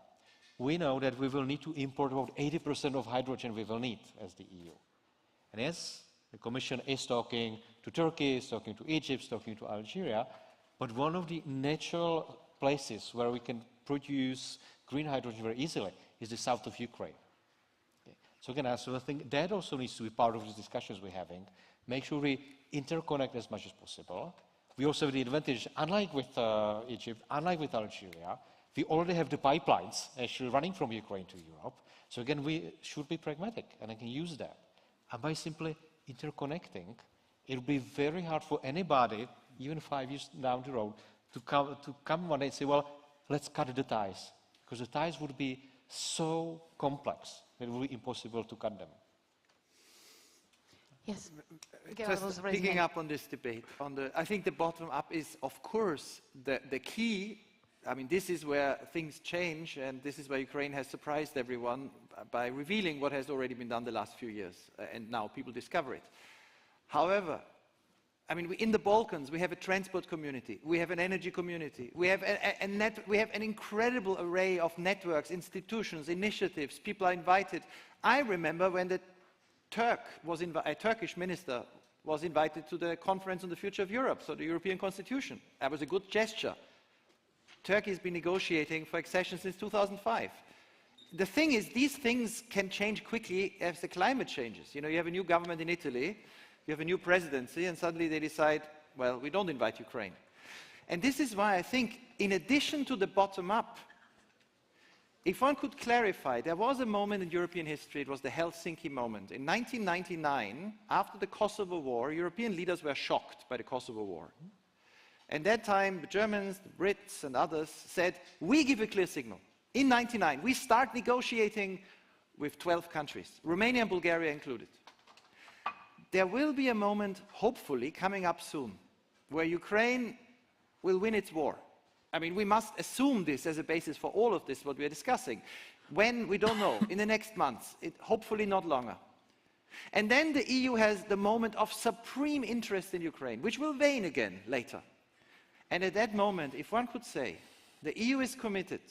we know that we will need to import about 80% of hydrogen we will need as the EU. And yes, the Commission is talking to Turkey, is talking to Egypt, is talking to Algeria, but one of the natural places where we can produce green hydrogen very easily is the south of Ukraine. Okay. So again, so I think that also needs to be part of the discussions we're having. Make sure we interconnect as much as possible. We also have the advantage, unlike with Egypt, unlike with Algeria, we already have the pipelines actually running from Ukraine to Europe. So again, we should be pragmatic, and I can use that. And by simply interconnecting, it will be very hard for anybody, even 5 years down the road, to come one day and say, well, let's cut the ties. Because the ties would be so complex that it would be impossible to cut them. Yes. Just picking up on this debate, I think the bottom-up is, of course, the key. I mean, this is where things change, and this is where Ukraine has surprised everyone by revealing what has already been done the last few years, and now people discover it. However, I mean, in the Balkans, we have a transport community, we have an energy community, we have an incredible array of networks, institutions, initiatives, people are invited. I remember when the a Turkish minister was invited to the conference on the future of Europe, so the European Constitution. That was a good gesture. Turkey has been negotiating for accession since 2005. The thing is, these things can change quickly as the climate changes. You know, you have a new government in Italy, you have a new presidency, and suddenly they decide, well, we don't invite Ukraine. And this is why I think, in addition to the bottom-up, if one could clarify, there was a moment in European history, it was the Helsinki moment. In 1999, after the Kosovo War, European leaders were shocked by the Kosovo War. And that time, the Germans, the Brits, and others said, we give a clear signal. In 1999, we start negotiating with 12 countries, Romania and Bulgaria included. There will be a moment, hopefully, coming up soon, where Ukraine will win its war. I mean, we must assume this as a basis for all of this, what we are discussing. When, we don't know, in the next months, hopefully not longer. And then the EU has the moment of supreme interest in Ukraine, which will wane again later. And at that moment, if one could say, the EU is committed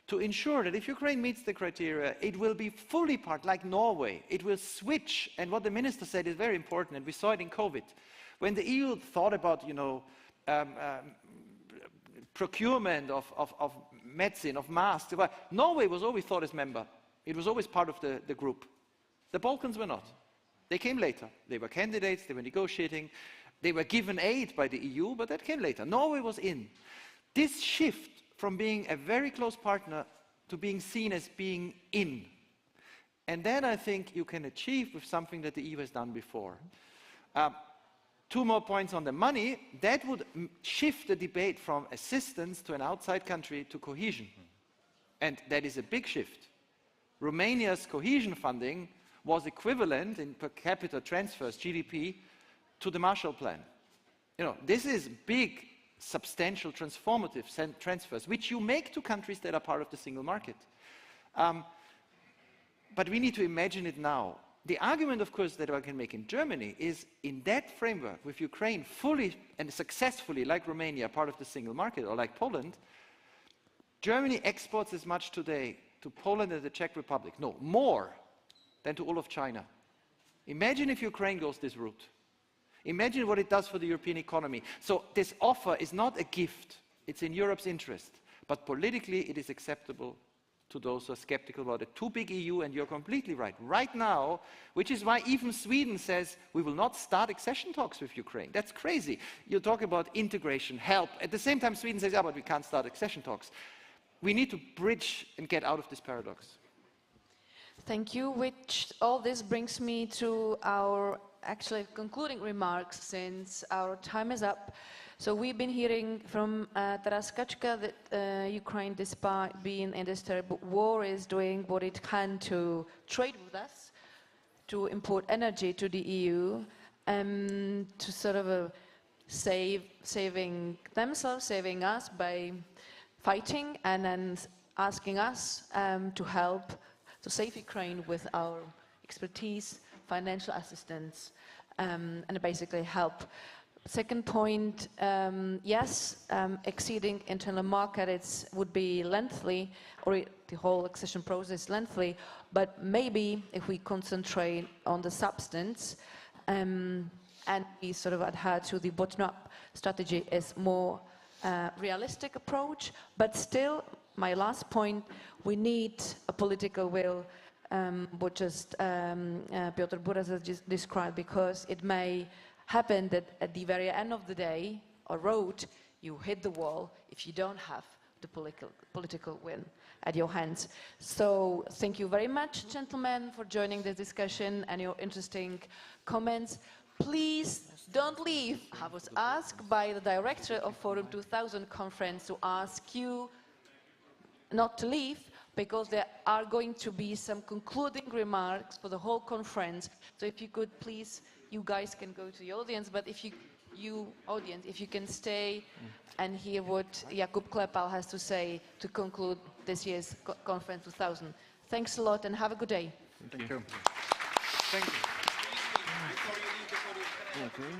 to ensure that if Ukraine meets the criteria, it will be fully part, like Norway. It will switch, and what the minister said is very important, and we saw it in COVID. When the EU thought about, procurement of medicine, of masks, Norway was always thought as member. It was always part of the group. The Balkans were not. They came later. They were candidates, they were negotiating, they were given aid by the EU, but that came later. Norway was in. This shift from being a very close partner to being seen as being in. And that, I think, you can achieve with something that the EU has done before. 2 more points on the money. That would shift the debate from assistance to an outside country to cohesion. And that is a big shift. Romania's cohesion funding was equivalent in per capita transfers, GDP, to the Marshall Plan. This is big, substantial, transformative transfers, which you make to countries that are part of the single market. But we need to imagine it now. The argument, of course, that I can make in Germany is, in that framework, with Ukraine fully and successfully, like Romania, part of the single market, or like Poland, Germany exports as much today to Poland and the Czech Republic, no, more than to all of China. Imagine if Ukraine goes this route. Imagine what it does for the European economy. So this offer is not a gift, it's in Europe's interest, but politically it is acceptable to those who are skeptical about a too big EU, and you're completely right. Right now, which is why even Sweden says we will not start accession talks with Ukraine. That's crazy. You talk about integration, help. At the same time, Sweden says, yeah, but we can't start accession talks. We need to bridge and get out of this paradox. Thank you, which all this brings me to our actually concluding remarks since our time is up. So we've been hearing from Taras Kachka that Ukraine, despite being in this terrible war, is doing what it can to trade with us, to import energy to the EU, to sort of saving themselves, saving us by fighting and then asking us to help to save Ukraine with our expertise, financial assistance, and basically help. Second point, yes, exceeding internal market would be lengthy, or the whole accession process lengthy, but maybe if we concentrate on the substance and we sort of adhere to the bottom-up strategy is more realistic approach, but still, my last point, we need a political will, what just Piotr Buras has just described, because it may happen that at the very end of the day, or road, you hit the wall if you don't have the political will at your hands. So thank you very much, gentlemen, for joining this discussion and your interesting comments. Please don't leave. I was asked by the director of Forum 2000 conference to ask you not to leave, because there are going to be some concluding remarks for the whole conference. So if you could please, you guys can go to the audience, but if you audience, if you can stay and hear what Jakub Klepal has to say to conclude this year's Conference 2000. Thanks a lot and have a good day. Thank you. Thank you. Okay.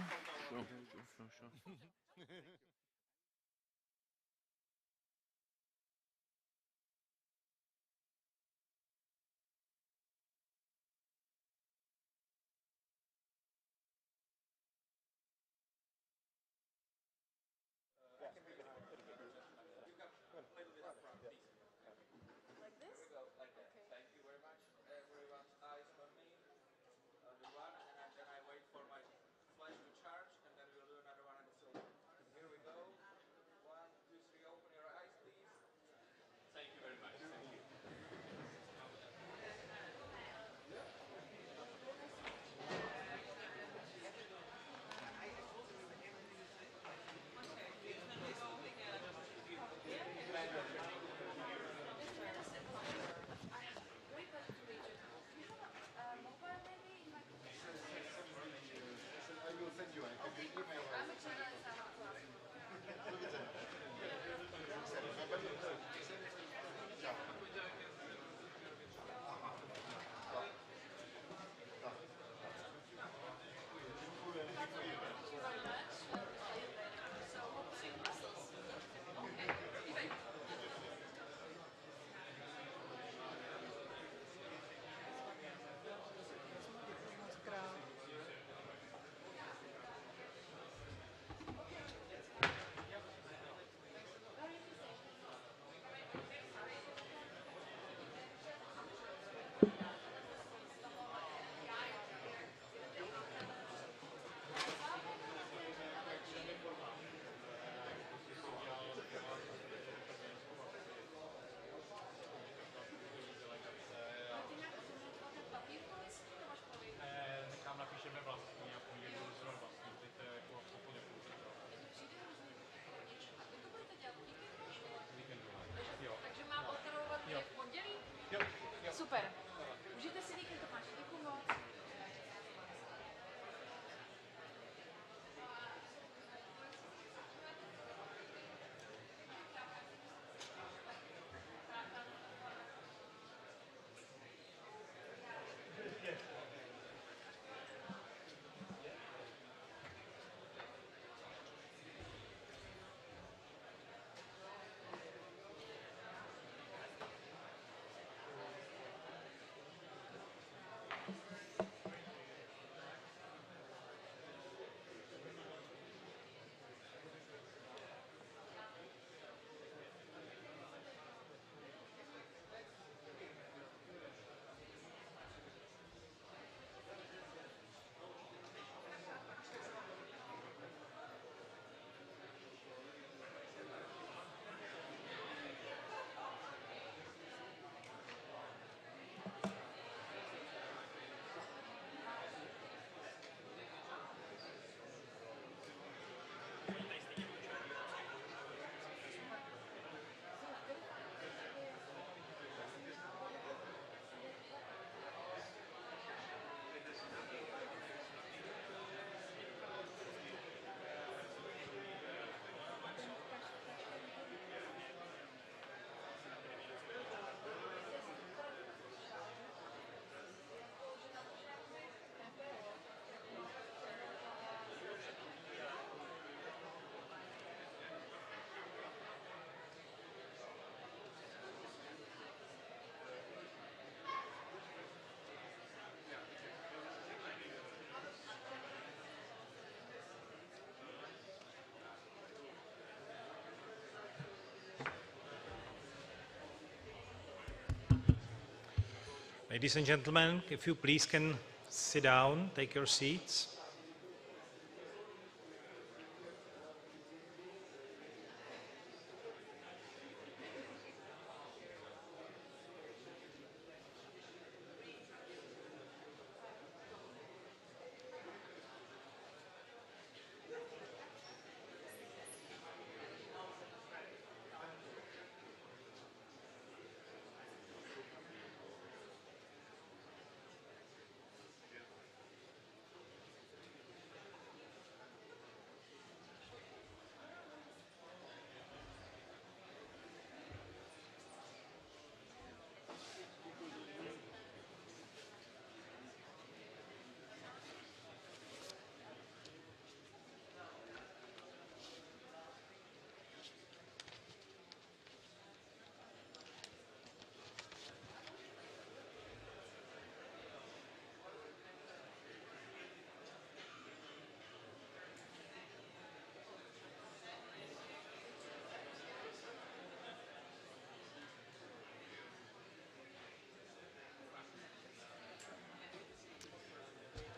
Ladies and gentlemen, if you please can sit down, take your seats.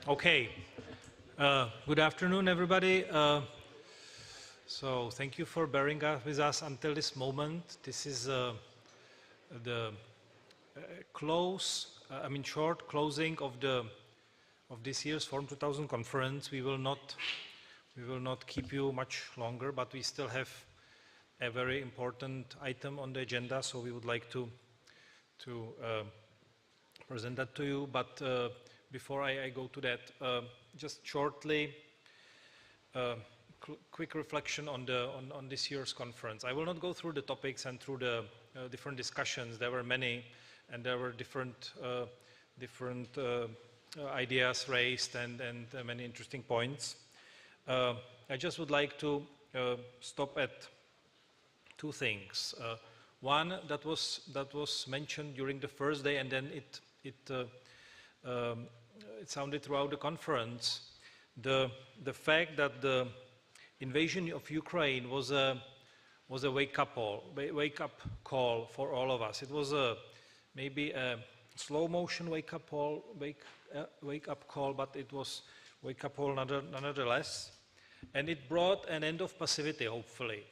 Okay. Good afternoon, everybody. So thank you for bearing with us until this moment. This is the short closing of this year's Forum 2000 conference. We will not keep you much longer, but we still have a very important item on the agenda, so we would like to present that to you. But before I go to that, just shortly, quick reflection on this year's conference. I will not go through the topics and through the different discussions. There were many, and there were different ideas raised and many interesting points. I just would like to stop at two things. One that was mentioned during the first day, and then it sounded throughout the conference, the fact that the invasion of Ukraine was a wake-up call for all of us. It was maybe a slow-motion wake-up call, but it was wake-up call nonetheless, and it brought an end of passivity, hopefully,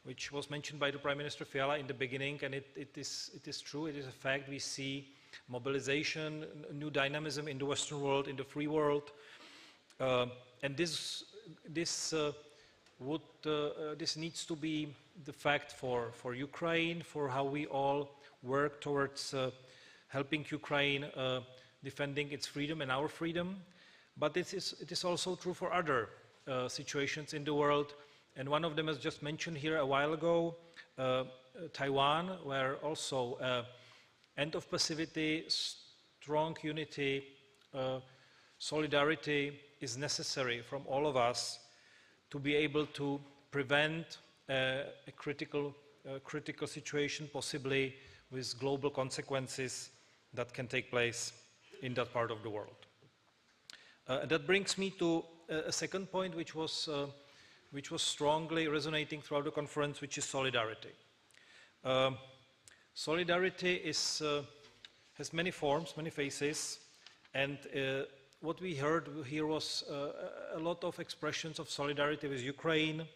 which was mentioned by the Prime Minister Fiala in the beginning, and it is true. It is a fact. We see mobilization, new dynamism in the Western world, in the free world, and this needs to be the fact for Ukraine, for how we all work towards helping Ukraine defending its freedom and our freedom. But it is also true for other situations in the world, and one of them, as just mentioned here a while ago, Taiwan, where also end of passivity, strong unity, solidarity is necessary from all of us to be able to prevent a critical situation, possibly with global consequences that can take place in that part of the world. That brings me to a second point, which was strongly resonating throughout the conference, which is solidarity. Solidarity has many forms, many faces, and what we heard here was a lot of expressions of solidarity with Ukraine,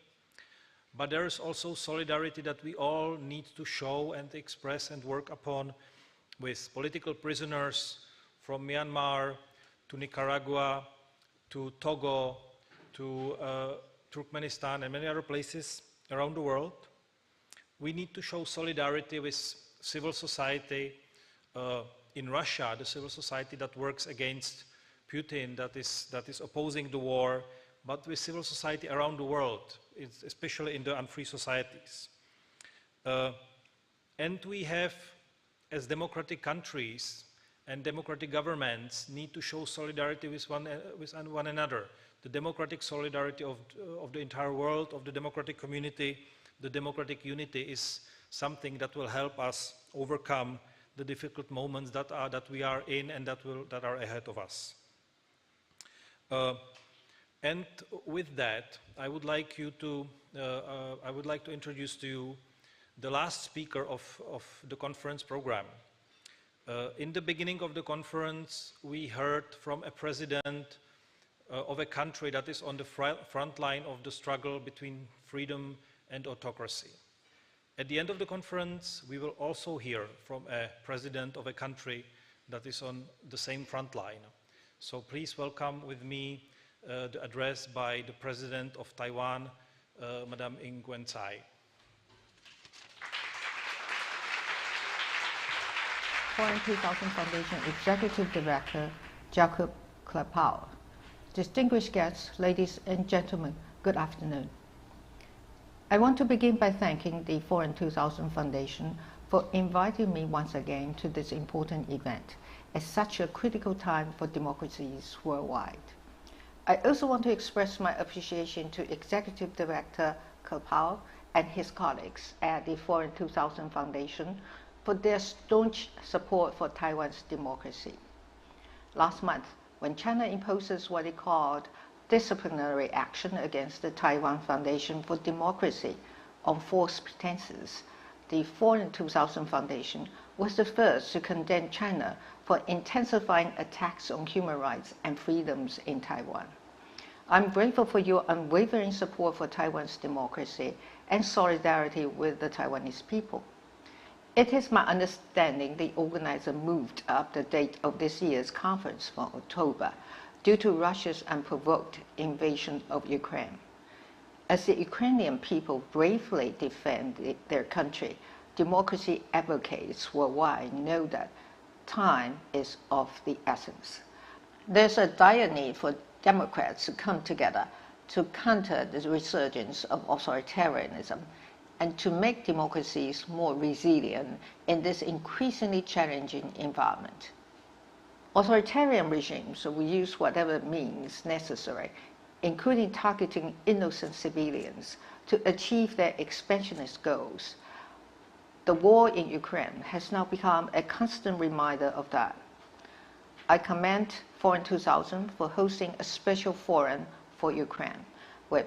but there is also solidarity that we all need to show and express and work upon with political prisoners from Myanmar to Nicaragua to Togo to Turkmenistan and many other places around the world. We need to show solidarity with civil society in Russia, the civil society that works against Putin, that is opposing the war, but with civil society around the world, especially in the unfree societies. And we have, as democratic countries and democratic governments, need to show solidarity with one another. The democratic solidarity of the entire world, of the democratic community, the democratic unity is something that will help us overcome the difficult moments that we are in and that are ahead of us. And with that, I would like to introduce to you the last speaker of the conference program. In the beginning of the conference, we heard from a president of a country that is on the front line of the struggle between freedom and autocracy. At the end of the conference, we will also hear from a president of a country that is on the same front line. So please welcome with me the address by the President of Taiwan, Madame Ing Wen Tsai. Foreign 2000 Foundation Executive Director Jakob Klepau. Distinguished guests, ladies and gentlemen, good afternoon. I want to begin by thanking the Foreign 2000 Foundation for inviting me once again to this important event at such a critical time for democracies worldwide. I also want to express my appreciation to Executive Director Klepau and his colleagues at the Foreign 2000 Foundation for their staunch support for Taiwan's democracy. Last month, when China imposes what it called disciplinary action against the Taiwan Foundation for Democracy on false pretenses, the Foreign 2000 Foundation was the first to condemn China for intensifying attacks on human rights and freedoms in Taiwan. I'm grateful for your unwavering support for Taiwan's democracy and solidarity with the Taiwanese people. It is my understanding the organizer moved up the date of this year's conference from October due to Russia's unprovoked invasion of Ukraine. As the Ukrainian people bravely defend their country, democracy advocates worldwide know that time is of the essence. There's a dire need for democrats to come together to counter the resurgence of authoritarianism and to make democracies more resilient in this increasingly challenging environment. Authoritarian regimes will use whatever means necessary, including targeting innocent civilians, to achieve their expansionist goals. The war in Ukraine has now become a constant reminder of that. I commend Foreign 2000 for hosting a special forum for Ukraine, where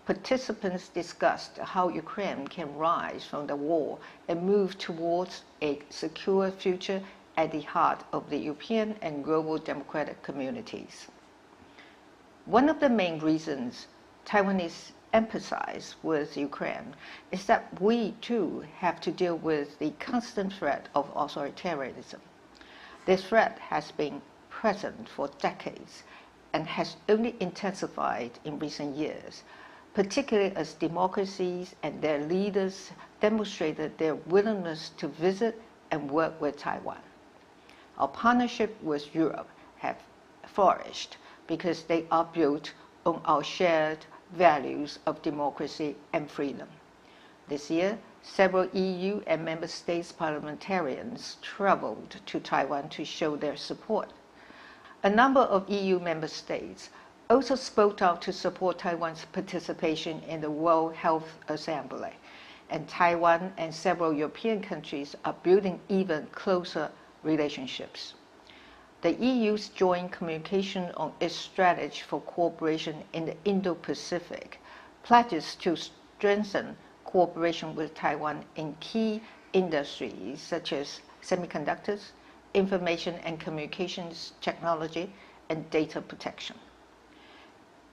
participants discussed how Ukraine can rise from the war and move towards a secure future at the heart of the European and global democratic communities. One of the main reasons Taiwanese emphasize with Ukraine is that we too have to deal with the constant threat of authoritarianism. This threat has been present for decades and has only intensified in recent years, particularly as democracies and their leaders demonstrated their willingness to visit and work with Taiwan. Our partnership with Europe have flourished because they are built on our shared values of democracy and freedom. This year, several EU and member states parliamentarians traveled to Taiwan to show their support. A number of EU member states also spoke out to support Taiwan's participation in the World Health Assembly, and Taiwan and several European countries are building even closer relationships. The EU's joint communication on its strategy for cooperation in the Indo-Pacific pledges to strengthen cooperation with Taiwan in key industries such as semiconductors, information and communications technology, and data protection.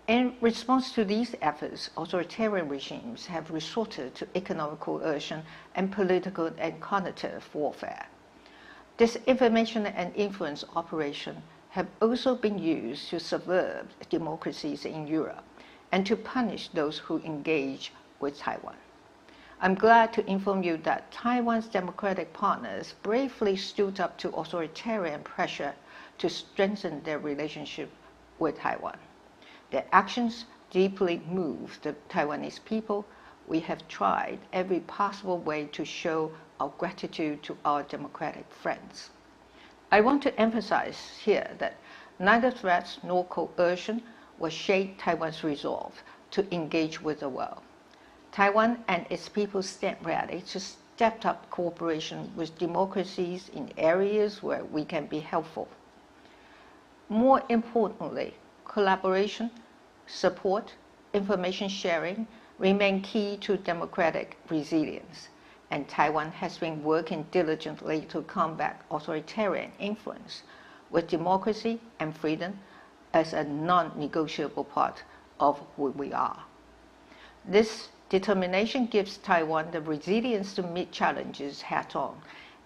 In response to these efforts, authoritarian regimes have resorted to economic coercion and political and cognitive warfare. Disinformation and influence operations have also been used to subvert democracies in Europe and to punish those who engage with Taiwan. I'm glad to inform you that Taiwan's democratic partners bravely stood up to authoritarian pressure to strengthen their relationship with Taiwan. Their actions deeply moved the Taiwanese people. We have tried every possible way to show our gratitude to our democratic friends. I want to emphasize here that neither threats nor coercion will shake Taiwan's resolve to engage with the world. Taiwan and its people stand ready to step up cooperation with democracies in areas where we can be helpful. More importantly, collaboration, support, information sharing remain key to democratic resilience, and Taiwan has been working diligently to combat authoritarian influence, with democracy and freedom as a non-negotiable part of who we are. This determination gives Taiwan the resilience to meet challenges head-on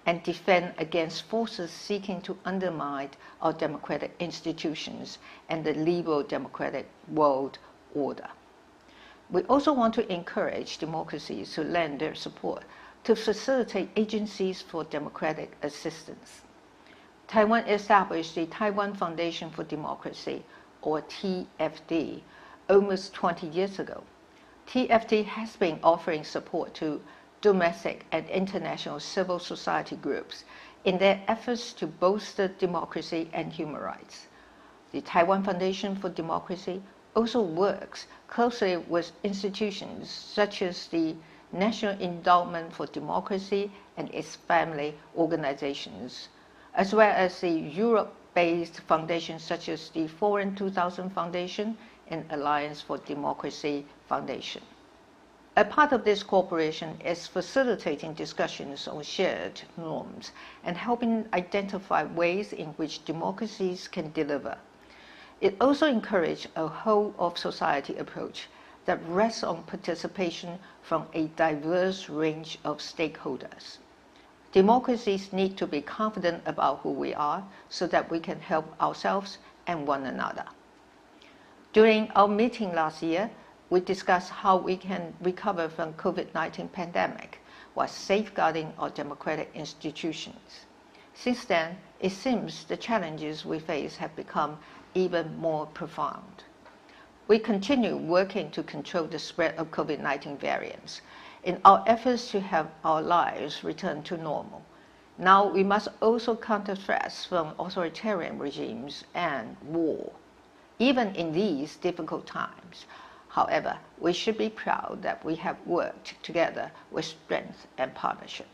and defend against forces seeking to undermine our democratic institutions and the liberal democratic world order. We also want to encourage democracies to lend their support to facilitate agencies for democratic assistance. Taiwan established the Taiwan Foundation for Democracy, or TFD, almost 20 years ago. TFD has been offering support to domestic and international civil society groups in their efforts to bolster democracy and human rights. The Taiwan Foundation for Democracy also works closely with institutions such as the National Endowment for Democracy and its family organizations, as well as the Europe-based foundations such as the Foreign 2000 Foundation and Alliance for Democracy Foundation. A part of this cooperation is facilitating discussions on shared norms and helping identify ways in which democracies can deliver. It also encourages a whole-of-society approach that rests on participation from a diverse range of stakeholders. Democracies need to be confident about who we are so that we can help ourselves and one another. During our meeting last year, we discussed how we can recover from COVID-19 pandemic while safeguarding our democratic institutions. Since then, it seems the challenges we face have become even more profound. We continue working to control the spread of COVID-19 variants in our efforts to have our lives return to normal. Now we must also counter threats from authoritarian regimes and war. Even in these difficult times, however, we should be proud that we have worked together with strength and partnership.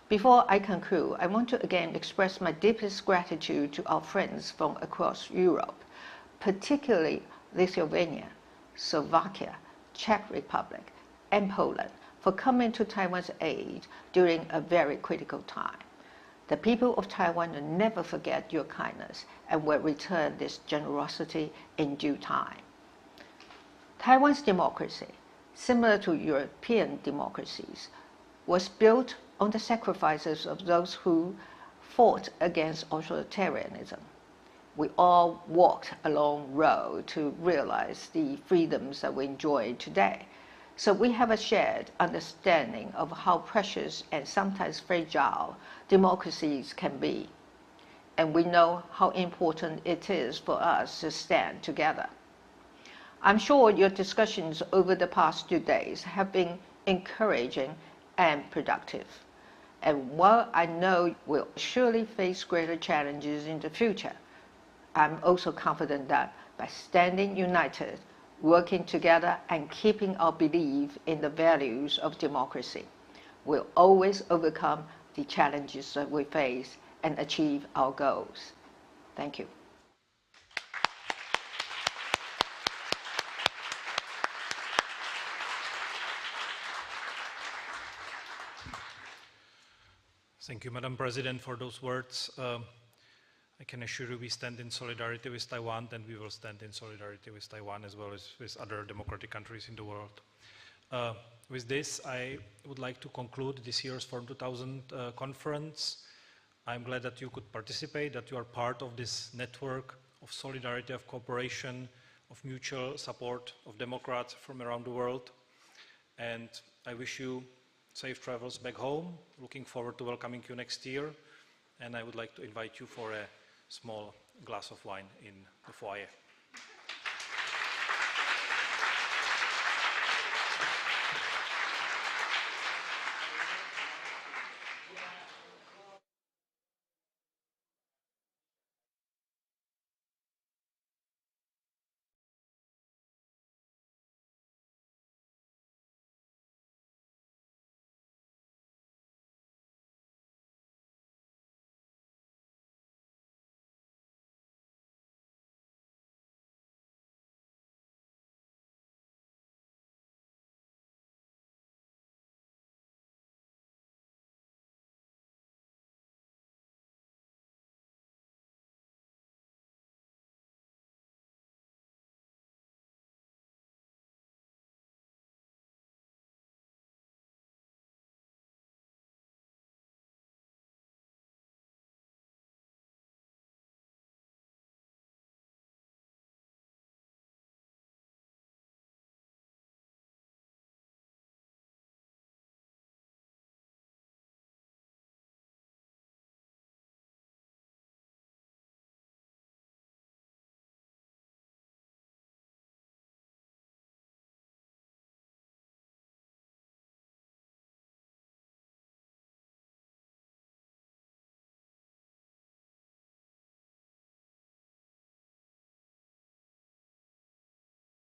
Before I conclude, I want to again express my deepest gratitude to our friends from across Europe, particularly Lithuania, Slovakia, Czech Republic, and Poland, for coming to Taiwan's aid during a very critical time. The people of Taiwan will never forget your kindness and will return this generosity in due time. Taiwan's democracy, similar to European democracies, was built on the sacrifices of those who fought against authoritarianism. We all walked a long road to realize the freedoms that we enjoy today. So we have a shared understanding of how precious and sometimes fragile democracies can be. And we know how important it is for us to stand together. I'm sure your discussions over the past 2 days have been encouraging and productive. And while I know we'll surely face greater challenges in the future, I'm also confident that by standing united, working together, and keeping our belief in the values of democracy, we'll always overcome the challenges that we face and achieve our goals. Thank you. Thank you, Madam President, for those words. I can assure you we stand in solidarity with Taiwan, and we will stand in solidarity with Taiwan as well as with other democratic countries in the world. With this, I would like to conclude this year's Forum 2000 conference. I'm glad that you could participate, that you are part of this network of solidarity, of cooperation, of mutual support of Democrats from around the world. And I wish you safe travels back home. Looking forward to welcoming you next year. And I would like to invite you for a small glass of wine in the foyer.